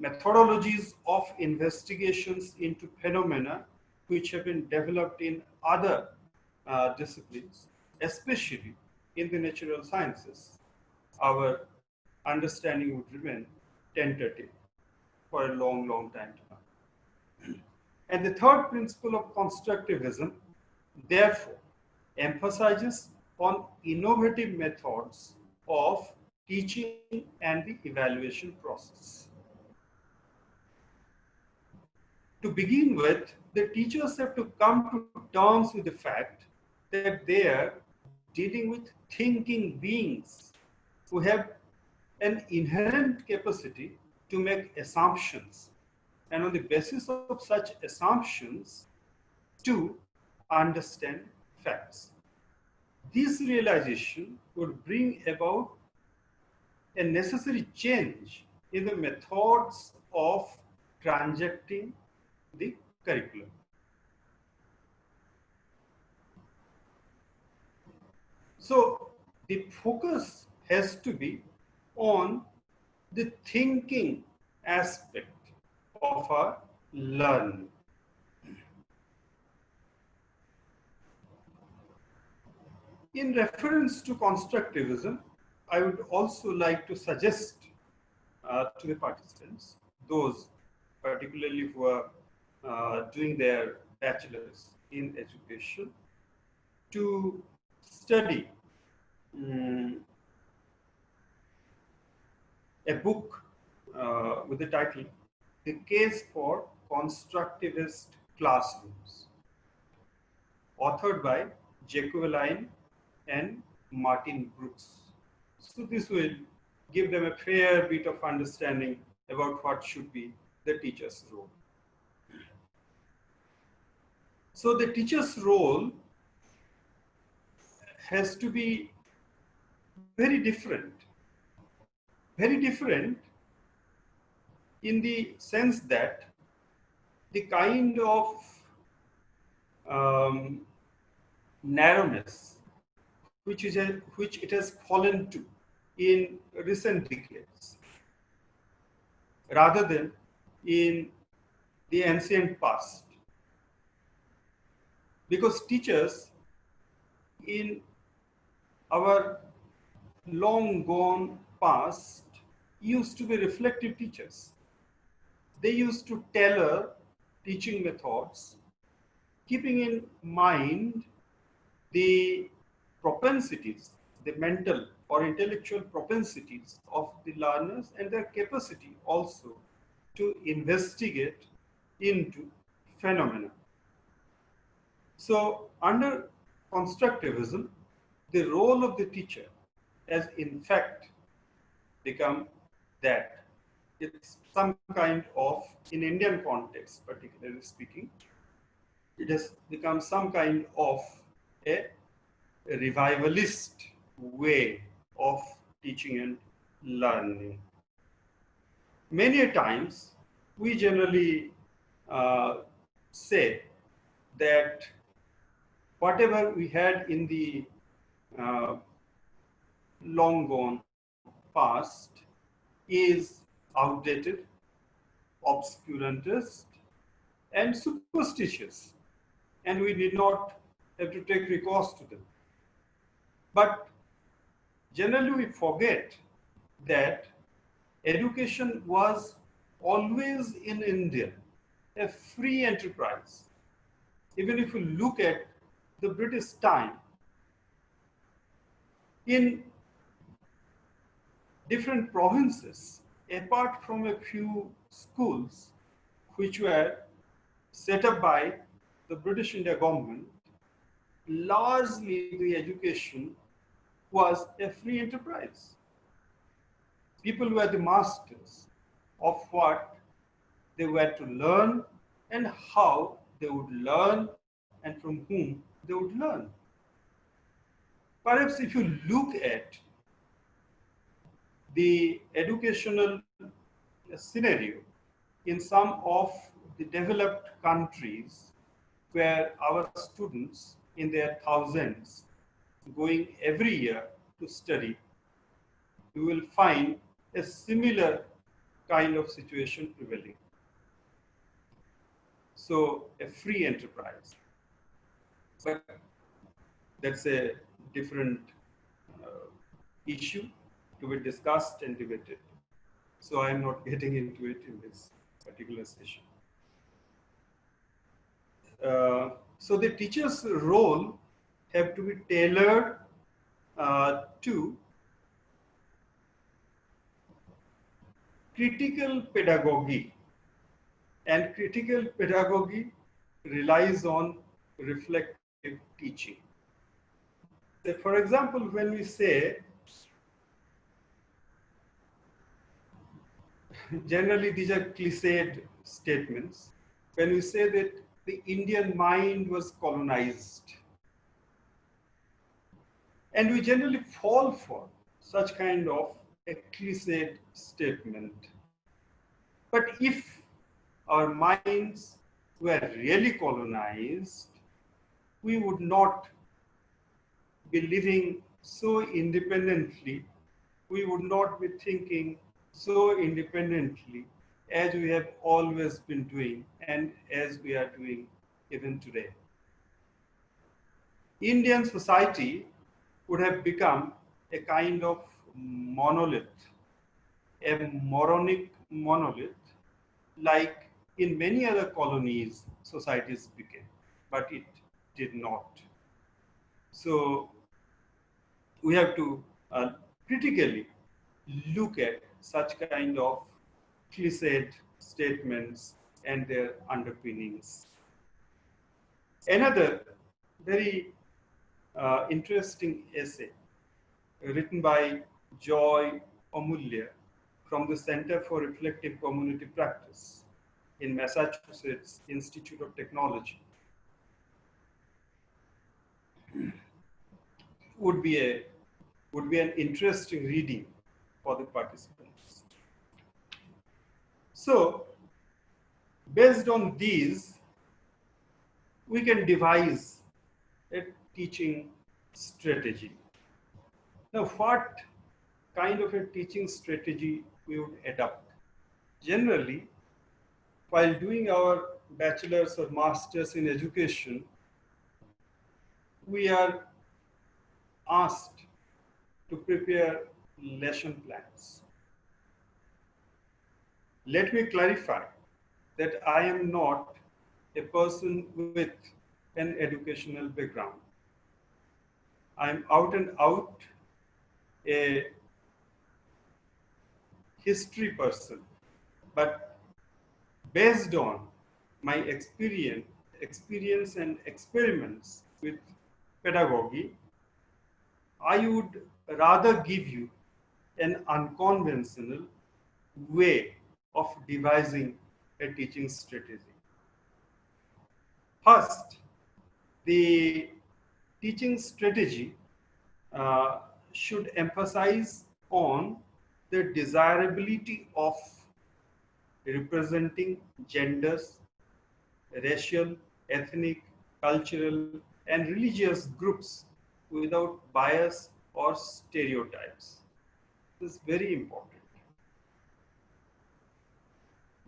methodologies of investigations into phenomena which have been developed in other disciplines, especially in the natural sciences, our understanding would remain tentative for a long, long time to come. And the third principle of constructivism, therefore, emphasizes on innovative methods of teaching and the evaluation process. To begin with, the teachers have to come to terms with the fact that they are dealing with thinking beings who have an inherent capacity to make assumptions, and on the basis of such assumptions, to understand facts. This realization would bring about a necessary change in the methods of transacting the curriculum. So the focus has to be on the thinking aspect of our learning. In reference to constructivism, I would also like to suggest to the participants, those particularly who are doing their bachelor's in education, to study a book with the title The Case for Constructivist Classrooms, authored by Jacobelline and Martin Brooks. So this will give them a fair bit of understanding about what should be the teacher's role. So the teacher's role has to be very different. Very different in the sense that the kind of narrowness which it has fallen to in recent decades, rather than in the ancient past. Because teachers in our long gone past used to be reflective teachers. They used to tailor teaching methods, keeping in mind the propensities, the mental or intellectual propensities of the learners and their capacity also to investigate into phenomena. So, under constructivism, the role of the teacher has in fact become that it's some kind of, in Indian context particularly speaking, it has become some kind of a revivalist way of teaching and learning. Many a times we generally say that whatever we had in the uh, long gone past is outdated, obscurantist, and superstitious, and we did not have to take recourse to them. But generally, we forget that education was always in India a free enterprise. Even if you look at the British time, in different provinces, apart from a few schools which were set up by the British India government, largely the education was a free enterprise. People were the masters of what they were to learn and how they would learn and from whom they would learn. Perhaps if you look at the educational scenario in some of the developed countries where our students in their thousands going every year to study, you will find a similar kind of situation prevailing. So a free enterprise. But that's a different issue to be discussed and debated. So I am not getting into it in this particular session. So the teacher's role have to be tailored to critical pedagogy, and critical pedagogy relies on reflective teaching. So for example, when we say, generally these are cliched statements, when we say that the Indian mind was colonized, and we generally fall for such kind of a cliched statement. But if our minds were really colonized, we would not be living so independently, we would not be thinking so independently as we have always been doing and as we are doing even today. Indian society would have become a kind of monolith, a moronic monolith, like in many other colonies societies became, but it did not. So we have to critically look at such kind of cliched statements and their underpinnings. Another very interesting essay written by Joy Amulya from the Center for Reflective Community Practice in Massachusetts Institute of Technology would be a would be an interesting reading for the participants. So, based on these, we can devise a teaching strategy. Now, what kind of a teaching strategy we would adopt? Generally, while doing our bachelor's or master's in education, we are asked to prepare lesson plans. Let me clarify that I am not a person with an educational background. I am out and out a history person, but based on my experience and experiments with pedagogy, I would rather give you an unconventional way of devising a teaching strategy. First, the teaching strategy should emphasize on the desirability of representing genders, racial, ethnic, cultural, and religious groups without bias or stereotypes. This is very important.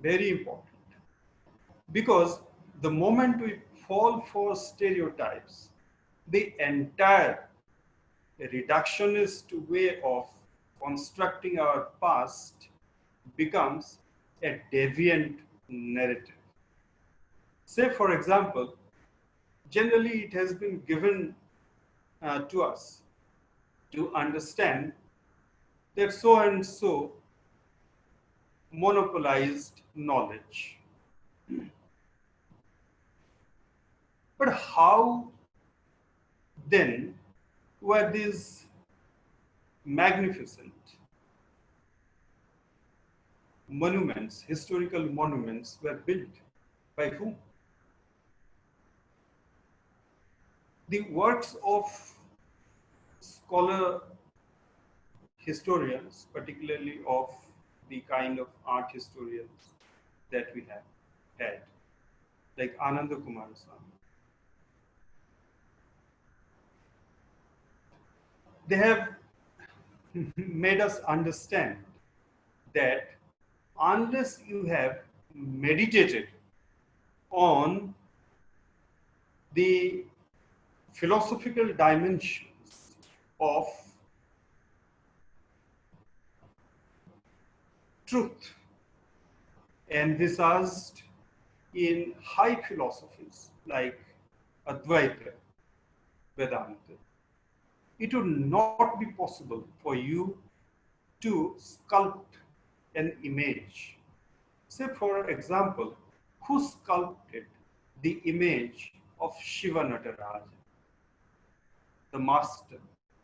Very important. Because the moment we fall for stereotypes, the entire reductionist way of constructing our past becomes a deviant narrative. Say, for example, generally it has been given to us to understand that so and so monopolized knowledge. But how then were these magnificent monuments, historical monuments, were built? By whom? The works of scholar historians, particularly of the kind of art historians that we have had, like Ananda Kumarasamy, they have made us understand that unless you have meditated on the philosophical dimensions of truth envisaged in high philosophies like Advaita, Vedanta, it would not be possible for you to sculpt an image. Say, for example, who sculpted the image of Shiva Nataraja, the master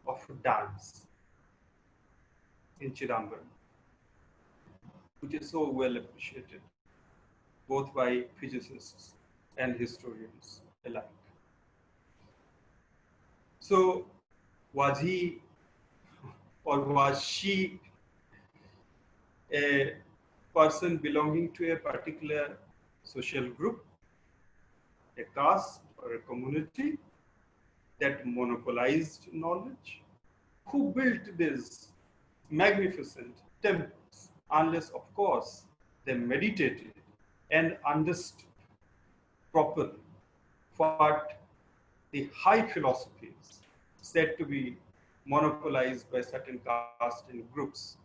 of dance in Chidambaram, which is so well appreciated both by physicists and historians alike. So, was he or was she a person belonging to a particular social group, a caste or a community that monopolized knowledge? Who built these magnificent temples unless, of course, they meditated and understood properly what the high philosophies said to be monopolized by certain castes and groups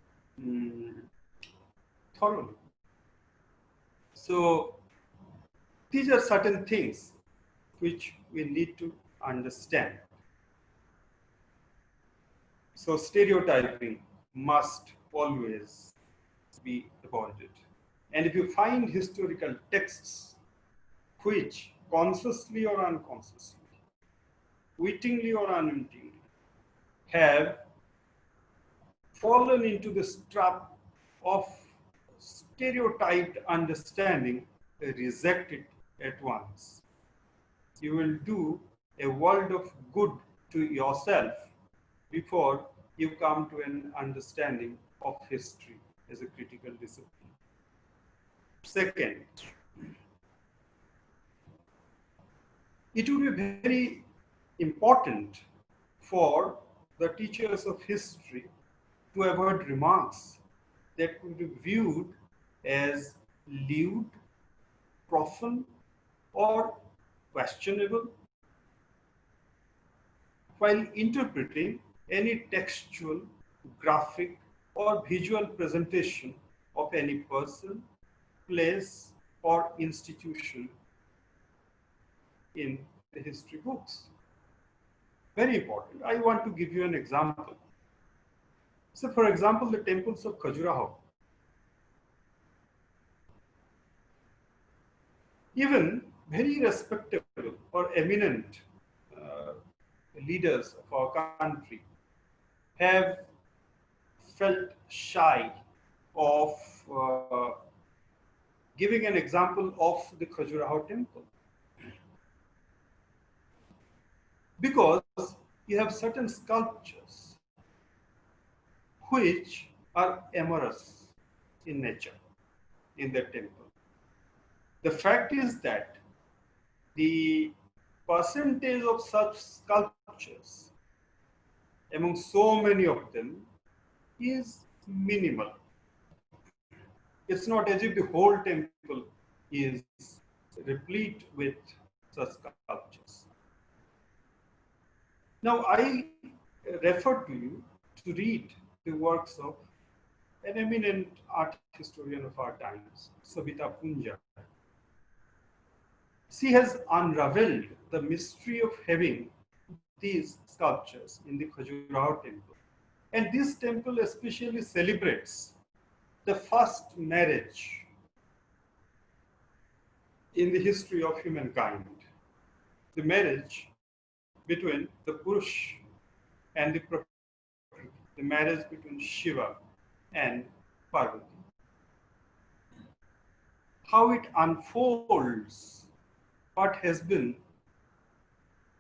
thoroughly. So these are certain things which we need to understand. So stereotyping must always be avoided. And if you find historical texts which consciously or unconsciously, wittingly or unwittingly, have fallen into this trap of stereotyped understanding, reject it at once. You will do a world of good to yourself before you come to an understanding of history as a critical discipline. Second, it would be very important for the teachers of history to avoid remarks that could be viewed as lewd, profane, or questionable while interpreting any textual, graphic, or visual presentation of any person, place, or institution in the history books. Very important. I want to give you an example. So, for example, the temples of Khajuraho. Even very respectable or eminent leaders of our country have felt shy of giving an example of the Khajuraho temple, because you have certain sculptures which are amorous in nature in the temple. The fact is that the percentage of such sculptures among so many of them is minimal. It's not as if the whole temple is replete with such sculptures. Now, I refer to you to read the works of an eminent art historian of our times, Savita Punja. She has unraveled the mystery of having these sculptures in the Khajuraho temple. And this temple especially celebrates the first marriage in the history of humankind, the marriage between the Purush and the Prakriti, the marriage between Shiva and Parvati. How it unfolds what has been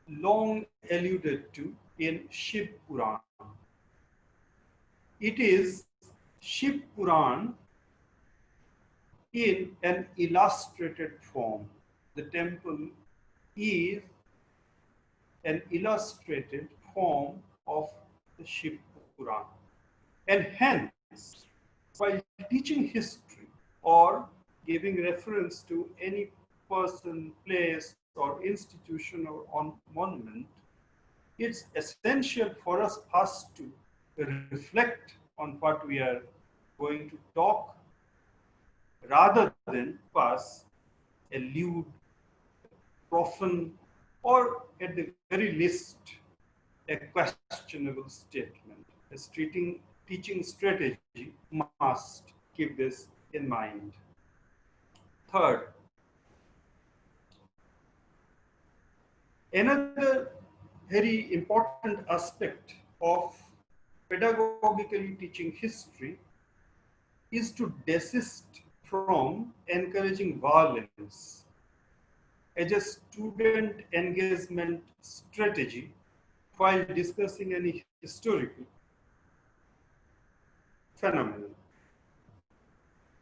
long alluded to in Shiv Puran. It is Shiv Puran in an illustrated form. The temple is an illustrated form of the Shiv Puran. And hence, while teaching history or giving reference to any person, place, or institution or on monument, it's essential for us first to reflect on what we are going to talk rather than pass a lewd, profane, or at the very least, a questionable statement. As teaching strategy must keep this in mind. Third, another very important aspect of pedagogically teaching history is to desist from encouraging violence as a student engagement strategy while discussing any historical phenomenon.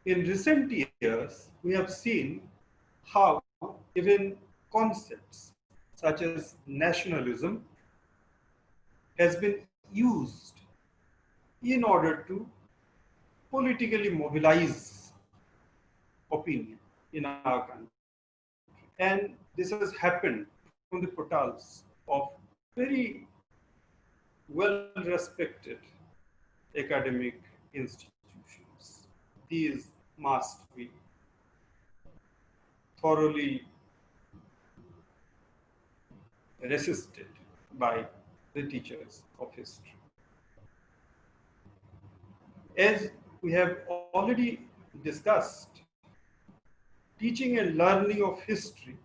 In recent years, we have seen how even concepts such as nationalism has been used in order to politically mobilize opinion in our country. And this has happened from the portals of very well-respected academic institutions. These must be thoroughly resisted by the teachers of history. As we have already discussed, teaching and learning of history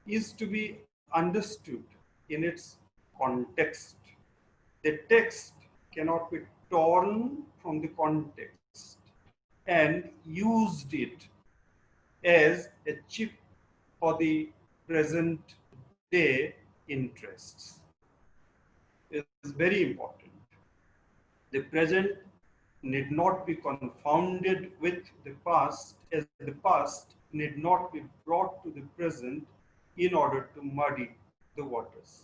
is to be understood in its context. The text cannot be torn from the context and used it as a chip for the present day interests. is very important. The present need not be confounded with the past, as the past need not be brought to the present in order to muddy the waters.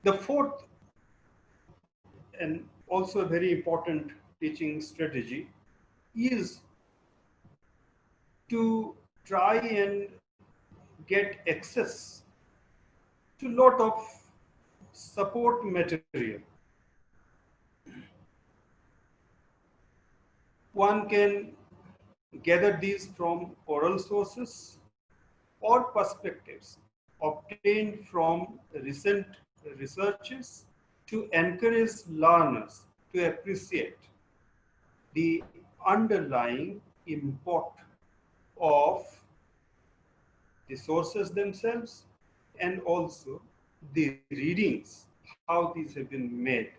The fourth and also a very important teaching strategy is to try and get access to a lot of support material. One can gather these from oral sources or perspectives obtained from recent researches to encourage learners to appreciate the underlying import of the sources themselves and also the readings, how these have been made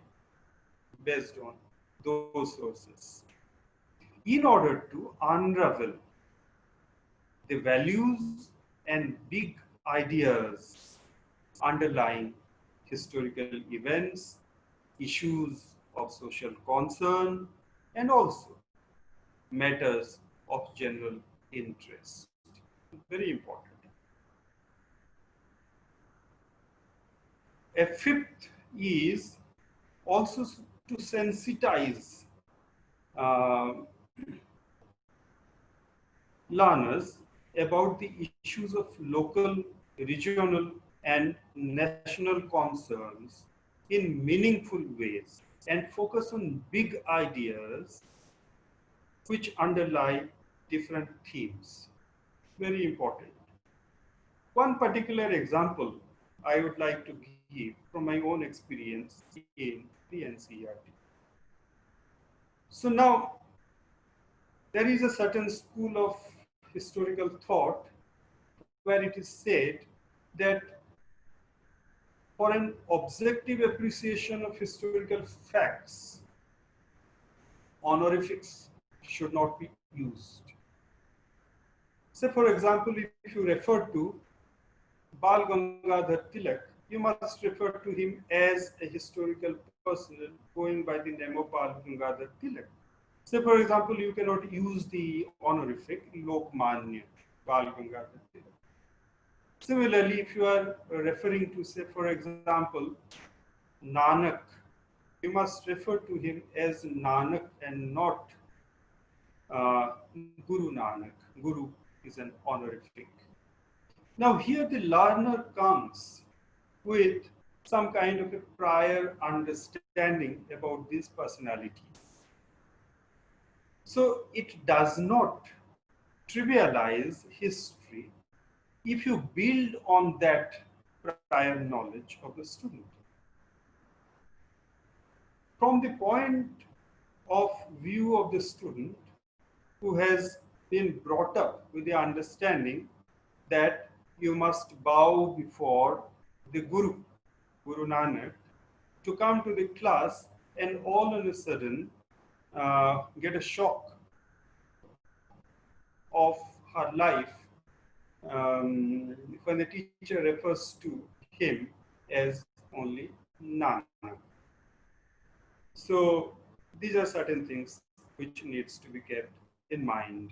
based on those sources, in order to unravel the values and big ideas underlying historical events, issues of social concern, and also matters of general interest. Very important. A fifth is also to sensitize uh, learners about the issues of local, regional, and national concerns in meaningful ways and focus on big ideas which underlie different themes. Very important. One particular example I would like to give from my own experience in the NCERT. So now there is a certain school of historical thought where it is said that for an objective appreciation of historical facts, honorifics should not be used. Say, for example, if you refer to Bal Gangadhar Tilak, you must refer to him as a historical person going by the name of Bal Gangadhar Tilak. Say, for example, you cannot use the honorific Lokmanya Bal Gangadhar Tilak. Similarly, if you are referring to, say, for example, Nanak, you must refer to him as Nanak and not Guru Nanak. Guru is an honorific. Now, here the learner comes with some kind of a prior understanding about these personalities. So, it does not trivialize history if you build on that prior knowledge of the student. From the point of view of the student who has been brought up with the understanding that you must bow before the Guru, Guru Nanak, to come to the class and all of a sudden get a shock of her life when the teacher refers to him as only Nanak. So these are certain things which needs to be kept in mind.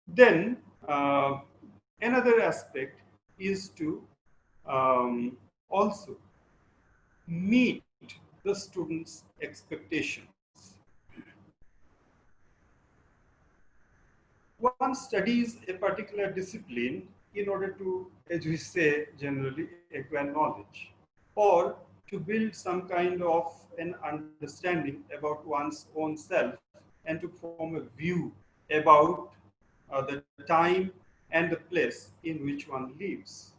Then another aspect is to also meet the students' expectations. One studies a particular discipline in order to, as we say generally, acquire knowledge, or to build some kind of an understanding about one's own self and to form a view about the time and the place in which one lives.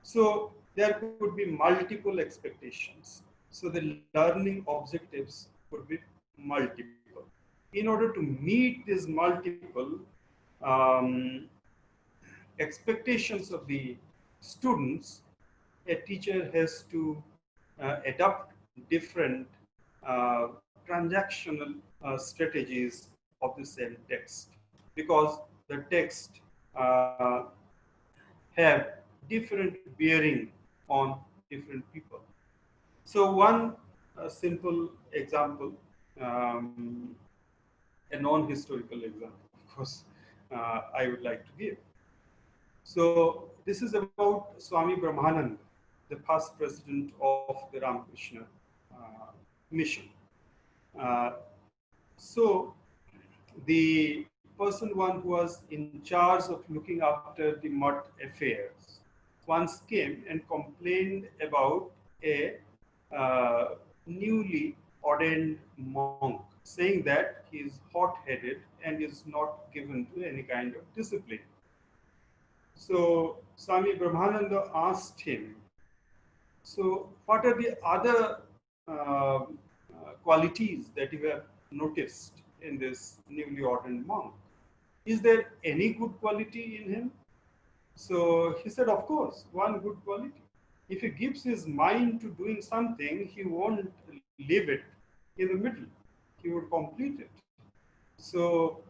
So there could be multiple expectations. So the learning objectives could be multiple. In order to meet these multiple expectations of the students, a teacher has to adopt different transactional strategies of the same text, because the text have different bearing on different people. So one simple example, um, a non-historical example, of course, I would like to give. So this is about Swami Brahmananda, the past president of the Ramakrishna uh, mission. Uh, so the person one who was in charge of looking after the mud affairs once came and complained about a newly ordained monk, saying that he is hot-headed and is not given to any kind of discipline. So Swami Brahmananda asked him, so what are the other qualities that you have noticed in this newly ordained monk? Is there any good quality in him? So he said, of course, one good quality. If he gives his mind to doing something, he won't leave it in the middle. He would complete it. So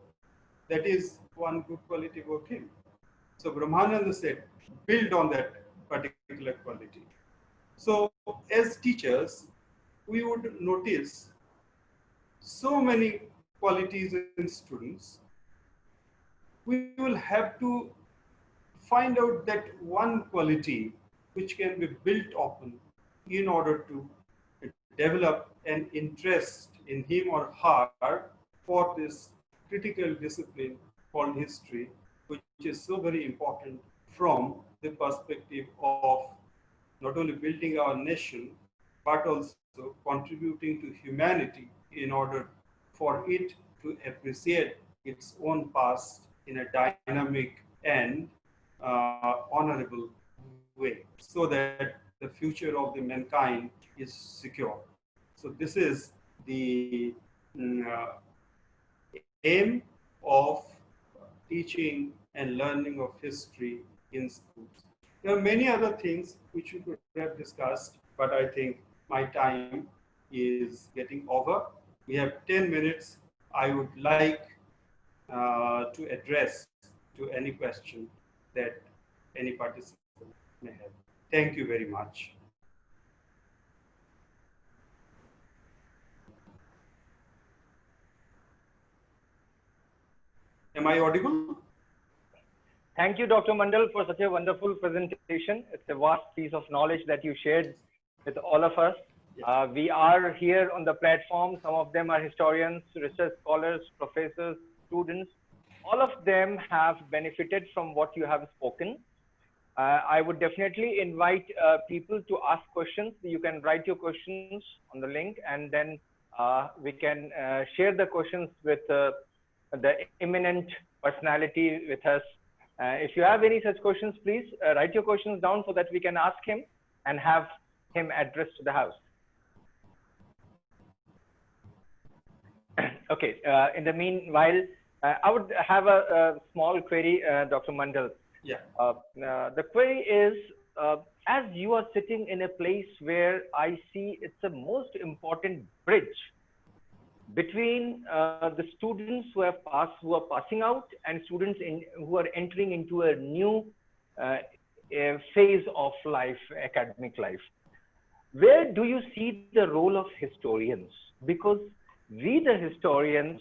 that is one good quality about him. So Brahmananda said, build on that particular quality. So as teachers, we would notice so many qualities in students. We will have to find out that one quality which can be built upon in order to develop an interest in him or her for this critical discipline called history, which is so very important from the perspective of not only building our nation, but also contributing to humanity in order for it to appreciate its own past in a dynamic and honorable way, so that the future of the mankind is secure. So this is the aim of teaching and learning of history in schools. There are many other things which we could have discussed, but I think my time is getting over. We have 10 minutes. I would like to address to any question that any participant may have. Thank you very much. Am I audible? Thank you, Dr. Mandal, for such a wonderful presentation. It's a vast piece of knowledge that you shared with all of us. We are here on the platform. Some of them are historians, research scholars, professors, students. All of them have benefited from what you have spoken. I would definitely invite people to ask questions. You can write your questions on the link, and then we can share the questions with the eminent personality with us. If you have any such questions, please write your questions down so that we can ask him and have him addressed to the house. Okay, in the meanwhile, I would have a small query, Dr. Mandal. Yeah. The query is, as you are sitting in a place where I see it's the most important bridge between the students who have passed, who are passing out, and students who are entering into a new phase of life, academic life. Where do you see the role of historians? Because we, the historians,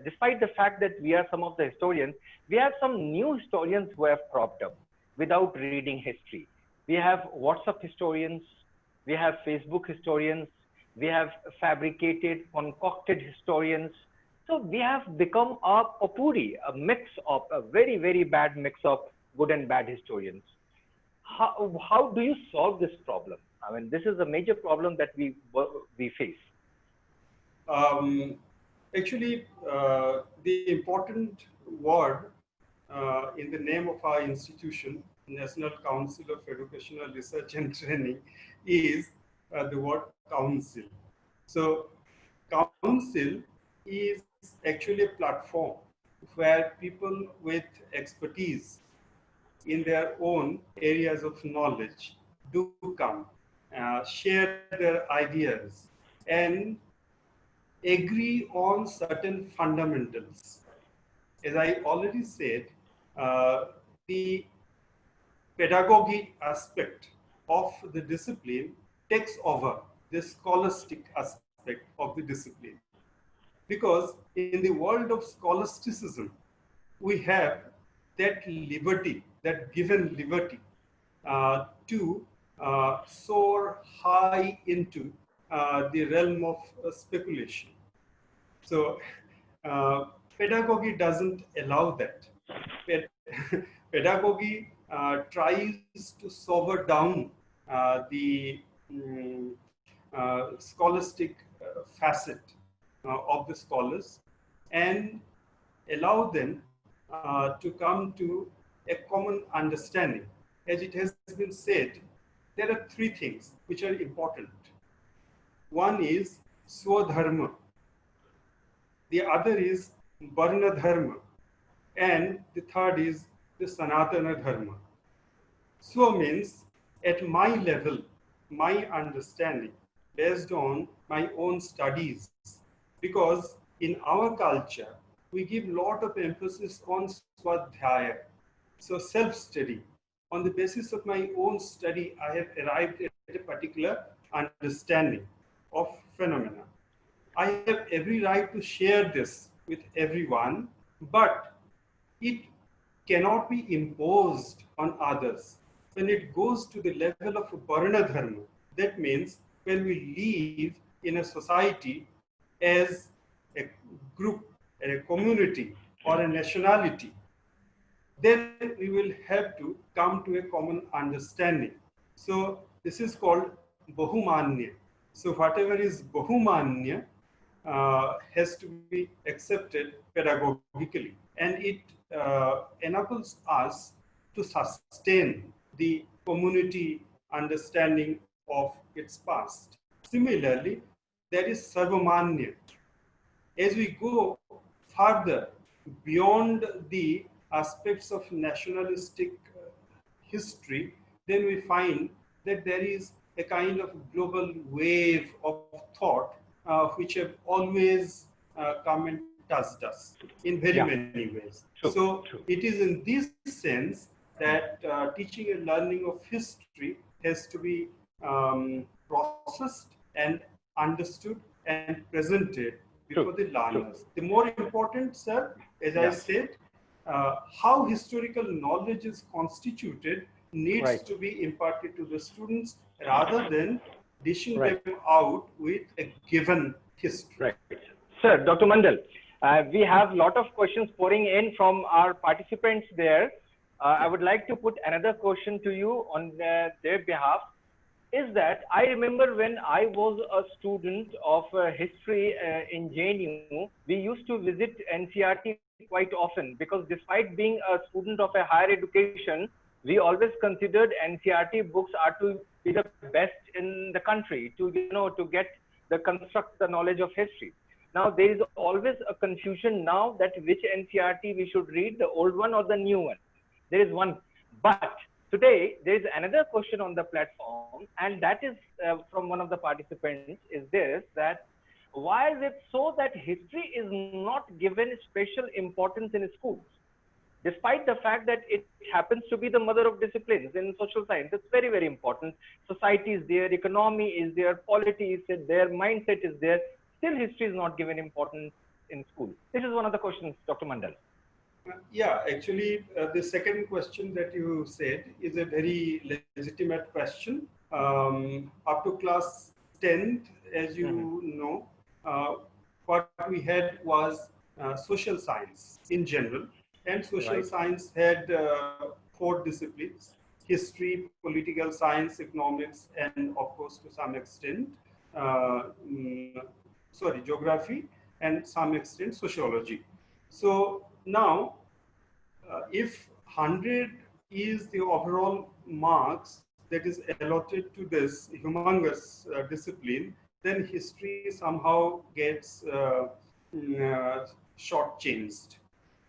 despite the fact that we are some of the historians, we have some new historians who have cropped up without reading history. We have WhatsApp historians, we have Facebook historians, we have fabricated, concocted historians. So we have become a potpourri, a mix of a very, very bad mix of good and bad historians. How do you solve this problem? I mean, this is a major problem that we face. Actually, the important word in the name of our institution, National Council of Educational Research and Training, is the word council. So, council is actually a platform where people with expertise in their own areas of knowledge do come, share their ideas, and agree on certain fundamentals. As I already said, the pedagogy aspect of the discipline takes over the scholastic aspect of the discipline. Because in the world of scholasticism, we have that liberty, that given liberty to soar high into the realm of speculation. So, pedagogy doesn't allow that. Pedagogy tries to sober down the scholastic facet of the scholars and allow them to come to a common understanding. As it has been said, there are three things which are important. One is Swadharma, the other is Varna Dharma, and the third is the Sanatana Dharma. So means at my level, my understanding based on my own studies, because in our culture we give lot of emphasis on swadhyaya, so self-study. On the basis of my own study, I have arrived at a particular understanding of phenomena. I have every right to share this with everyone, but it cannot be imposed on others. When it goes to the level of Varna Dharma, that means when we live in a society as a group, a community, or a nationality, then we will have to come to a common understanding. So this is called Bahumanya. So whatever is Bahumanya has to be accepted pedagogically, and it enables us to sustain the community understanding of its past. Similarly, there is Sarvamanya. As we go further beyond the aspects of nationalistic history, then we find that there is a kind of global wave of thought which have always come and touched us in very many ways. So it is in this sense that teaching and learning of history has to be processed and understood and presented before the learners. The more important, sir, as I said, how historical knowledge is constituted needs to be imparted to the students rather than dishing them out with a given history. Right. Sir, Dr. Mandal, we have a lot of questions pouring in from our participants there. I would like to put another question to you on their behalf. Is that I remember when I was a student of history in JNU, we used to visit NCRT quite often, because despite being a student of a higher education, we always considered NCRT books are to be the best in the country, to to get the construct the knowledge of history. Now there is always a confusion now that which NCRT we should read, the old one or the new one. There is one, but today there is another question on the platform, and that is from one of the participants, is this, that why is it so that history is not given special importance in schools, despite the fact that it happens to be the mother of disciplines in social science? It's very, very important. Society is there, economy is there, polity is there, mindset is there. Still, history is not given importance in school. This is one of the questions, Dr. Mandal. Yeah, actually, the second question that you said is a very legitimate question. Up to class 10th, as you know, what we had was social science in general, and social science had 4 disciplines: history, political science, economics, and of course, to some extent, geography, and some extent sociology. So now, if 100 is the overall marks that is allotted to this humongous discipline, then history somehow gets shortchanged.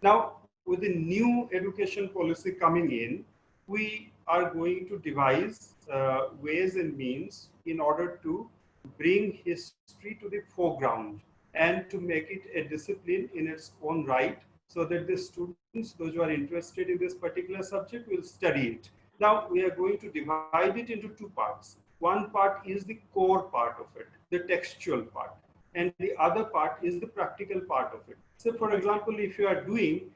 Now, with the new education policy coming in, we are going to devise ways and means in order to bring history to the foreground and to make it a discipline in its own right, so that the students those who are interested in this particular subject will study it. Now we are going to divide it into two parts. One part is the core part of it, the textual part, and the other part is the practical part of it. So for example, if you are doing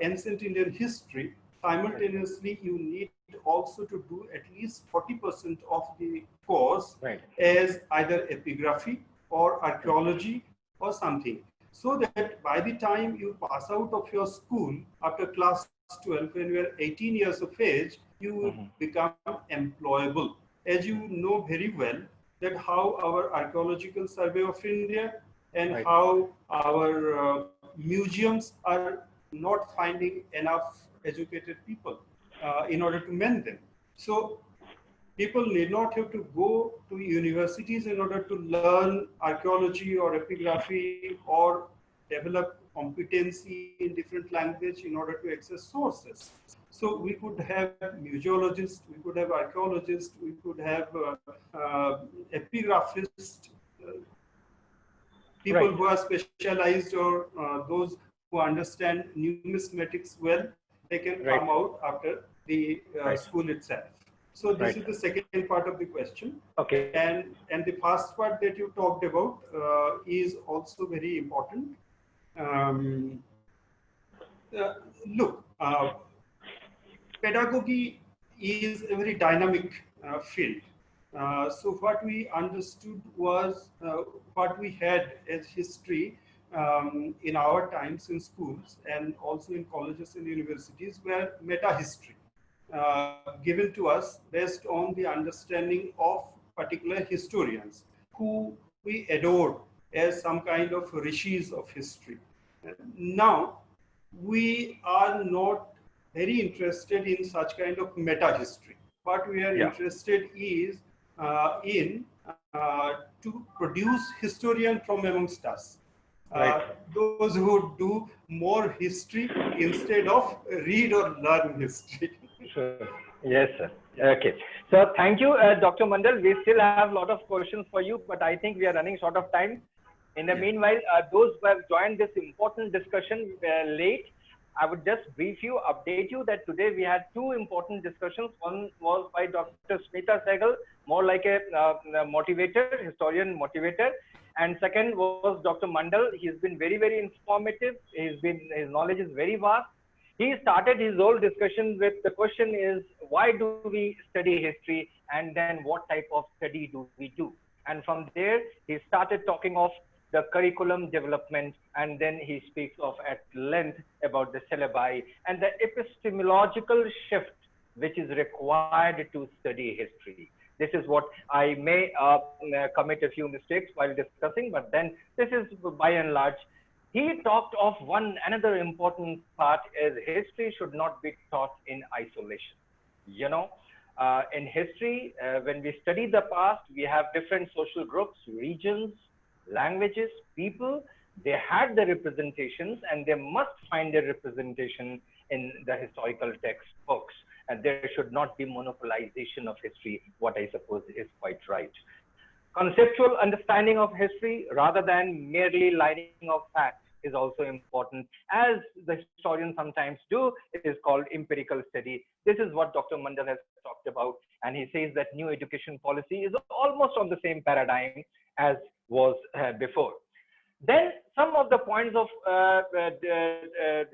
ancient Indian history, simultaneously you need also to do at least 40% of the course as either epigraphy or archaeology or something, so that by the time you pass out of your school after class 12, when you are 18 years of age, you will become employable. As you know very well that how our archaeological survey of India and how our museums are not finding enough educated people in order to mend them. So people need not have to go to universities in order to learn archaeology or epigraphy or develop competency in different language in order to access sources. So we could have museologists, we could have archaeologists, we could have epigraphists, people who are specialized, or those who understand numismatics well. They can come out after the school itself. So this is the second part of the question. Okay. And the first part that you talked about is also very important. Look, pedagogy is a very dynamic field. So what we understood was what we had as history in our times in schools and also in colleges and universities were meta-history given to us based on the understanding of particular historians who we adored as some kind of rishis of history. Now, we are not very interested in such kind of meta-history. What we are interested is in to produce historian from amongst us. Those who do more history instead of read or learn history. Sure. Yes, sir. Okay. So thank you, Dr. Mandal. We still have a lot of questions for you, but I think we are running short of time. In the meanwhile, those who have joined this important discussion late, I would just brief you, update you that today we had two important discussions. One was by Dr. Smithi Segal, more like a motivator, historian motivator. And second was Dr. Mandal. He's been very, very informative. His knowledge is very vast. He started his whole discussion with the question is, why do we study history, and then what type of study do we do? And from there, he started talking of the curriculum development, and then he speaks of at length about the syllabi and the epistemological shift which is required to study history. This is what I may commit a few mistakes while discussing, but then this is by and large. He talked of another important part is history should not be taught in isolation. You know, in history, when we study the past, we have different social groups, regions, languages, people. They had the representations, and they must find their representation in the historical textbooks. And there should not be monopolization of history, what I suppose is quite right. Conceptual understanding of history rather than merely lining of facts is also important, as the historians sometimes do. It is called empirical study. This is what Dr. Mandal has talked about, and he says that new education policy is almost on the same paradigm as was before. Then some of the points of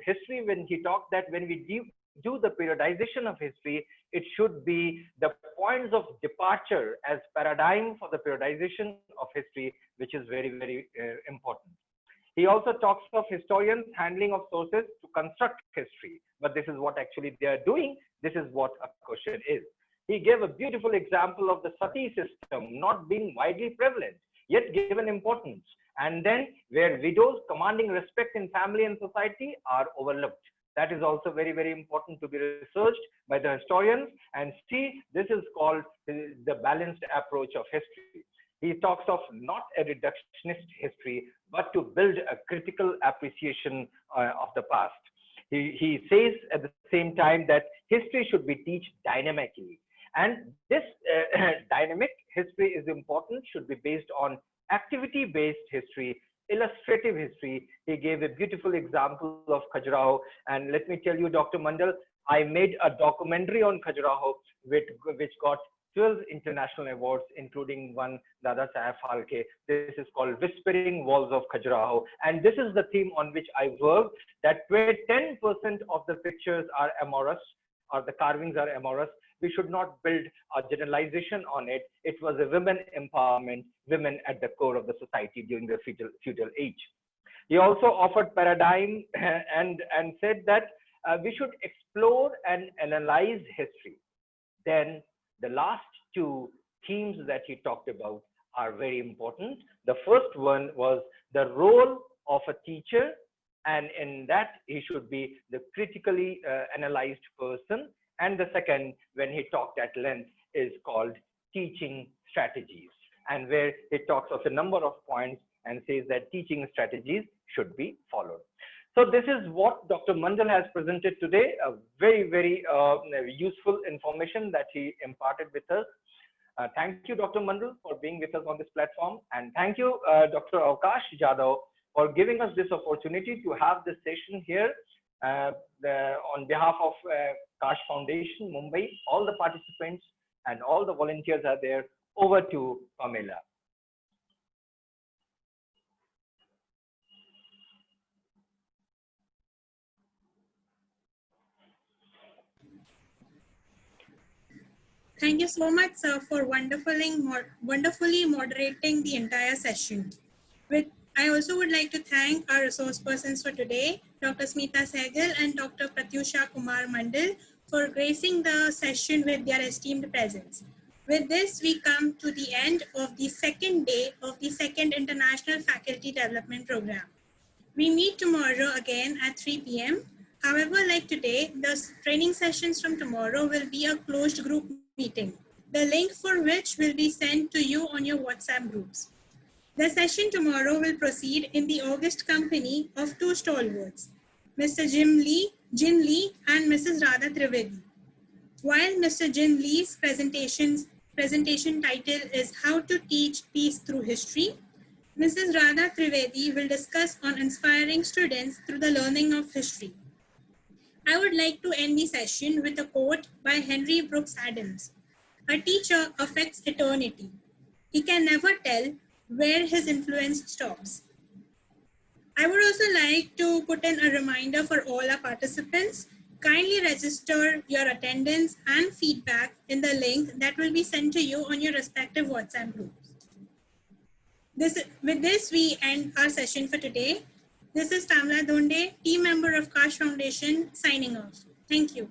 history, when he talked that when we do the periodization of history, it should be the points of departure as paradigm for the periodization of history, which is very, very important. He also talks of historians handling of sources to construct history, but this is what actually they are doing. This is what a question is. He gave a beautiful example of the sati system not being widely prevalent, yet given importance, and then where widows commanding respect in family and society are overlooked. That is also very, very important to be researched by the historians and see. This is called the balanced approach of history. He talks of not a reductionist history, but to build a critical appreciation of the past. He says at the same time that history should be taught dynamically. And this dynamic history is important, should be based on activity-based history, illustrative history. He gave a beautiful example of Khajuraho. And let me tell you, Dr. Mandal, I made a documentary on Khajuraho, which got 12 international awards, including one Dada Saheb Phalke. This is called Whispering Walls of Khajuraho. And this is the theme on which I worked, that where 10% of the pictures are amorous, or the carvings are amorous, we should not build a generalization on it. It was a women empowerment, women at the core of the society during the feudal age. He also offered paradigm and said that we should explore and analyze history. Then the last two themes that he talked about are very important. The first one was the role of a teacher, and in that he should be the critically analyzed person. And the second, when he talked at length, is called teaching strategies, and where he talks of a number of points and says that teaching strategies should be followed. So this is what Dr. Mandal has presented today, a very, very useful information that he imparted with us. Thank you, Dr. Mandal, for being with us on this platform. And thank you, Dr. Kaash Jadhav, for giving us this opportunity to have this session here on behalf of Kaash Foundation, Mumbai. All the participants and all the volunteers are there. Over to Pamela. Thank you so much, sir, for wonderfully moderating the entire session. I also would like to thank our resource persons for today, Dr. Smithi Segal and Dr. Pratyusha Marmandal, for gracing the session with their esteemed presence. With this, we come to the end of the second day of the second International Faculty Development Program. We meet tomorrow again at 3 p.m. However, like today, the training sessions from tomorrow will be a closed group meeting, the link for which will be sent to you on your WhatsApp groups. The session tomorrow will proceed in the august company of two stalwarts, Mr. Jin Lee and Mrs. Radha Trivedi. While Mr. Jin Lee's presentation title is How to Teach Peace Through History, Mrs. Radha Trivedi will discuss on inspiring students through the learning of history. I would like to end the session with a quote by Henry Brooks Adams. A teacher affects eternity. He can never tell where his influence stops. I would also like to put in a reminder for all our participants. Kindly register your attendance and feedback in the link that will be sent to you on your respective WhatsApp groups. With this, we end our session for today. This is Tamla Dhonde, team member of Kaash Foundation, signing off. Thank you.